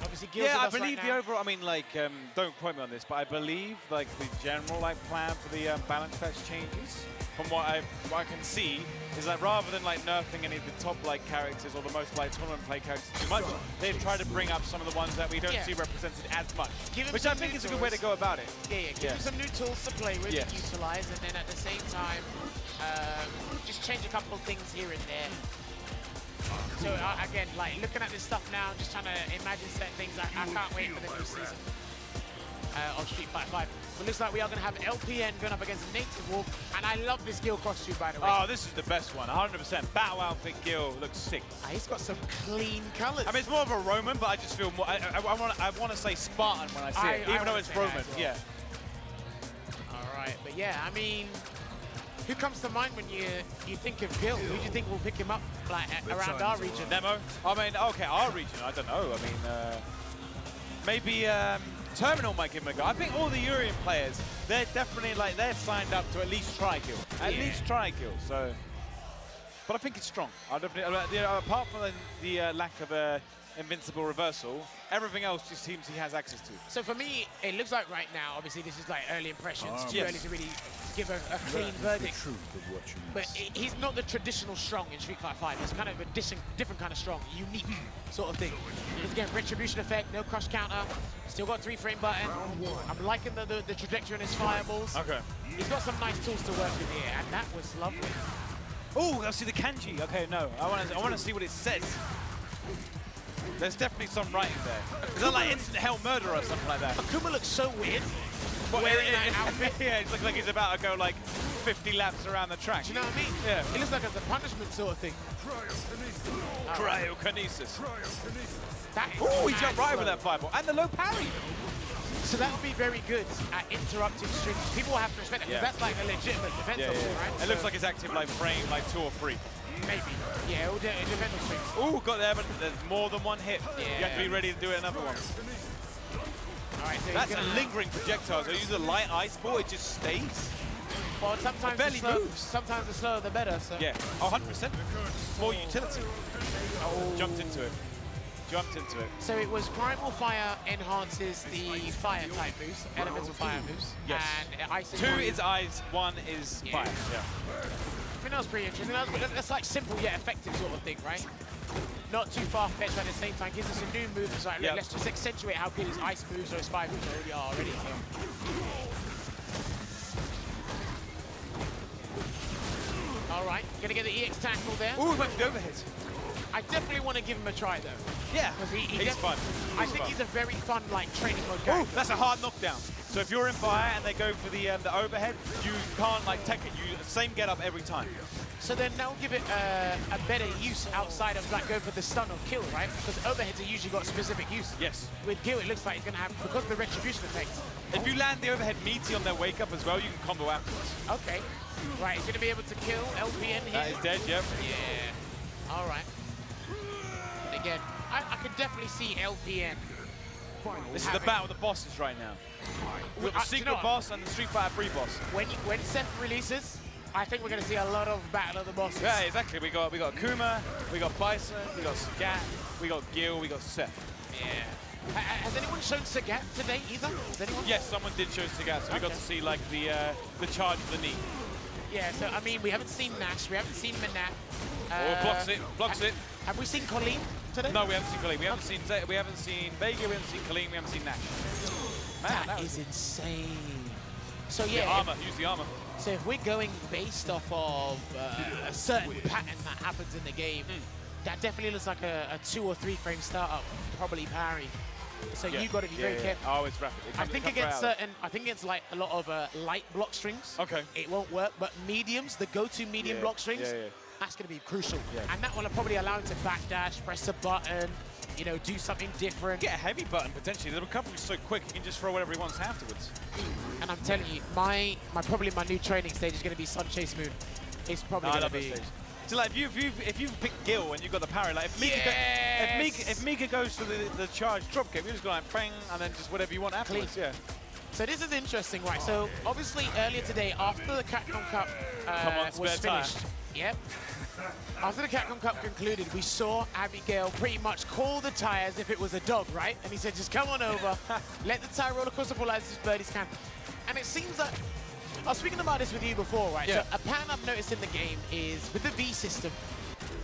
Obviously, yeah, I believe the overall, I mean, like, don't quote me on this, but I believe, like, the general, like, plan for the balance patch changes, from what I can see, is that rather than, like, nerfing any of the top, like, characters or the most, like, tournament play characters too much, they've tried to bring up some of the ones that we don't see represented as much, which I think is a good way to go about it. Yeah, give them some new tools to play with and utilize, and then at the same time, just change a couple of things here and there. So again, like looking at this stuff now, just trying to imagine certain things. I can't wait for the new season of Street Fighter 5. But it looks like we are going to have LPN going up against Native Wolf, and I love this Gil costume, by the way. Oh, this is the best one, 100%. Battle outfit Gil looks sick. He's got some clean colors. I mean, it's more of a Roman, but I just feel more. I want to say Spartan when I see it, even though it's Roman. Well. Yeah. All right, but yeah, I mean. Who comes to mind when you think of Gil? Who do you think will pick him up like around our region? Nemo? I mean, okay, our region, I don't know. I mean, maybe Terminal might give him a go. I think all the Urian players, they're definitely like, they're signed up to at least try Gil. At least try Gil, so. But I think it's strong. I definitely, apart from the lack of invincible reversal, everything else just seems he has access to. So for me, it looks like right now, obviously this is like early impressions, too early to really give a clean verdict. But he's not the traditional strong in Street Fighter 5. It's kind of a different kind of strong, unique sort of thing. Because again, retribution effect, no crush counter, still got 3-frame button. I'm liking the trajectory on his fireballs. Okay. He's got some nice tools to work with here, and that was lovely. Oh, I see the kanji. Okay, no, I want to see what it says. There's definitely some writing there. Is that like instant hell murder or something like that? Akuma looks so weird. Wearing that outfit. Yeah, it looks like he's about to go like 50 laps around the track. Do you know what I mean? Yeah. It looks like it's a punishment sort of thing. Cryokinesis. Oh, he jumped right over that fireball. And the low parry. So that would be very good at interrupting strings. People will have to respect that, because that's like a legitimate defense option, right? It looks like it's active like frame, like 2 or 3. Maybe. Yeah, it will depend on strings. Oh, got there, but there's more than one hit. Yeah. You have to be ready to do it another one. All right, so that's a lingering projectile. So you use a light ice ball, it just stays. Well, sometimes it barely moves. Sometimes the slower the better. So. Yeah, 100%. More utility. Oh. Jumped into it. So it was Primal Fire enhances the fire type moves, elemental fire moves. Yes. And ice is 2 is ice, 1 is fire. Yeah. I think that was pretty interesting. That's like simple yet effective sort of thing, right? Not too far-fetched, but at the same time gives us a new move. It's like, let's just accentuate how good his ice moves or his fire moves already are already. All right, gonna get the EX tackle there. Ooh, went for the overhead. I definitely want to give him a try though. Yeah, he's fun. I think he's a very fun like training mode character. Ooh, that's a hard knockdown. So if you're in fire and they go for the overhead, you can't like take it. You same get up every time. So then that'll give it a better use outside of like going for the stun or kill, right? Because overheads are usually got specific use. Yes. With Gil, it looks like he's going to have, because of the retribution effect. If you land the overhead meaty on their wake up as well, you can combo afterwards. Okay. Right, he's going to be able to kill LPN here. That is dead, yep. Yeah. All right. Again, I could definitely see LPN. This is the battle of the bosses right now. We've got the secret boss and the Street Fighter 3 boss. When Seth releases, I think we're going to see a lot of battle of the bosses. Yeah, exactly. We got Kuma, we got Bison, we got Sagat, we got Gil, we got Seth. Yeah. Has anyone shown Sagat today either? Has anyone? Yes, someone did show Sagat, so we got to see like the charge of the knee. Yeah, so I mean, we haven't seen Nash, we haven't seen Manat. Blocks it. Have we seen Colleen today? No, we haven't seen Colleen. We haven't seen Vega, we haven't seen Colleen, we haven't seen Nash. Man, that is insane. So the yeah, armor, use the armor. So if we're going based off of a certain pattern that happens in the game, that definitely looks like a 2 or 3 frame startup, probably parry. So you've got to be very careful. Oh, it's rapid. I think against like a lot of light block strings, it won't work. But mediums, the go-to medium block strings, that's going to be crucial. And that one will probably allow him to backdash, press a button, you know, do something different. Get a heavy button potentially. The recovery is so quick, he can just throw whatever he wants afterwards. And I'm telling you, probably my new training stage is going to be Sun Chase Moon. It's probably going to be. So like if you've picked Gil and you've got the parry, like if Mika goes for the charge drop kick, you just go like bang and then just whatever you want afterwards. Yeah. So this is interesting, right? So obviously earlier today, after the Capcom Cup was finished, after the Capcom Cup concluded, we saw Abigail pretty much call the Ty as if it was a dog, right? And he said, just come on over, let the Ty roller coaster for life as birdies can. And it seems that, I was speaking about this with you before, right? Yeah. So a pattern I've noticed in the game is, with the V system,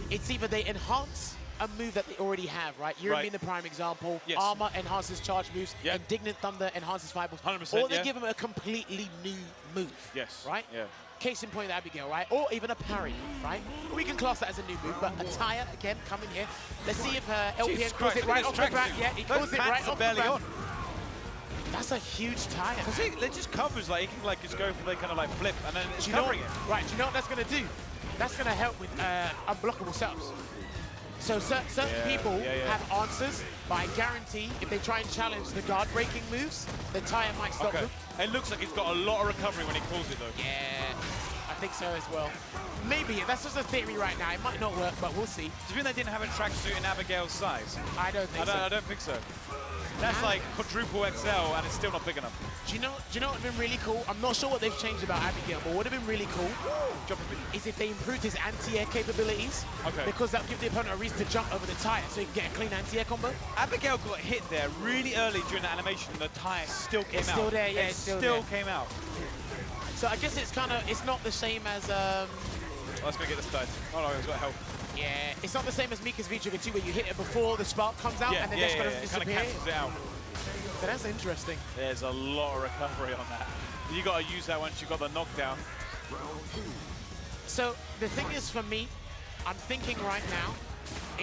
it's either they enhance a move that they already have, right? You're being the prime example. Yes. Armor enhances charge moves. Indignant Thunder enhances fireballs. 100%, or they give them a completely new move. Yes. Right? Yeah. Case in point, Abigail, right? Or even a parry, right? We can class that as a new move, but a tire, again, coming here. Let's see if LPN calls it right off the bat. Yeah, he calls it right off the bat. That's a huge tire. Because it just covers, like, he can like just go for the kind of like flip and then it's covering it. Right, do you know what that's going to do? That's going to help with unblockable setups. So certain people have answers, but I guarantee if they try and challenge the guard breaking moves, the tire might stop them. It looks like he's got a lot of recovery when he calls it though. Yeah, I think so as well. Maybe, that's just a theory right now. It might not work, but we'll see. Do you think they didn't have a tracksuit in Abigail's size? I don't think so. I don't think so. That's like quadruple XL and it's still not big enough. Do you know what would have been really cool? I'm not sure what they've changed about Abigail, but what would have been really cool is if they improved his anti-air capabilities. Because that would give the opponent a reason to jump over the tire so he can get a clean anti-air combo. Abigail got hit there really early during the animation and the tire still came out. It's still there, yeah, it still came out. So I guess it's not the same as... Let's go get this died. Oh no, he's got help. Yeah, it's not the same as Mika's V-Trigger 2 where you hit it before the spark comes out and then that's going to disappear. It kind of cancels it out. So that's interesting. There's a lot of recovery on that. You got to use that once you got the knockdown. So the thing is for me, I'm thinking right now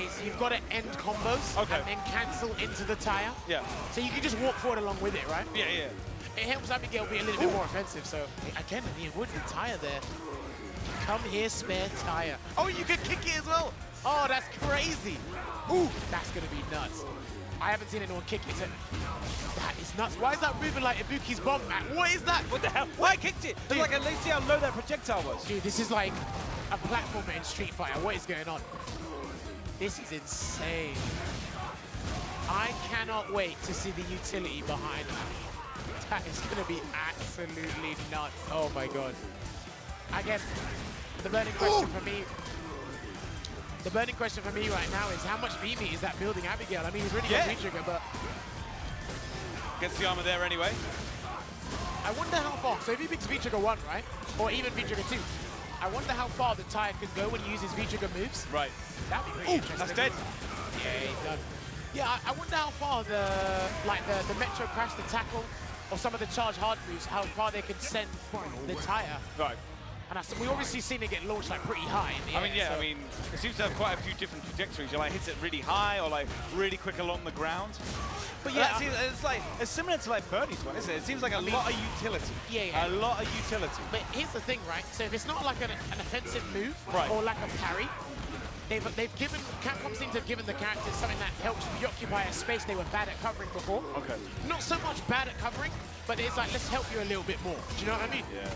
is you've got to end combos and then cancel into the tire. Yeah. So you can just walk forward along with it, right? Yeah, yeah. It helps Abigail be a little bit more offensive. So again, he avoided the tire there. Come here, spare tire. Oh, you can kick it as well. Oh, that's crazy. Ooh, that's going to be nuts. I haven't seen anyone kick it. That is nuts. Why is that moving like Ibuki's bomb, man? What is that? What the hell? Why kicked it? Dude, like, let's see how low that projectile was. Dude, this is like a platformer in Street Fighter. What is going on? This is insane. I cannot wait to see the utility behind that. That is going to be absolutely nuts. Oh, my God. Again, the burning question for me... The burning question for me right now is how much VV is that building Abigail? I mean, he's really got V-Trigger, but... Gets the armor there anyway. I wonder how far. So if he picks V-Trigger 1, right? Or even V-Trigger 2, I wonder how far the tire can go when he uses V-Trigger moves. Right. That'd be pretty interesting. That's dead. Yeah, he's done. Yeah, I wonder how far the Metro Crash, the tackle, or some of the charge hard moves, how far they can send the tire. Right. And we obviously seen it get launched like pretty high in the air. I mean, yeah, so. I mean, it seems to have quite a few different trajectories. You like hits it really high or like really quick along the ground. But yeah, it's like it's similar to like Birdie's one, isn't it? It seems like a lot of utility. Yeah. A lot of utility. But here's the thing, right? So if it's not like an offensive move Right. or like a parry, they've given, Capcom seems to have given the characters something that helps reoccupy a space they were bad at covering before. Okay. Not so much bad at covering, but it's like, let's help you a little bit more. Do you know what I mean? Yeah.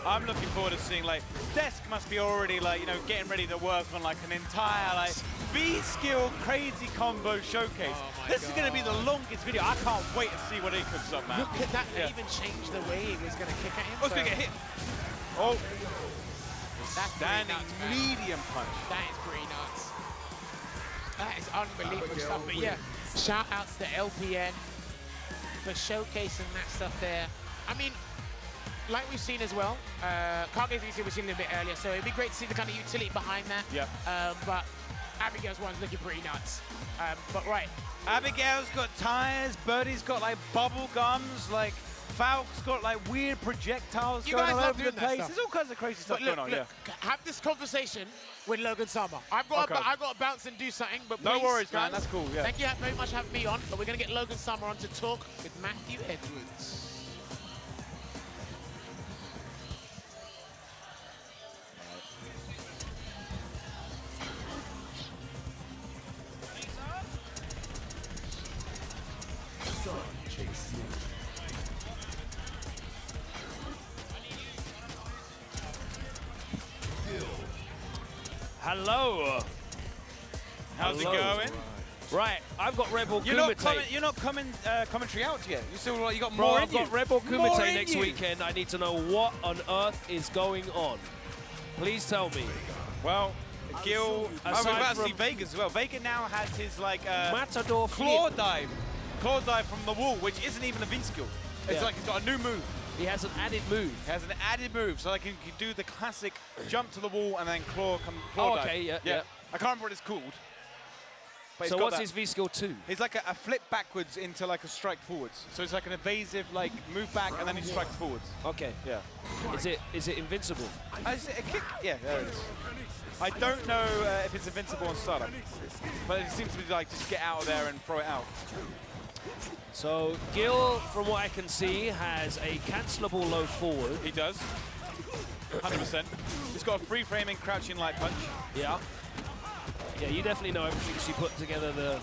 I'm looking forward to seeing, like, Desk must be already, like, you know, getting ready to work on, like, an entire, like, V-skill crazy combo showcase. This is going to be the longest video. I can't wait to see what he cooks up, man. Look at that, they even changed the way it was going to kick at him. Oh, it's going to get hit. Oh. That's Standing nuts, man. medium punch. That is pretty nuts. That is unbelievable stuff. But yeah, shout outs to LPN for showcasing that stuff there. I mean, like we've seen as well, Cargate's we've seen a little bit earlier, so it'd be great to see the kind of utility behind that. Yeah. But Abigail's one's looking pretty nuts. But right. Abigail's got tires, Birdie's got like bubble gums, like Falk's got like weird projectiles You going guys all love over the doing that place. stuff. There's all kinds of crazy stuff But look, going on, have this conversation with Logan Summer. I've got to bounce and do something, but No please, worries, man. guys, That's cool, yeah. Thank you very much for having me on, but we're going to get Logan Summer on to talk with Matthew Edwards. Sun chase moon. Hello. How's it Hello. going? Right, I've got Rebel You're Kumite. not commentary out yet. You still you got Bro, more I've in you. got Rebel More Kumite in next you. weekend. I need to know what on earth is going on. Please tell me. Well, Gil, we're Aside about to from- see Vega as well. Vega now has his like Matador claw flip. dive from the wall, which isn't even a V skill. It's Yeah. like he's got a new move. He has an added move. He has an added move, so like he can do the classic jump to the wall and then claw Oh, dive. okay, yeah. I can't remember what it's called. But So he's got what's that. his V skill 2? He's like a flip backwards into like a strike forwards. So it's like an evasive like move back and then he strikes forwards. Okay. Yeah. Is it invincible? Is it a kick? Yeah, there it is. I don't know if it's invincible on startup, but it seems to be like just get out of there and throw it out. So Gil, from what I can see, has a cancelable low forward. He does. 100%. He's got a free framing crouching light punch. Yeah. Yeah, you definitely know everything she put together the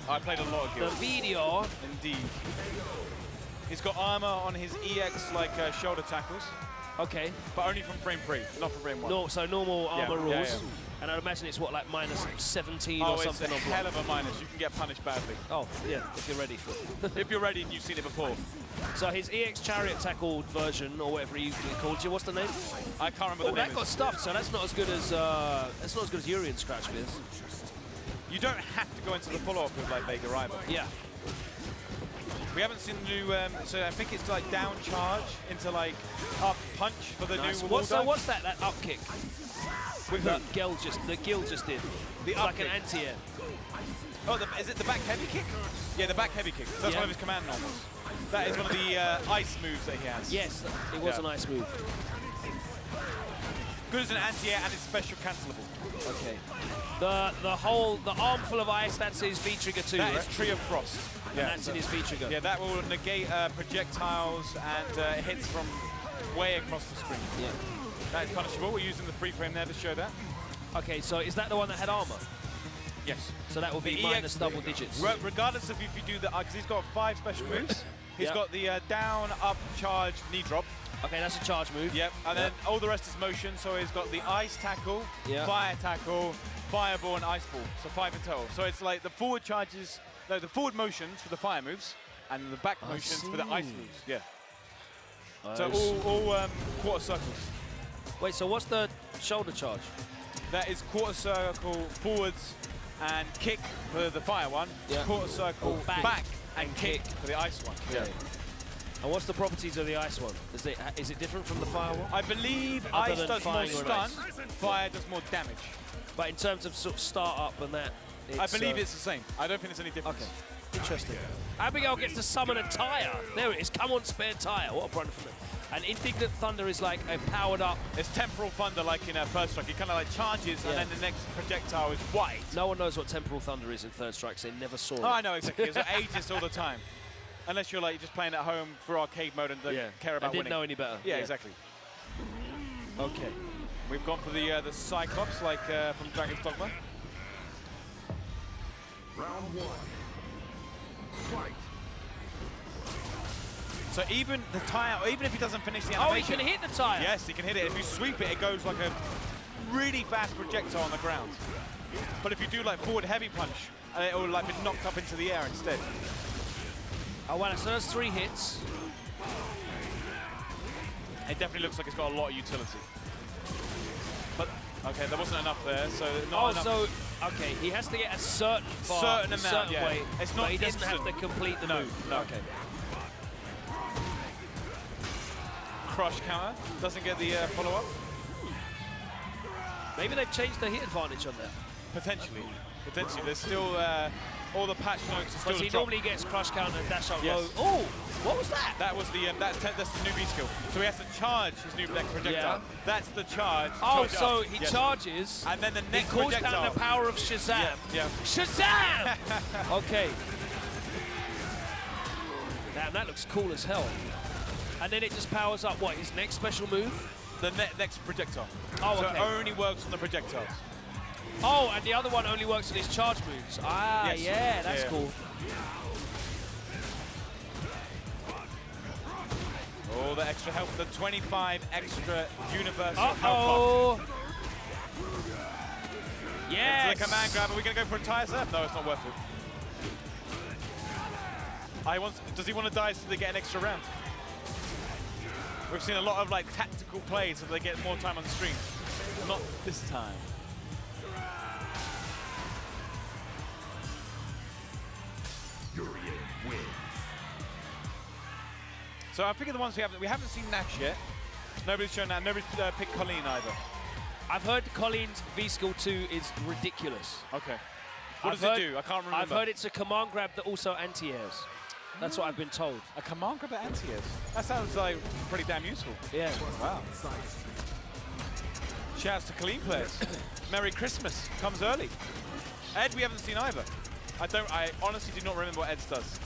I played a lot of Gil. video. Indeed. He's got armor on his EX like shoulder tackles, Okay. but only from frame 3, not from frame 1. No, so normal armor yeah, rules. yeah. And I'd imagine it's what, like minus 17 Oh, or it's something a on hell block. of a minus. You can get punished badly. Oh, yeah, if you're ready for it. If you're ready and you've seen it before. So his EX Chariot Tackle version, or whatever he called you, what's the name? I can't remember Oh, the name. that got stuffed, so that's not as good as Urian Scratch Biz. You don't have to go into the follow-up with like Vega either. Yeah. We haven't seen the new, so I think it's like down charge into like up punch for the Nice. new wall So dive. what's that up kick? With That who? Gil just did. The It's up like an kick. anti-air. Oh, is it the back heavy kick? Yeah, the back heavy kick. That's Yeah. one of his command normals. That is one of the ice moves that he has. Yes, it was Yeah. a nice move. Good as an anti-air and it's special cancelable. Okay. The armful of ice, that's his V-trigger too, That right? is Tree of Frost. And that's in his V-trigger. Yeah, that will negate projectiles and hits from way across the screen. Yeah. That is punishable. We're using the free frame there to show that. Okay, so is that the one that had armor? Yes. So that will be The minus EX double digits. Regardless of if you do the, because he's got 5 special moves. He's Yep. got the down, up, charge, knee drop. Okay, that's a charge move. Yep. And then all the rest is motion. So he's got the ice tackle, Yeah. fire tackle, fireball, and ice ball. So 5 in total. So it's like the forward charges, no, the forward motions for the fire moves, and the back I motions for the ice see. moves. Yeah. I So see. all quarter circles. Wait, so what's the shoulder charge? That is quarter circle forwards and kick for the fire one. Yeah. Quarter circle Oh, back and kick for the ice one. Yeah. And what's the properties of the ice one? Is it different from the fire one? I believe Other ice than does more firing on stun, ice. fire does more damage. But in terms of sort of start up and that, I it's, believe it's the same. I don't think there's any difference. Okay. Interesting. Abigail gets to summon a tire. There it is. Come on, spare tire. What a run from them. And Indignant Thunder is like a powered up. It's Temporal Thunder like in First Strike. It kind of like charges and then the next projectile is white. No one knows what Temporal Thunder is in Third Strike, so they never saw it. Oh, I know exactly. It's ages all the time. Unless you're like just playing at home for arcade mode and don't care about winning. Didn't know any better. Yeah, exactly. Okay. We've gone for the Cyclops like from Dragon's Dogma. Round 1. Fight. So even the tire, even if he doesn't finish the Oh, animation... he can hit the tire. Yes, he can hit it. If you sweep it, it goes like a really fast projectile on the ground. But if you do like forward heavy punch, it will like be knocked up into the air instead. Oh, wow, so that's 3 hits. It definitely looks like it's got a lot of utility. But, okay, there wasn't enough there, so not enough. So, okay, he has to get a certain amount, yeah. way, It's not but he doesn't instant. have to complete the move. No. Okay. Crush counter, doesn't get the follow-up. Maybe they've changed the hit advantage on that. Potentially. There's still all the patch notes are still Because he drop. normally gets crush counter and dash out Yes. low. Oh, what was that? That was the that's the new V skill. So he has to charge his new next projectile. Yeah. That's the charge. Oh, charge so up. he Yes. charges. And then the He next calls projectile. down the power of Shazam. Yeah. Shazam! Okay. Damn, that looks cool as hell. And then it just powers up, what, his next special move? The next projectile. Oh, so okay. it only works on the projectiles. Oh, and the other one only works on his charge moves. Ah, Yes. yeah, that's Yeah. cool. All the extra health, the 25 extra universal health Uh-oh. Yes. It's the command grab. Are we going to go for a tire serve? No, it's not worth it. Does he want to die so they get an extra round? We've seen a lot of like tactical plays so they get more time on the stream. Not this time. Urian wins. So I'm picking the ones we haven't seen Nash yet. Nobody's shown that. Nobody's picked Colleen either. I've heard Colleen's V-Skill 2 is ridiculous. Okay. What does it do? I can't remember. I've heard it's a command grab that also anti-airs. That's what I've been told. A command grab at anti-airs? That sounds like pretty damn useful. Yeah. Wow. Shouts to Colleen players. Merry Christmas. Comes early. Ed, we haven't seen either. I honestly do not remember what Ed does.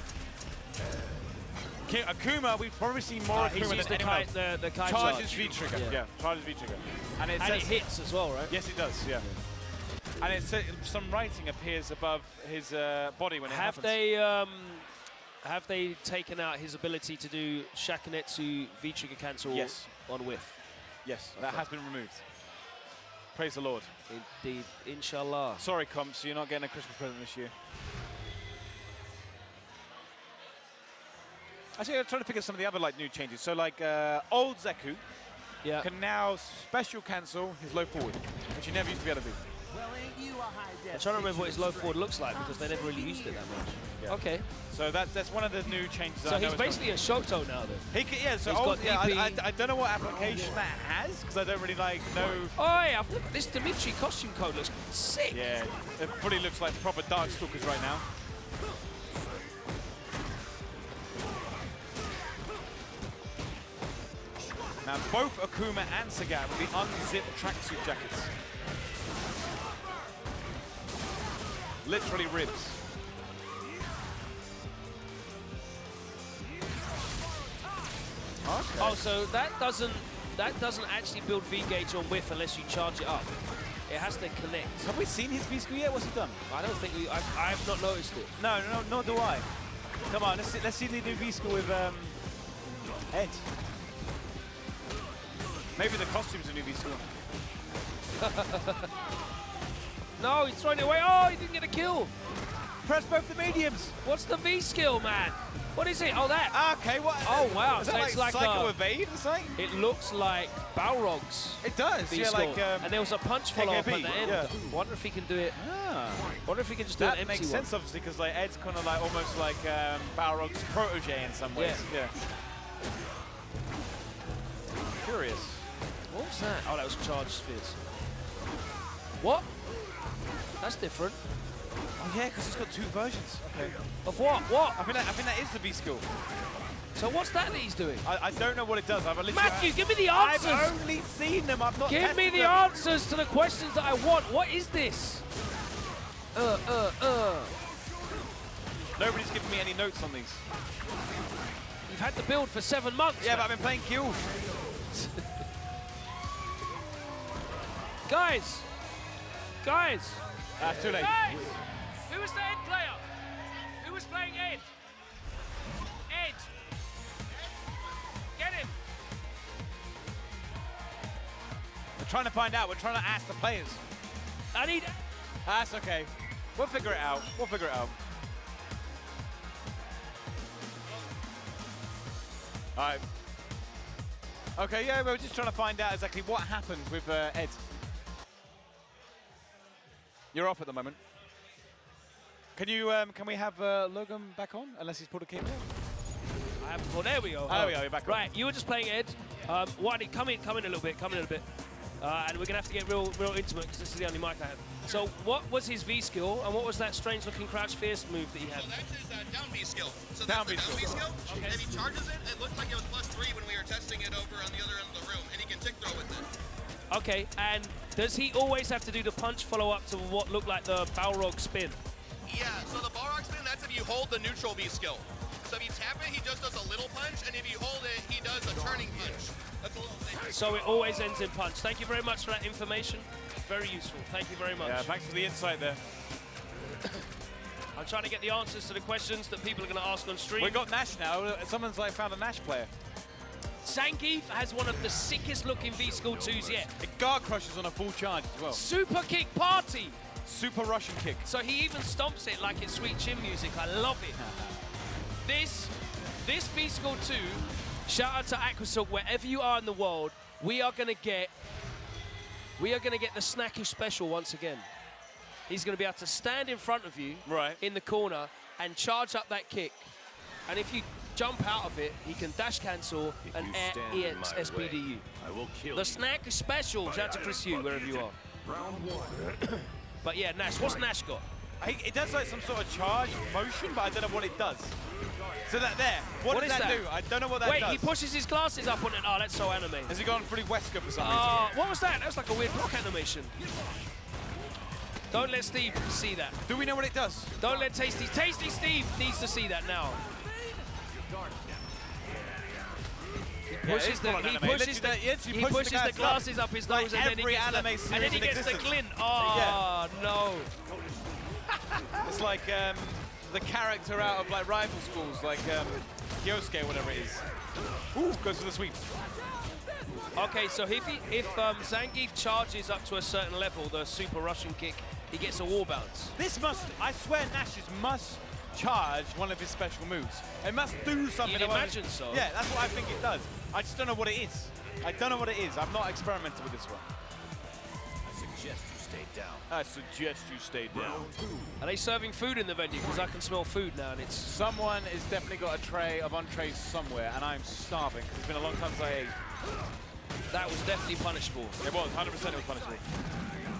Akuma, we've probably seen more He's Akuma used than anyone else. the Kai Charges charge. V-trigger. Yeah. Charges V-trigger. And it And it hits as well, right? Yes, it does, yeah. And it says some writing appears above his body when it happens. Have they taken out his ability to do Shakunetsu V-trigger cancel on whiff? Yes, that has been removed. Praise the Lord. Indeed, inshallah. Sorry, Comps, you're not getting a Christmas present this year. Actually, I'm trying to pick up some of the other like new changes. So like old Zeku can now special cancel his low forward, which he never used to be able to do. I'm trying to remember what his low forward looks like because they never really used it that much. Yeah. Okay. So that's one of the new changes. So he's basically a Shoto now then. He can, yeah. So he's old, got I don't know what application that has because I don't really like know. Oh yeah, this Dimitri costume code looks sick. Yeah, it probably looks like proper Darkstalkers right now. Now both Akuma and Sagat will be unzipped tracksuit jackets. Literally ribs. Okay. Oh, so that doesn't actually build V-gauge on whiff unless you charge it up. It has to connect. Have we seen his V-skill yet? What's he done? I don't think I have not noticed it. No, nor do I. Come on, let's see the new V-skill with Ed. Maybe the costume's a new V-skill. No, he's throwing it away. Oh, he didn't get a kill. Press both the mediums. What's the V-skill, man? What is it? Oh, that. Okay, what? Oh, wow. Is So that it's like like Psycho Evade or something? It looks like Balrog's. It does. Yeah, V-skill. like and there was a punch follow-up at AKB, the end. yeah. Wonder if he can do it. Ah. Wonder if he can just do an That empty makes sense, obviously, because like Ed's kind of like almost like Balrog's protege in some ways. Yeah. Curious. What was that? Oh, that was charged spheres. What? That's different. Oh yeah, because it's got 2 versions. Okay. Of what? What? I think that is the V skill. So what's that he's doing? I don't know what it does. I've literally Matthew, give me the answers. I've only seen them. I've not Give me tested the them. answers to the questions that I want. What is this? Nobody's giving me any notes on these. You've had the build for 7 months. Yeah, man. but I've been playing Guild. Guys. That's too late. Guys. Who was the Ed player? Who was playing Ed? Ed. Get him. We're trying to find out. We're trying to ask the players. I need... That's okay. We'll figure it out. We'll figure it out. All right. Okay, yeah, we're just trying to find out exactly what happened with Ed. You're off at the moment. Can you? Can we have Logan back on? Unless he's pulled a keyboard. I haven't... Well, there we go. Oh, there we go. You're back on. Right, you were just playing Ed. Wadi, come in a little bit. And we're gonna have to get real intimate because this is the only mic I have. So, what was his V skill, and what was that strange-looking crouch fierce move that he had? So that's his down B skill. So Down that's the B down B skill. Okay. If he charges it, it looked like it was +3 when we were testing it over on the other end of the room, and he can tick throw with it. Okay, and does he always have to do the punch follow-up to what looked like the Balrog spin? Yeah. So the Balrog spin, that's if you hold the neutral B skill. So if you tap it, he just does a little punch, and if you hold it, he does a turning punch. That's a little thing. So it always ends in punch. Thank you very much for that information. Very useful. Thank you very much. Yeah, thanks for the insight there. I'm trying to get the answers to the questions that people are going to ask on stream. We got Nash now. Someone's like found a Nash player. Zangief has one of the sickest looking V-Skill 2s yet. It guard crushes on a full charge as well. Super kick party. Super Russian kick. So he even stomps it like it's sweet chin music. I love it. This V-Skill 2, shout out to Aquasilk, wherever you are in the world, we are gonna get the Snackish special once again. He's gonna be able to stand in front of you in the corner and charge up that kick. And if you jump out of it, he can dash cancel and air EX SPDU. I will kill the Snackish special, shout out to Chris Yu, wherever you are. Round 1. But yeah, Nash, what's Nash got? It does like some sort of charge motion, but I don't know what it does. So that there, what does that do? I don't know what that does. Wait, he pushes his glasses up on it. Oh, that's so anime. Has he gone pretty Wesker for some reason? What was that? That was like a weird block animation. Don't let Steve see that. Do we know what it does? Don't let Tasty Steve needs to see that now. He pushes the glasses up his nose and then he gets the glint. Oh, no. It's like the character out of like rival schools, like Yosuke or whatever it is. Ooh, goes for the sweep. Okay, so if Zangief charges up to a certain level, the Super Russian kick, he gets a wall bounce. This must, I swear Nash's must charge one of his special moves. It must do something. You'd imagine so. Yeah, that's what I think it does. I just don't know what it is. I don't know what it is. I've not experimented with this one. I suggest you stay down. I suggest you stay down. Are they serving food in the venue? Because I can smell food now and it's... Someone has definitely got a tray of entrees somewhere and I'm starving. It's been a long time since I ate. That was definitely punishable. It was, 100% it was punishable.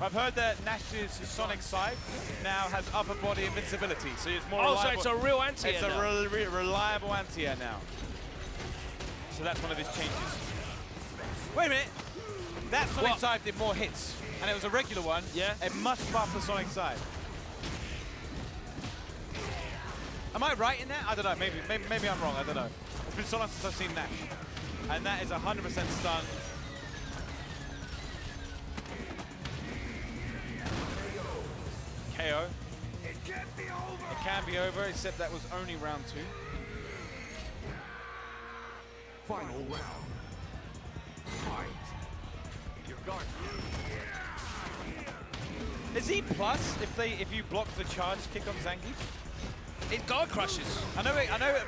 I've heard that Nash's Sonic Scythe now has upper body invincibility, so it's more reliable. So it's a real anti-air now. It's a reliable anti-air now. So that's one of his changes. Wait a minute. That Sonic Scythe did more hits, and it was a regular one. Yeah. It must buff the Sonic Scythe. Am I right in that? I don't know. Maybe I'm wrong. I don't know. It's been so long since I've seen Nash. And that is 100% stun. KO. It can be over, except that was only round 2. Final round. Fight. Your guard. Is he plus if you block the charge kick on Zangief? It guard crushes. I know,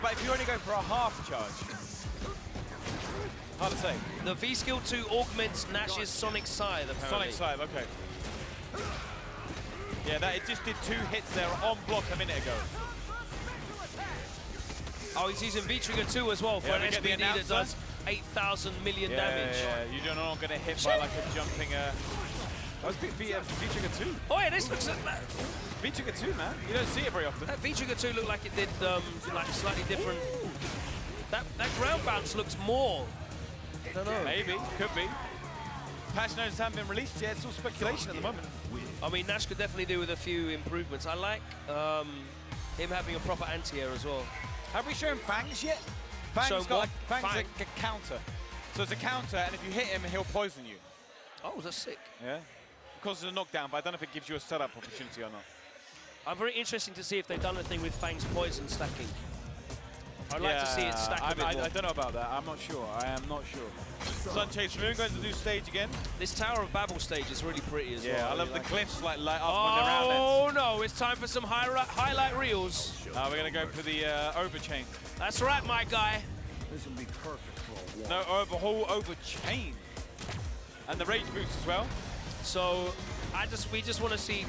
but if you only go for a half charge. Hard to say. The V-Skill 2 augments Nash's Sonic Scythe, apparently. Sonic Scythe, okay. Yeah, it just did 2 hits there on block a minute ago. Oh, he's using V-Trigger 2 as well for an SPD that does 8,000 million damage. Yeah, you're not going to hit by like a jumping... that was V-Trigger 2. Oh yeah, this looks... V-Trigger 2, man. You don't see it very often. That V-Trigger 2 looked like it did like slightly different. That ground bounce looks more. I don't know. Maybe, could be. Patch notes haven't been released yet. It's all speculation at the moment. I mean, Nash could definitely do with a few improvements. I like him having a proper anti-air as well. Have we shown Fangs yet? Fangs got Fangs a counter. So it's a counter, and if you hit him, he'll poison you. Oh, that's sick. Yeah. It causes a knockdown, but I don't know if it gives you a setup opportunity or not. I'm very interested to see if they've done anything with Fang's poison stacking. I'd like to see it stack a bit more. I don't know about that. I'm not sure. I am not sure. Sunchase Moon going to do stage again. This Tower of Babel stage is really pretty as well. Yeah, I love the cliffs light up on the round ends. Oh no, it's time for some highlight reels. We're going to go for the overchain. That's right, my guy. This will be perfect for a walk. No, overhaul, overchain. And the rage boost as well. So, we just want to see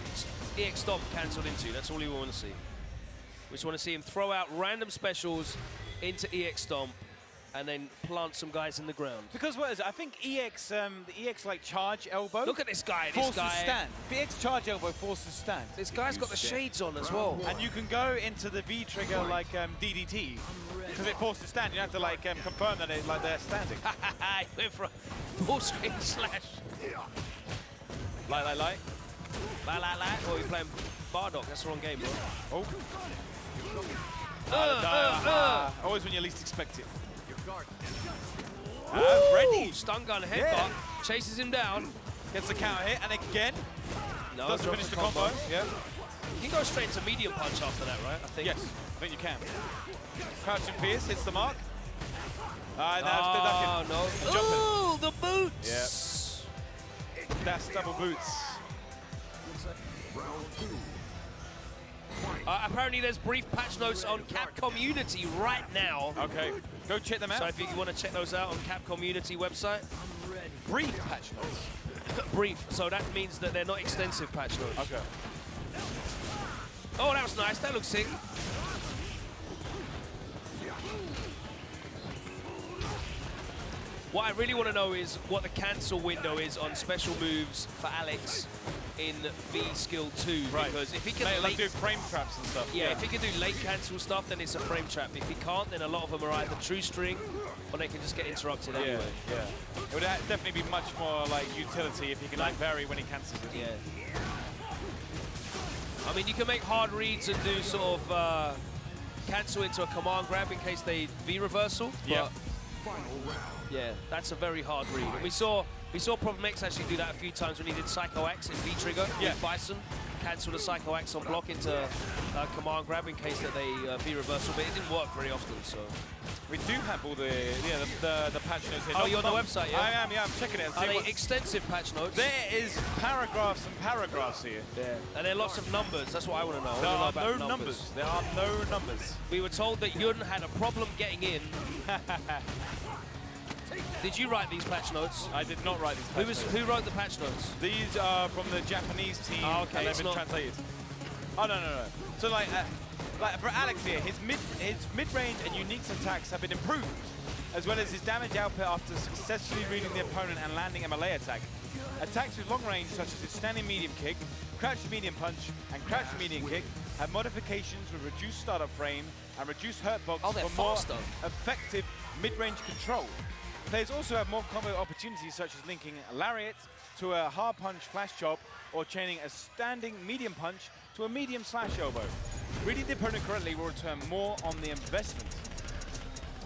EX Stomp cancelled into. That's all we want to see. We just want to see him throw out random specials into EX Stomp and then plant some guys in the ground. Because what is it? I think EX, the EX like charge elbow. Look at this guy. Forces stand. The EX charge elbow forces stand. This guy's got the shades on as well. And you can go into the V trigger like DDT because it forces stand. You have to like confirm that it's like they're standing. He went for a full screen slash. Light. Oh, you're playing Bardock. That's the wrong game, bro. Oh. Always when you least expect it. Ready. Stun gun headbutt. Yeah. Chases him down. Gets the counter hit, and again. No, doesn't finish the combo. Yeah. You can go straight into medium punch after that, right? I think. Yes, I think you can. Crouching Pierce hits the mark. Oh, no. Ooh, the boots. Yeah. That's double boots. Apparently there's brief patch notes on Capcom Unity right now. Okay, go check them out. So if you want to check those out on Capcom Unity website. Brief patch notes. Brief, so that means that they're not extensive patch notes. Okay. Oh, that was nice. That looks sick. What I really want to know is what the cancel window is on special moves for Alex in V Skill 2. Right. Because if he can do frame traps and stuff. Yeah, if he can do late cancel stuff, then it's a frame trap. If he can't, then a lot of them are either true string or they can just get interrupted anyway. Yeah. It would definitely be much more like utility if he can like vary when he cancels it. Yeah. I mean, you can make hard reads and do sort of cancel into a command grab in case they V reversal. Yeah. Yeah, that's a very hard read. And we saw Problem X actually do that a few times when he did Psycho X in V trigger with Bison. Cancelled a Psycho X on block into command grab in case that they V reversal, but it didn't work very often. So we do have all the patch notes here. Oh, you're on the website, yeah? I am, yeah. I'm checking it. Are they extensive patch notes? There is paragraphs and paragraphs here. Yeah. And there are lots of numbers. That's what I want to know. There are no numbers. There are no numbers. We were told that Yun had a problem getting in. Did you write these patch notes? I did not write these patch notes. Who wrote the patch notes? These are from the Japanese team, okay, and they've been translated. Oh, no. So, like for Alex here, his mid-range and unique attacks have been improved, as well as his damage output after successfully reading the opponent and landing a melee attack. Attacks with long range, such as his standing medium kick, crouched medium punch, and crouched medium kick, have modifications with reduced startup frame and reduced hurt box for more effective mid-range control. Players also have more combo opportunities, such as linking a lariat to a hard punch flash chop, or chaining a standing medium punch to a medium slash elbow. Reading the opponent correctly will return more on the investment.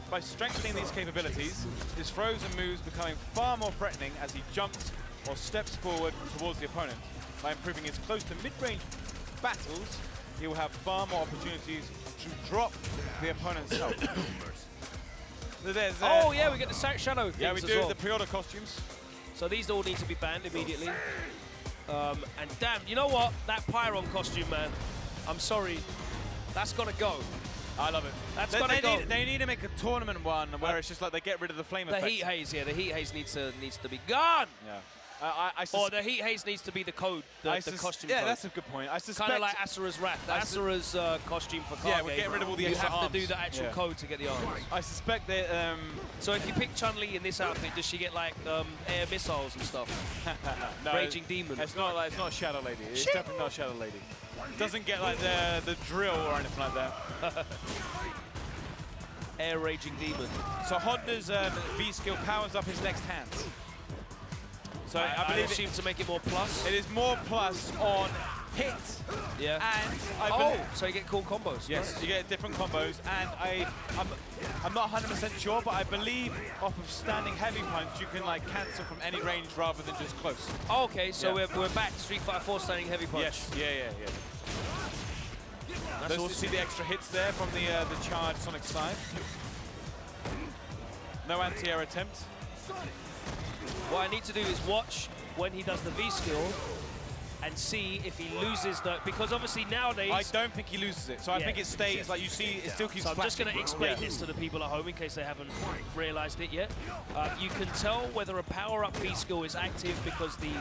By strengthening these capabilities, his throws and moves becoming far more threatening as he jumps or steps forward towards the opponent. By improving his close to mid-range battles, he will have far more opportunities to drop the opponent's health. Oh yeah, we get the shadow things. Yeah, we do the pre-order costumes. So these all need to be banned immediately. And damn, you know what? That Pyron costume, man. I'm sorry, that's gotta go. I love it. That's gotta go. They need to make a tournament one where it's just like they get rid of the flame effect. The heat haze, yeah. The heat haze needs to be gone. Yeah. Or the heat haze needs to be the code, the costume code. Yeah, that's a good point. I suspect kind of like Asura's Wrath. The Asura's costume for Kage. Yeah, we're getting rid of all the extra You have to do the actual code to get the arms. I suspect that. So if you pick Chun-Li in this outfit, does she get like air missiles and stuff? No, Raging Demon. It's not Shadow Lady. It's definitely not Shadow Lady. doesn't get like the drill or anything like that. Air Raging Demon. So Honda's V skill powers up his next hands. So I believe it seems to make it more plus. It is more plus on hit. Yeah. And I believe, so you get cool combos. yes, Nice. you get different combos. And I'm not 100% sure, but I believe off of standing heavy punch, you can like cancel from any range rather than just close. Oh, okay, so we're back Street Fighter 4 standing heavy punch. Yes. Yeah. That's Those, awesome. see the extra hits there from the charged Sonic side. No anti-air attempt. What I need to do is watch when he does the V skill and see if he loses the, because obviously nowadays... I don't think he loses it, so I think it stays, like you see, it still keeps So I'm just flashing. going to explain this to the people at home in case they haven't realized it yet. You can tell whether a power-up V skill is active because the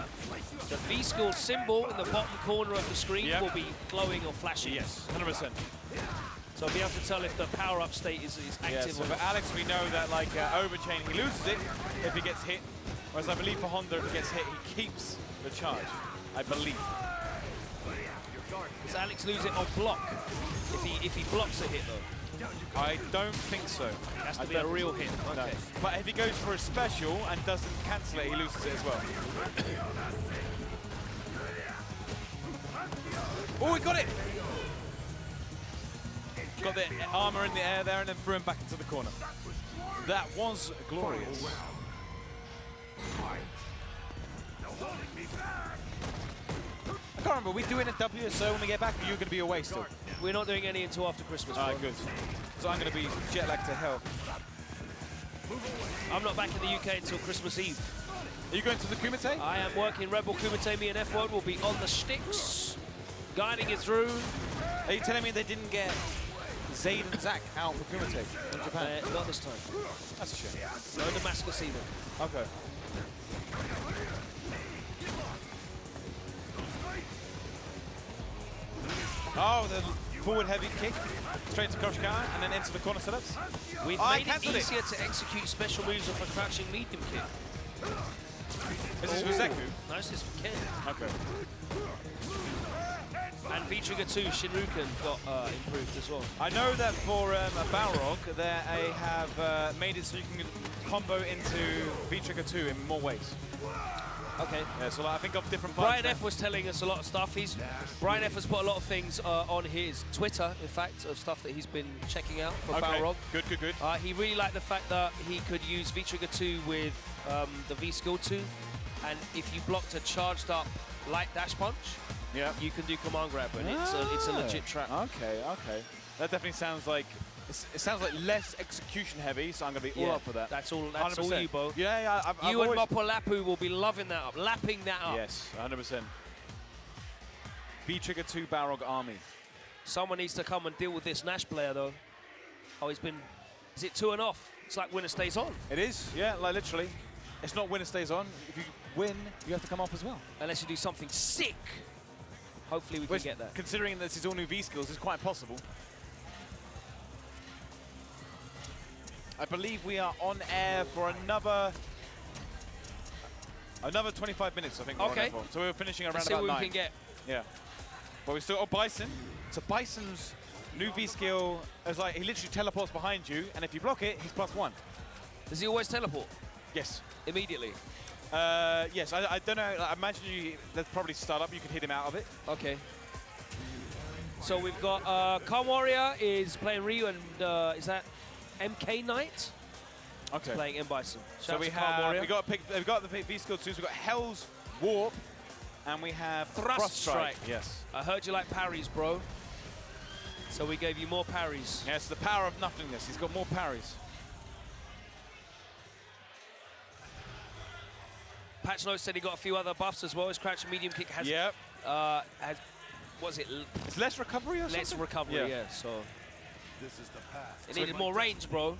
V skill symbol in the bottom corner of the screen will be glowing or flashing. Yes, 100%. So I'll be able to tell if the power-up state is active Yeah, so or for not. Alex, we know that like Overchain, he loses it if he gets hit. Whereas I believe for Honda, if he gets hit, he keeps the charge. I believe. Does Alex lose it on block? If he blocks a hit though? I don't think so. It has to I be a don't real think hit. so. No. Okay. But if he goes for a special and doesn't cancel it, he loses it as well. Oh, he got it! Got the armor in the air there and then threw him back into the corner. That was glorious. I can't remember, are we doing a WSO when we get back, or you're going to be away still? We're not doing any until after Christmas. Alright, good. So I'm going to be jet lagged to hell. I'm not back in the UK until Christmas Eve. Are you going to the Kumite? I am working Rebel Kumite. Me and F1 will be on the sticks, guiding you through. Are you telling me they didn't get Zayd and Zach out for Kumite in Japan? Not this time. That's a shame. No Damascus either. Okay. Oh, the forward heavy kick, straight to crouch counter, and then into the corner setups. We've made it easier to execute special moves off a crouching medium kick. Is this for Zeku? No, this is for Ken. Okay. And V-Trigger 2, Shinruken got improved as well. I know that for a Balrog, they have made it so you can combo into V-Trigger 2 in more ways. Okay. Yeah, so like, I think of different parts. Brian F was telling us a lot of stuff. Brian F has put a lot of things on his Twitter, in fact, of stuff that he's been checking out for Balrog. Good. He really liked the fact that he could use V-Trigger 2 with the V-Skill 2, and if you blocked a charged up light dash punch, you can do command grab, and it's a legit trap. Okay. That definitely sounds like it sounds like less execution heavy, so I'm gonna be all up for that. That's all 100%. you, Bo. Yeah. I've you and always... Mopolapu will be loving that up, lapping that up. Yes, 100%. V-Trigger 2 Balrog army. Someone needs to come and deal with this Nash player, though. Oh, he's been... Is it 2 and off? It's like winner stays on. It is, yeah, like literally. It's not winner stays on. If you win, you have to come off as well. Unless you do something sick. Hopefully we can get that. Considering this is all new V-skills, it's quite possible. I believe we are on air for another 25 minutes, I think we're on air for. So we're finishing around Let's see about 9. what we can get. Yeah. But we still got Bison. So Bison's new V-skill is like, he literally teleports behind you, and if you block it, he's +1. Does he always teleport? Yes. Immediately? Yes, I don't know. I imagine there's probably start-up, you could hit him out of it. Okay. So we've got Calm Warrior is playing Ryu, and is that MK Knight? Okay. Playing M Bison. So we have, we've got the V-skill 2s, we've got Hell's Warp, and we have Thrust Strike. Yes. I heard you like parries, bro. So we gave you more parries. Yes, the power of nothingness. He's got more parries. Patch Notes said he got a few other buffs as well. His crouch and medium kick has... Yep. Was it? It's less recovery or something? Less recovery, yeah. So This is the path. it needed more range, bro.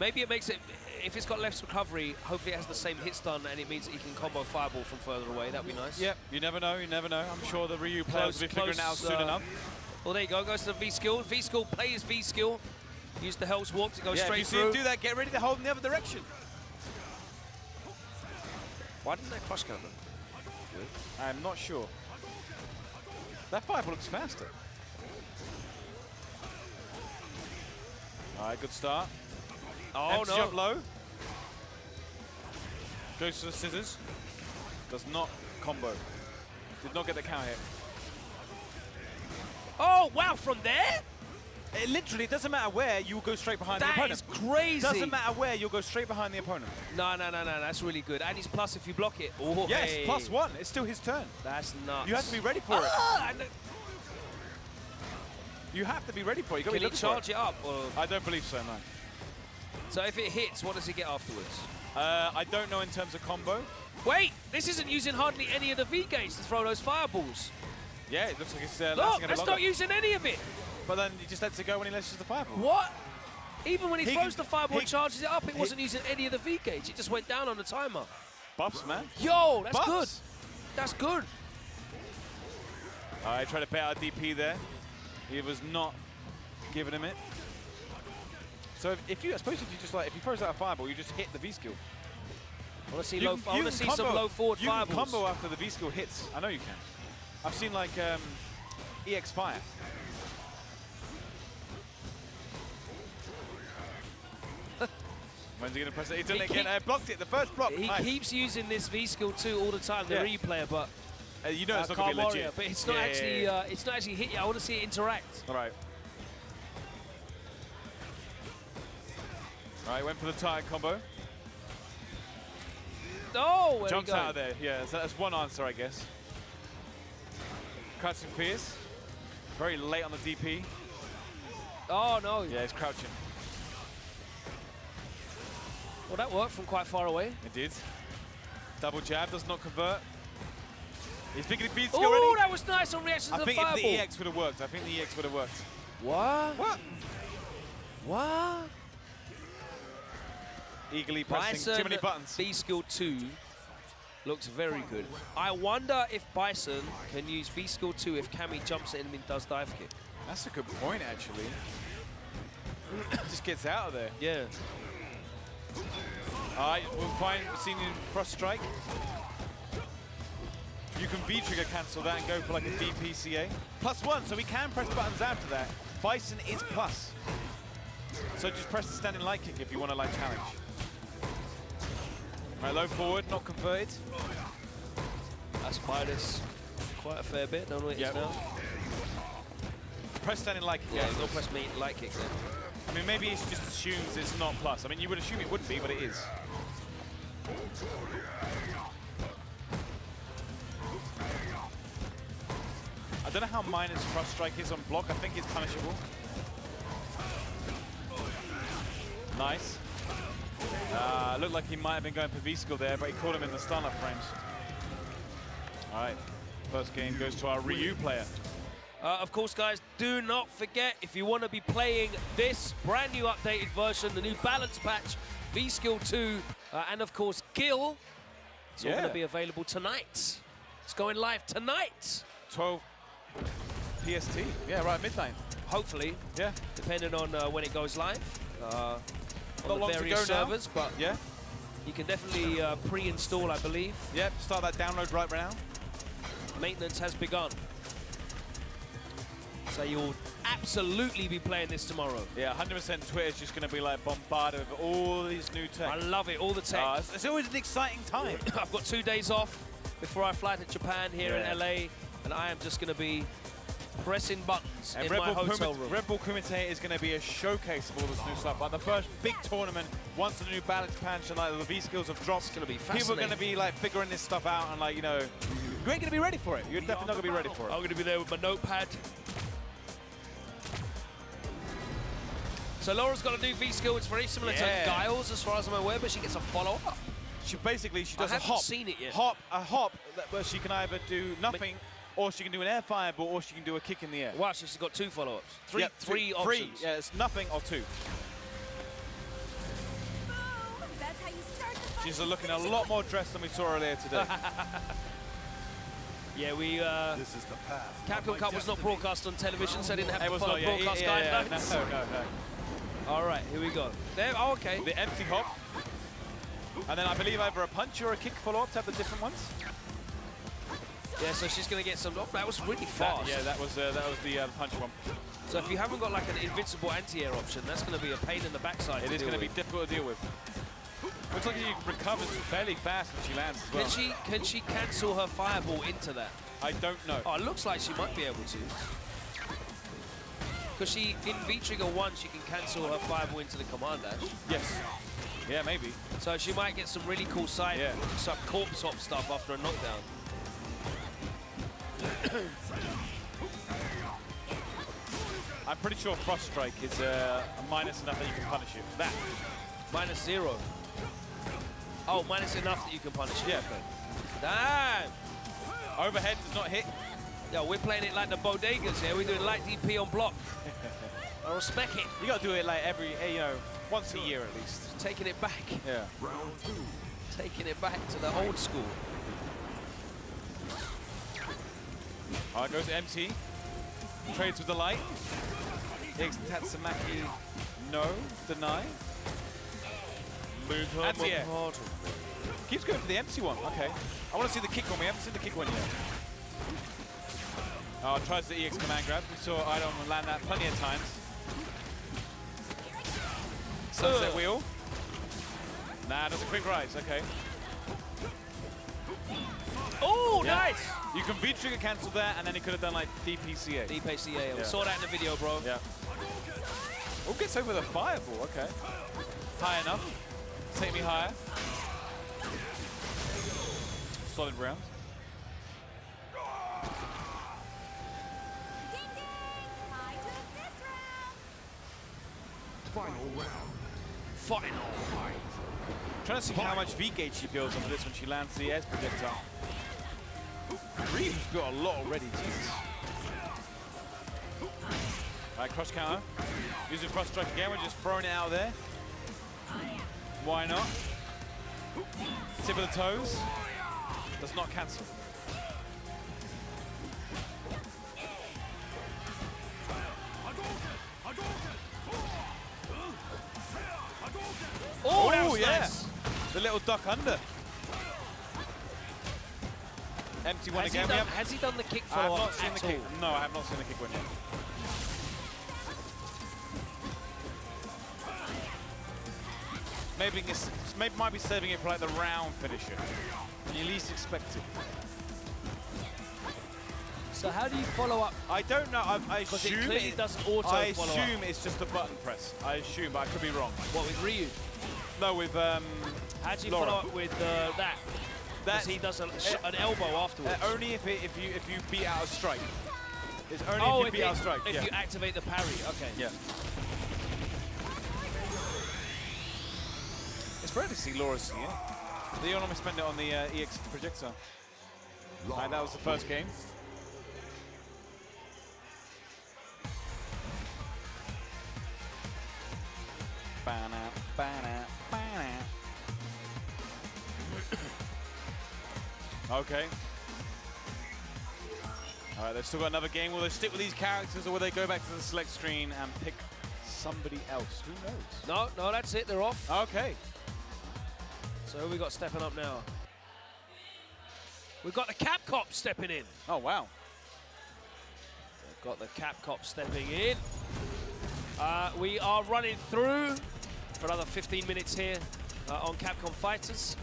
Maybe it makes it, if it's got less recovery, hopefully it has the same hit stun, and it means that you can combo Fireball from further away. That'd be nice. Yep, you never know. I'm sure the Ryu players will be figuring it out soon enough. Well, there you go. Goes to the V-skill. V-skill plays V-skill. Use the Hell's Warp to go straight if you through. see him do that, get ready to hold in the other direction. Why didn't they crush counter? I'm not sure. That fireball looks faster. All right, good start. Oh, Empty no. jump low. Goes to the scissors. Does not combo. Did not get the counter hit. Oh, wow, from there? It literally doesn't matter where, you'll go straight behind the opponent. That is crazy. Doesn't matter where, you'll go straight behind the opponent. No, that's really good. And he's plus if you block it. Oh, Yes, hey. +1. It's still his turn. That's nuts. You have to be ready for it. You have to be ready for it. You Can he charge it up? Or? I don't believe so, no. So if it hits, what does he get afterwards? I don't know in terms of combo. Wait, this isn't using hardly any of the V-gates to throw those fireballs. Yeah, it looks like it's Look, lasting a bit that's longer. not using any of it. But then he just lets it go when he launches the fireball. What? Even when he throws can- the fireball he- and charges it up, it wasn't using any of the V-gates. It just went down on the timer. Buffs, man. Yo, that's Buffs. good. That's good. All right, try to bait out DP there. He was not giving him it. So if you, I suppose if you just like, if he throws out a fireball, you just hit the V skill. I want to see, You low, can- I you want to can see some combo- low forward You can fireballs. combo after the V skill hits. I know you can. I've seen like EX Fire. When's he going to press it? He's done it again. Blocked it. The first block. He Nice. keeps using this V skill too all the time, the Yeah. replayer, but You know it's not going to be Warrior, legit. but it's not actually it's not actually hit yet. I want to see it interact. All right. All right, went for the tire combo. Oh, where Jumps he go? out of there. Yeah, so that's one answer, I guess. Crouching Fierce. Very late on the DP. Oh no. Yeah, he's crouching. Well, that worked from quite far away. It did. Double jab does not convert. He's thinking he beats Oh, already. that was nice on reaction to I the think fireball. if the EX would have worked, I think the EX would have worked. What? What? What? Eagerly pressing too many buttons. V skill 2 looks very good. I wonder if Bison can use V skill 2 if Cammy jumps at him and does dive kick. That's a good point, actually. Just gets out of there. Yeah. All right, we'll find seeing Frost Strike. You can V-trigger cancel that and go for like a DPCA. +1, so we can press buttons after that. Bison is plus. So just press the standing light kick if you want to like challenge. Right, low forward, not converted. That's minus quite a fair bit. Don't know what it is now. Press standing light kick. Yeah, he's not press me light kick then. I mean, maybe it just assumes it's not plus. I mean, you would assume it would be, but it is. I don't know how minus Frost Strike is on block. I think it's punishable. Nice. Looked like he might have been going for V-Skill there, but he caught him in the stun-up frames. All right, first game goes to our Ryu player. Of course, guys, do not forget, if you want to be playing this brand new updated version, the new balance patch, V-Skill 2, and of course, Gil, it's all going to be available tonight. It's going live tonight. 12 PST. Yeah, right, midnight. Hopefully. Yeah. Depending on when it goes live. On Not the long to various go now, servers, but yeah, you can definitely pre-install, I believe. Yep, start that download right now. Maintenance has begun. So you'll absolutely be playing this tomorrow. Yeah, 100% Twitter's just going to be like bombarded with all these new tech. I love it, all the tech. It's always an exciting time. I've got 2 days off before I fly to Japan here in LA, and I am just going to be pressing buttons And in my hotel room. Red Bull Kumite is going to be a showcase of all this new stuff. Like the first big tournament, once the new balance patch and like the V skills have dropped, It's going to be people are fascinating. going to be like figuring this stuff out and like, you know, you ain't going to be ready for it. You're definitely not going to be ready for it. I'm going to be there with my notepad. So Laura's got a new V-skill. It's very similar to Giles, as far as I'm aware, but she gets a follow-up. She basically, she does I a haven't hop. seen it yet. A hop where she can either do nothing, or she can do an air fireball, or she can do a kick in the air. Wow, so she's got 2 follow-ups. Yep, Three options. Yeah, it's nothing or 2. That's how you start the She's looking a lot more dressed than we saw earlier today. Yeah, we. This is the path. Capcom Cup was not broadcast on television, so I didn't have It to was follow not, yeah, broadcast yeah, guidelines. No. All right, here we go. There. Oh, okay. The empty hop. And then I believe either a punch or a kick follow-up to have the different ones. Yeah, so she's going to get some... Oh, that was really fast. That was the punch one. So if you haven't got like an invincible anti-air option, that's going to be a pain in the backside. It is going to be difficult to deal with. Looks like she recovers fairly fast when she lands as well. Can she cancel her fireball into that? I don't know. Oh, it looks like she might be able to. Because in V-Trigger 1, she can cancel her fireball into the command dash. Yes. Yeah, maybe. So she might get some really cool some corpse hop stuff after a knockdown. I'm pretty sure Frost Strike is a minus enough that you can punish it. That. -0. Oh, minus enough that you can punish it. Yeah. Okay. Damn. Overhead does not hit. Yeah, we're playing it like the bodegas here. We're doing light DP on block. I respect it. You got to do it like once a year at least. Taking it back. Yeah. Taking it back to the old school. Goes to MT. Trades with the light. Tatsumaki, no. Deny. Anti-air. Keeps going for the empty one. Okay. I want to see the kick one. We haven't seen the kick one yet. Oh, tries the EX command grab. We saw Idon land that plenty of times. Sunset wheel. Nah, does a quick rise. Okay. Oh, nice! You can V-trigger cancel there, and then he could have done like DPCA. DPCA. We saw that in the video, bro. Yeah. Oh, gets over the fireball. Okay. High enough. Take me higher. Solid round. Final round. Final fight. Trying to see how much V-gauge she builds on this when she lands the air projectile. Reeves built a lot already, Jesus. Alright, cross counter. Using cross strike again, we're just throwing it out there. Why not? Tip of the toes. Does not cancel. Oh, that was yeah. nice. The little duck under. Empty one again. Has he done the kick I have follow-up not seen the kick. No, I have not seen the kick one yet. Maybe might be saving it for like the round finisher. When you least expect it. So how do you follow up? I don't know. I assume it clearly doesn't auto I follow assume up. it's just a button press. I assume, but I could be wrong. What, with Ryu? No, with How do you Laura. follow up with that? Because he does an elbow afterwards. Only if you beat out a strike. It's only if you beat out a strike. If you activate the parry. Okay. Yeah. It's rare to see Laura see it. They normally spend it on the EX projectile. And that was the first game. Okay. All right, they've still got another game. Will they stick with these characters, or will they go back to the select screen and pick somebody else? Who knows? No, that's it. They're off. Okay. So who we got stepping up now? We've got the Capcom stepping in. Oh, wow. We've got the Capcom stepping in. We are running through for another 15 minutes here on Capcom Fighters.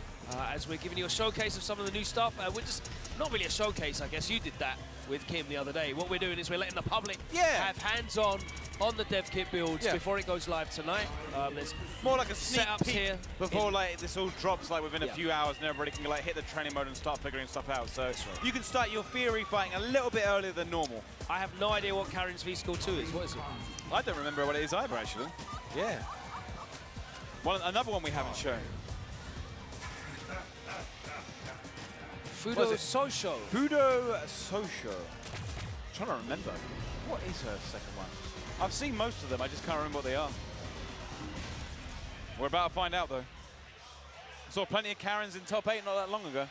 As we're giving you a showcase of some of the new stuff. We're just, not really a showcase, I guess. You did that with Kim the other day. What we're doing is we're letting the public have hands-on on the dev kit builds before it goes live tonight. There's more like a sneak setups peek here before like this all drops like within a few hours, and everybody can like hit the training mode and start figuring stuff out. So you can start your theory fighting a little bit earlier than normal. I have no idea what Karen's V-School 2 is. What is it? I don't remember what it is either, actually. Yeah. Another one we haven't shown. Fudo Sosho. Fudo Sosho. I'm trying to remember. What is her second one? I've seen most of them, I just can't remember what they are. We're about to find out, though. Saw plenty of Karens in top 8 not that long ago.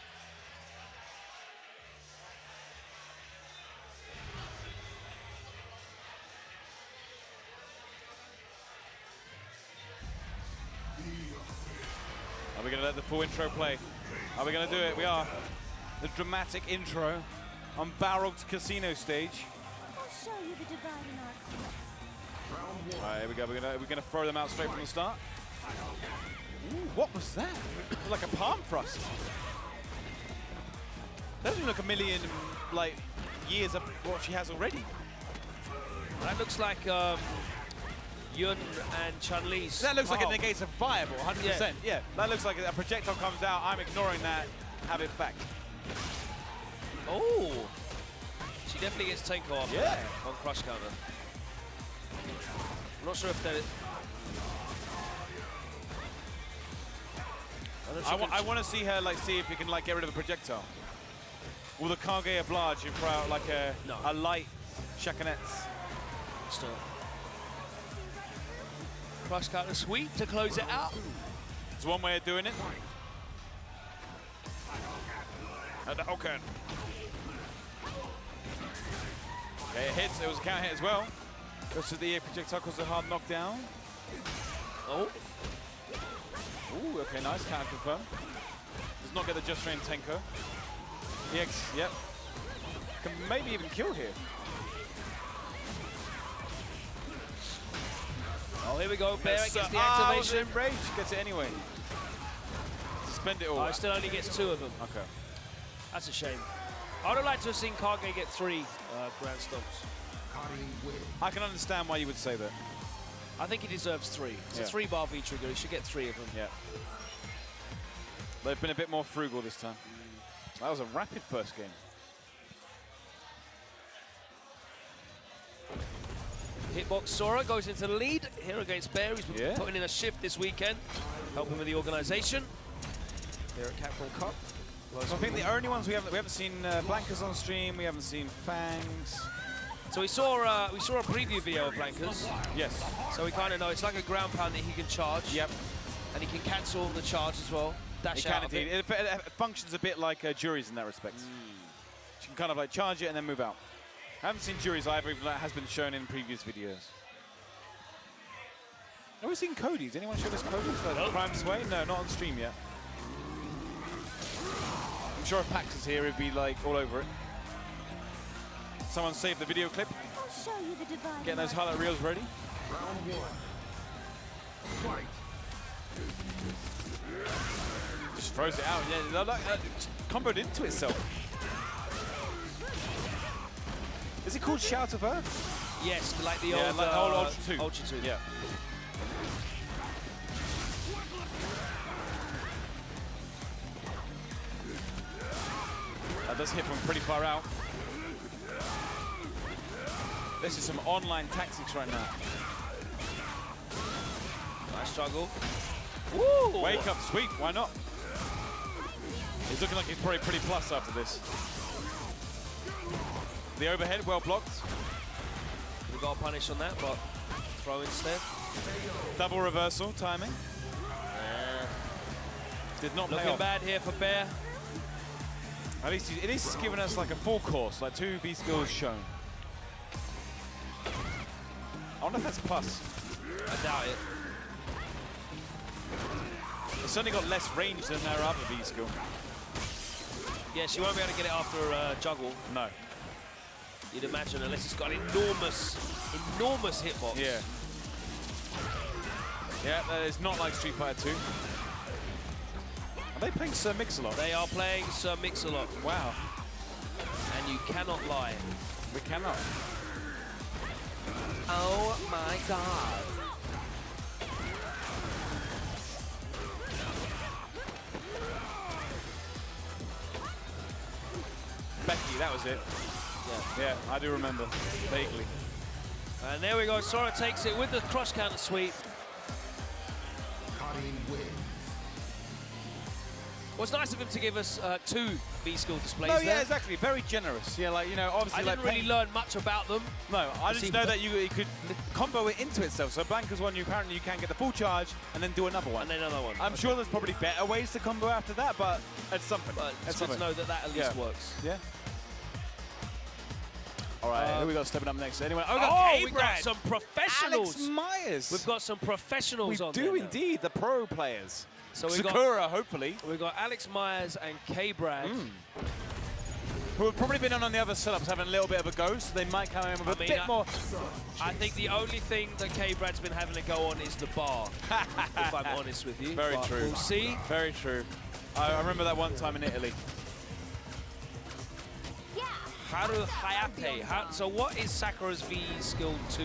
Are we going to let the full intro play? Are we going to do it? We are. The dramatic intro. on Balrog's casino stage. I'll show you the divide in our class. All right, here we go. We're gonna throw them out straight from the start. Ooh, what was that? Like a palm thrust. That doesn't look a million like years of what she has already. That looks like Yun and Chun-Li's. That looks like it palm. negates a fireball, 100%. Yeah, that looks like a projectile comes out. I'm ignoring that. Have it back. Oh, she definitely gets Tenko off on crush counter. I'm not sure if that. I want to see her see if you can get rid of a projectile. Will the Kage oblige and throw out like a light Shakonets? Still. Crush counter sweep to close it out. It's one way of doing it. And the Hokan. Okay, it hits. It was a counter hit as well. Goes to the projectile, causes a hard knockdown. Oh. Ooh, okay, nice. Counter confirmed. Does not get the just trained Tenko. EX, yep. Can maybe even kill here. Oh, here we go. Barrett gets the activation. activation. Rage gets it anyway. Suspend it all. Oh, he still only gets 2 of them. Okay. That's a shame. I would have liked to have seen Kage get 3 Grand Stomps. I can understand why you would say that. I think he deserves 3. It's a 3-bar V-trigger. He should get 3 of them. Yeah. They've been a bit more frugal this time. That was a rapid first game. Hitbox Sora goes into the lead here against Bear. He's been putting in a shift this weekend, helping with the organisation here at Capcom Cup. So I think the only ones we haven't seen Blankers on stream. We haven't seen Fangs. So we saw a preview video of Blankers. Yes. So we kind of know it's like a ground pound that he can charge. Yep. And he can cancel the charge as well. Dash It out can of it. indeed. It functions a bit like Juries in that respect. You can kind of charge it and then move out. I haven't seen Juries either, even though that has been shown in previous videos. Have we seen Cody's? Anyone show us Cody's? Prime Sway? No, not on stream yet. I'm sure if Pax is here, he'd be all over it. Someone save the video clip. I'll show you the divide. Getting those highlight reels ready. Round 1. Fight. Just throws it out. Yeah, comboed into itself. Is it called Shout of Earth? Yes, like the old Ultra 2. Ultra 2. Yeah. That does hit from pretty far out. This is some online tactics right now. Nice struggle. Woo! Wake up, sweep, why not? He's looking like he's probably pretty plus after this. The overhead, well blocked. We got a punish on that, but throw instead. Double reversal, timing. Did not pay Looking off. bad here for Bear. At least he's given us a full course, 2 V skills shown. I wonder if that's plus. I doubt it. It's certainly got less range than their other V skill. Yeah, she won't be able to get it after juggle. No. You'd imagine, unless it's got an enormous hitbox. Yeah. Yeah, that is not like Street Fighter 2. Are they playing Sir Mix-a-Lot? They are playing Sir Mix-a-Lot. Wow. And you cannot lie. We cannot. Oh my god. Becky, that was it. Yeah, I do remember, vaguely. And there we go, Sora takes it with the cross counter sweep. Well, it's nice of him to give us 2 V-skill displays there. Yeah, exactly. Very generous. Yeah, obviously, I didn't really learn much about them. No, I just know that you could combo it into itself. So Blanca's one, apparently you can get the full charge and then do another one. And then another one. I'm sure there's probably better ways to combo after that, but it's something. But it's good to know that at least works. Yeah. All right, who we got stepping up next? Anyway, we got some professionals. Alex Myers. We've got some professionals on there. We do indeed, the pro players. So Sakura, hopefully. We've got Alex Myers and K-Brad. who have probably been on the other setups having a little bit of a go, so they might come in with a bit more. I think the only thing that K-Brad's been having to go on is the bar, if I'm honest with you. Very but true. We'll see. Very true. I remember that one time in Italy. Haru Hayate. So what is Sakura's V skill 2?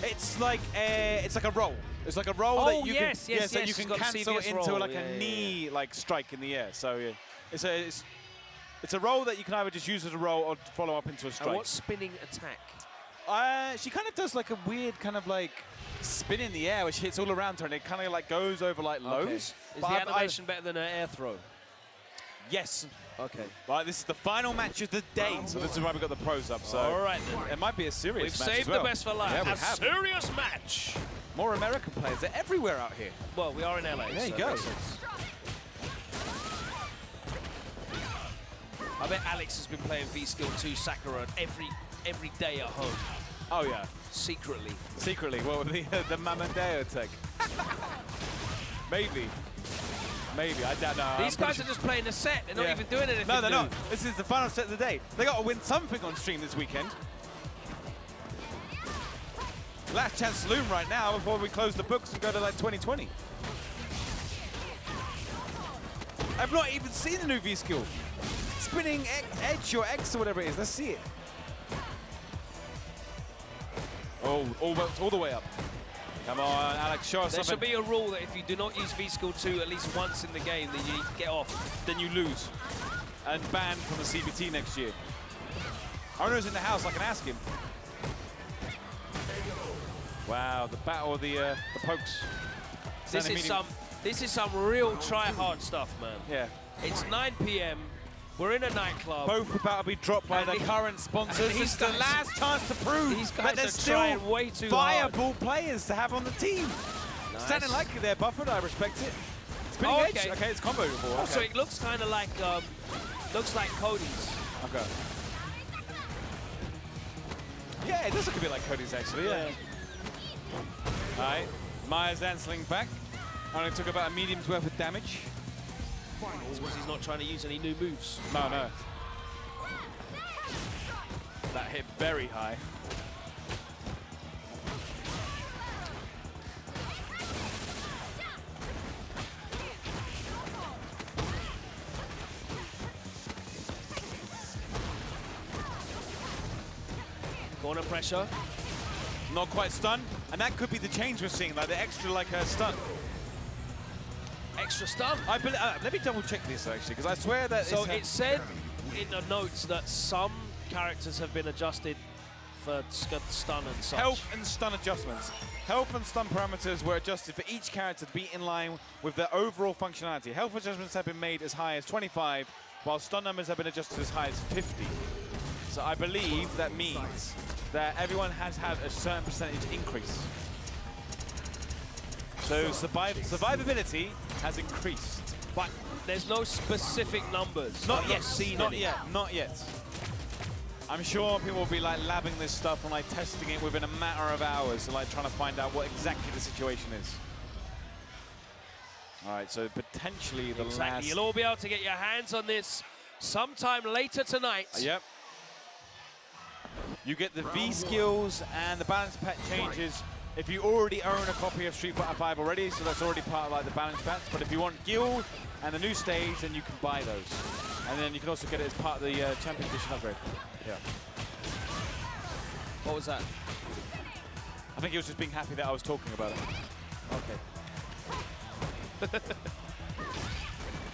It's like a roll. It's like a roll that you yes, can, yes, so yes, you can got cancel CVS into roll. like a knee like strike in the air. So yeah, it's a roll that you can either just use as a roll or follow up into a strike. And what spinning attack? She kind of does like a weird kind of like spin in the air, which hits all around her, and it kind of like goes over like lows. Okay. Is the animation better than an air throw? Yes. Okay. Right, this is the final match of the day, so this is why we got the pros up. So all right, then. It might be a serious We've match saved as well. the best for last. Yeah, we a have. serious match. More American players. They're everywhere out here. Well, we are in LA. There you so go. that makes sense. I bet Alex has been playing V-Skill 2 Sakura every day at home. Oh yeah. Secretly. Secretly. Well, the Mamadeo tech. Maybe. Maybe. I don't know. These guys are just playing a set. They're not even doing anything. No, they're new. not. This is the final set of the day. They got to win something on stream this weekend. Last chance saloon right now before we close the books and go to like 2020. I've not even seen the new V-Skill. Spinning edge or X or whatever it is. Let's see it. Oh, all the way up. Come on, Alex, show us There something. should be a rule that if you do not use V-Skill 2 at least once in the game, then you get off. Then you lose. And banned from the CBT next year. Owner's in the house, I can ask him. Wow, the battle of the pokes. This is some real try-hard stuff, man. Yeah. It's 9 p.m. We're in a nightclub. Both about to be dropped by the current sponsors. It's the last chance to prove that there's still way too viable players to have on the team. Nice. Standing likely there, Buffett. I respect it. Spinning edge. Okay, it's combo before. Oh, Okay. so it looks kind of like Cody's. Okay. Yeah, it does look a bit like Cody's actually. Yeah. All right, Myers answering back. Only took about a medium's worth of damage. Because he's not trying to use any new moves. No. That hit very high. Corner pressure. Not quite stunned, and that could be the change we're seeing, like the extra stun. Extra stun? Let me double check this actually, because I swear that So it said in the notes that some characters have been adjusted for stun and such. Health and stun adjustments. Health and stun parameters were adjusted for each character to be in line with their overall functionality. Health adjustments have been made as high as 25, while stun numbers have been adjusted as high as 50. So I believe that means that everyone has had a certain percentage increase. So survivability has increased. But there's no specific numbers. Not I've yet. Not seen not any. yet. Not yet. I'm sure people will be like labbing this stuff and like testing it within a matter of hours and like trying to find out what exactly the situation is. All right, so potentially the last... You'll all be able to get your hands on this sometime later tonight. Yep. You get the V skills and the balance pad changes if you already own a copy of Street Fighter 5 already, so that's already part of like the balance packs. But if you want Guild and the new stage, then you can buy those. And then you can also get it as part of the Champion Edition upgrade. Yeah. What was that? I think he was just being happy that I was talking about it. Okay.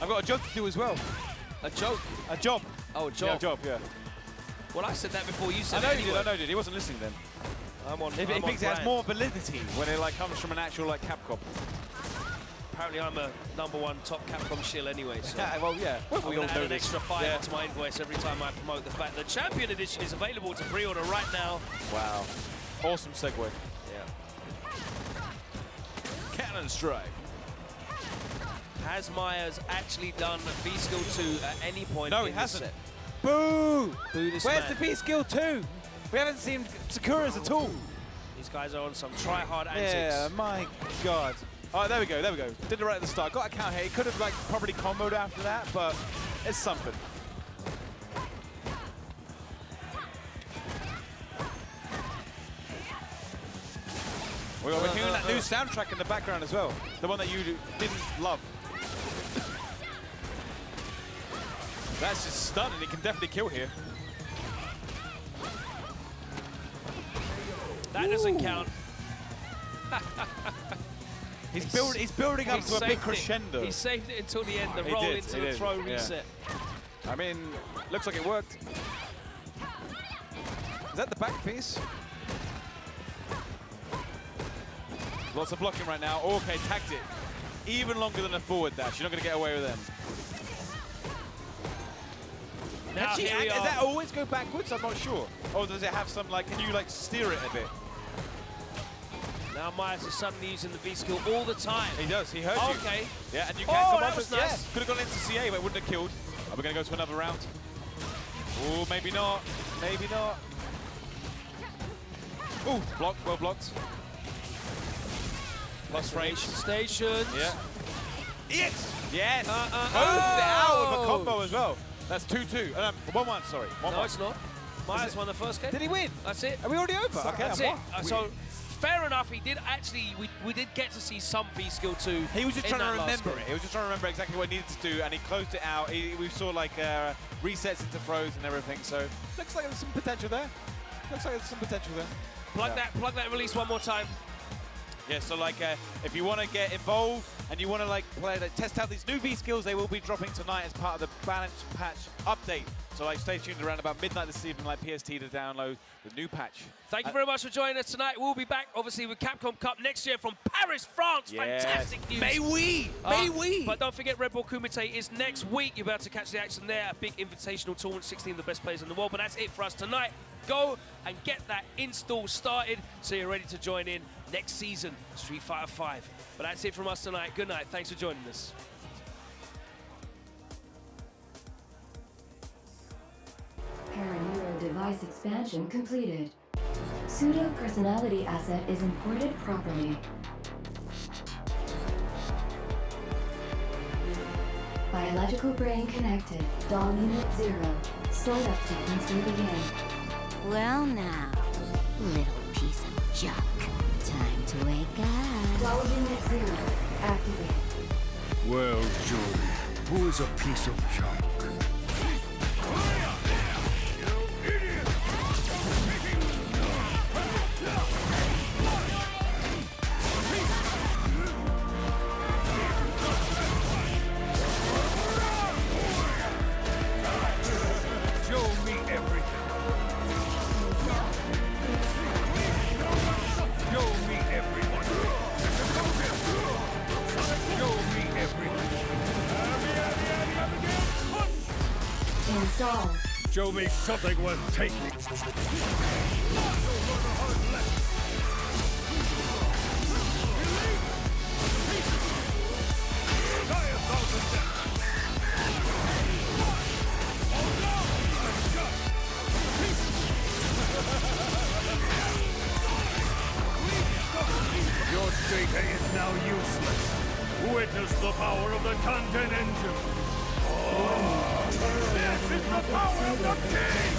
I've got a joke to do as well. A joke? A job. Oh, a job. Yeah, a job, yeah. Well, I said that before you said I know it you anyway. did, I know you did. He wasn't listening then. I'm on. It thinks it has more validity when it like comes from an actual like Capcom. Apparently, I'm a #1 top Capcom shill anyway. So Yeah, well, yeah. I'm We going all to know add an this. extra 5 Yeah. to my invoice every time I promote the fact that Champion Edition is available to pre-order right now. Wow. Awesome segue. Yeah. Cannon Strike. Has Myers actually done V-Skill 2 at any point No, in he this hasn't. set? Boo! Boo this Where's man. the V-Skill 2? We haven't seen Sakura's at all. These guys are on some try-hard antics. Yeah, my God. All right, there we go, there we go. Did it right at the start. Got a count here. He could have like probably comboed after that, but it's something. We're hearing that new soundtrack in the background as well. The one that you didn't love. That's just stunning. He can definitely kill here. That doesn't count. He's building up to a big crescendo. He saved it until the end, the roll into the throw reset. I mean, looks like it worked. Is that the back piece? Lots of blocking right now. Oh, okay, tagged it. Even longer than a forward dash. You're not going to get away with them. Now, Does that always go backwards? I'm not sure. Or does it have some, like, can you, like, steer it a bit? Now Myers is suddenly using the V skill all the time. He does. He hurt you. Okay. Yeah, and you can't come that off was it. nice. Yeah, could have gone into CA, but it wouldn't have killed. Are we going to go to another round? Oh, maybe not. Maybe not. Ooh, blocked. Well blocked. Plus range. Stations. Yeah. Yes! Yes! Both out with a combo as well. That's 2-2. 1-1, sorry. 1-1. No, it's not. Myers won the first game. Did he win? That's it. Are we already over? Okay, That's it. So, fair enough, he did actually, we did get to see some V skill too. He was just trying to remember it. He was just trying to remember exactly what he needed to do, and he closed it out. We saw like resets into throws and everything, so looks like there's some potential there. Looks like there's some potential there. Plug that release one more time. Yeah, so like if you want to get involved and you want to like test out these new V skills, they will be dropping tonight as part of the balance patch update. So like stay tuned around about midnight this evening, like PST, to download the new patch. Thank you very much for joining us tonight. We'll be back obviously with Capcom Cup next year from Paris, France. Yes. Fantastic news. May we! May we! But don't forget, Red Bull Kumite is next week. You'll be able to catch the action there. A big invitational tournament, 16 of the best players in the world. But that's it for us tonight. Go and get that install started so you're ready to join in next season, Street Fighter 5. But that's it from us tonight. Good night. Thanks for joining us. Paraneuro device expansion completed. Pseudo personality asset is imported properly. Biological brain connected. Doll unit 0. Startup sequence will begin. Well now, little piece of junk. Time to wake up. Doll unit 0. Activate. Well, Jordan, who is a piece of junk? Install. Show me something worth taking. Your data is now useless. Witness the power of the content engine. This is the power of the king!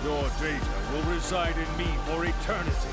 Your data will reside in me for eternity.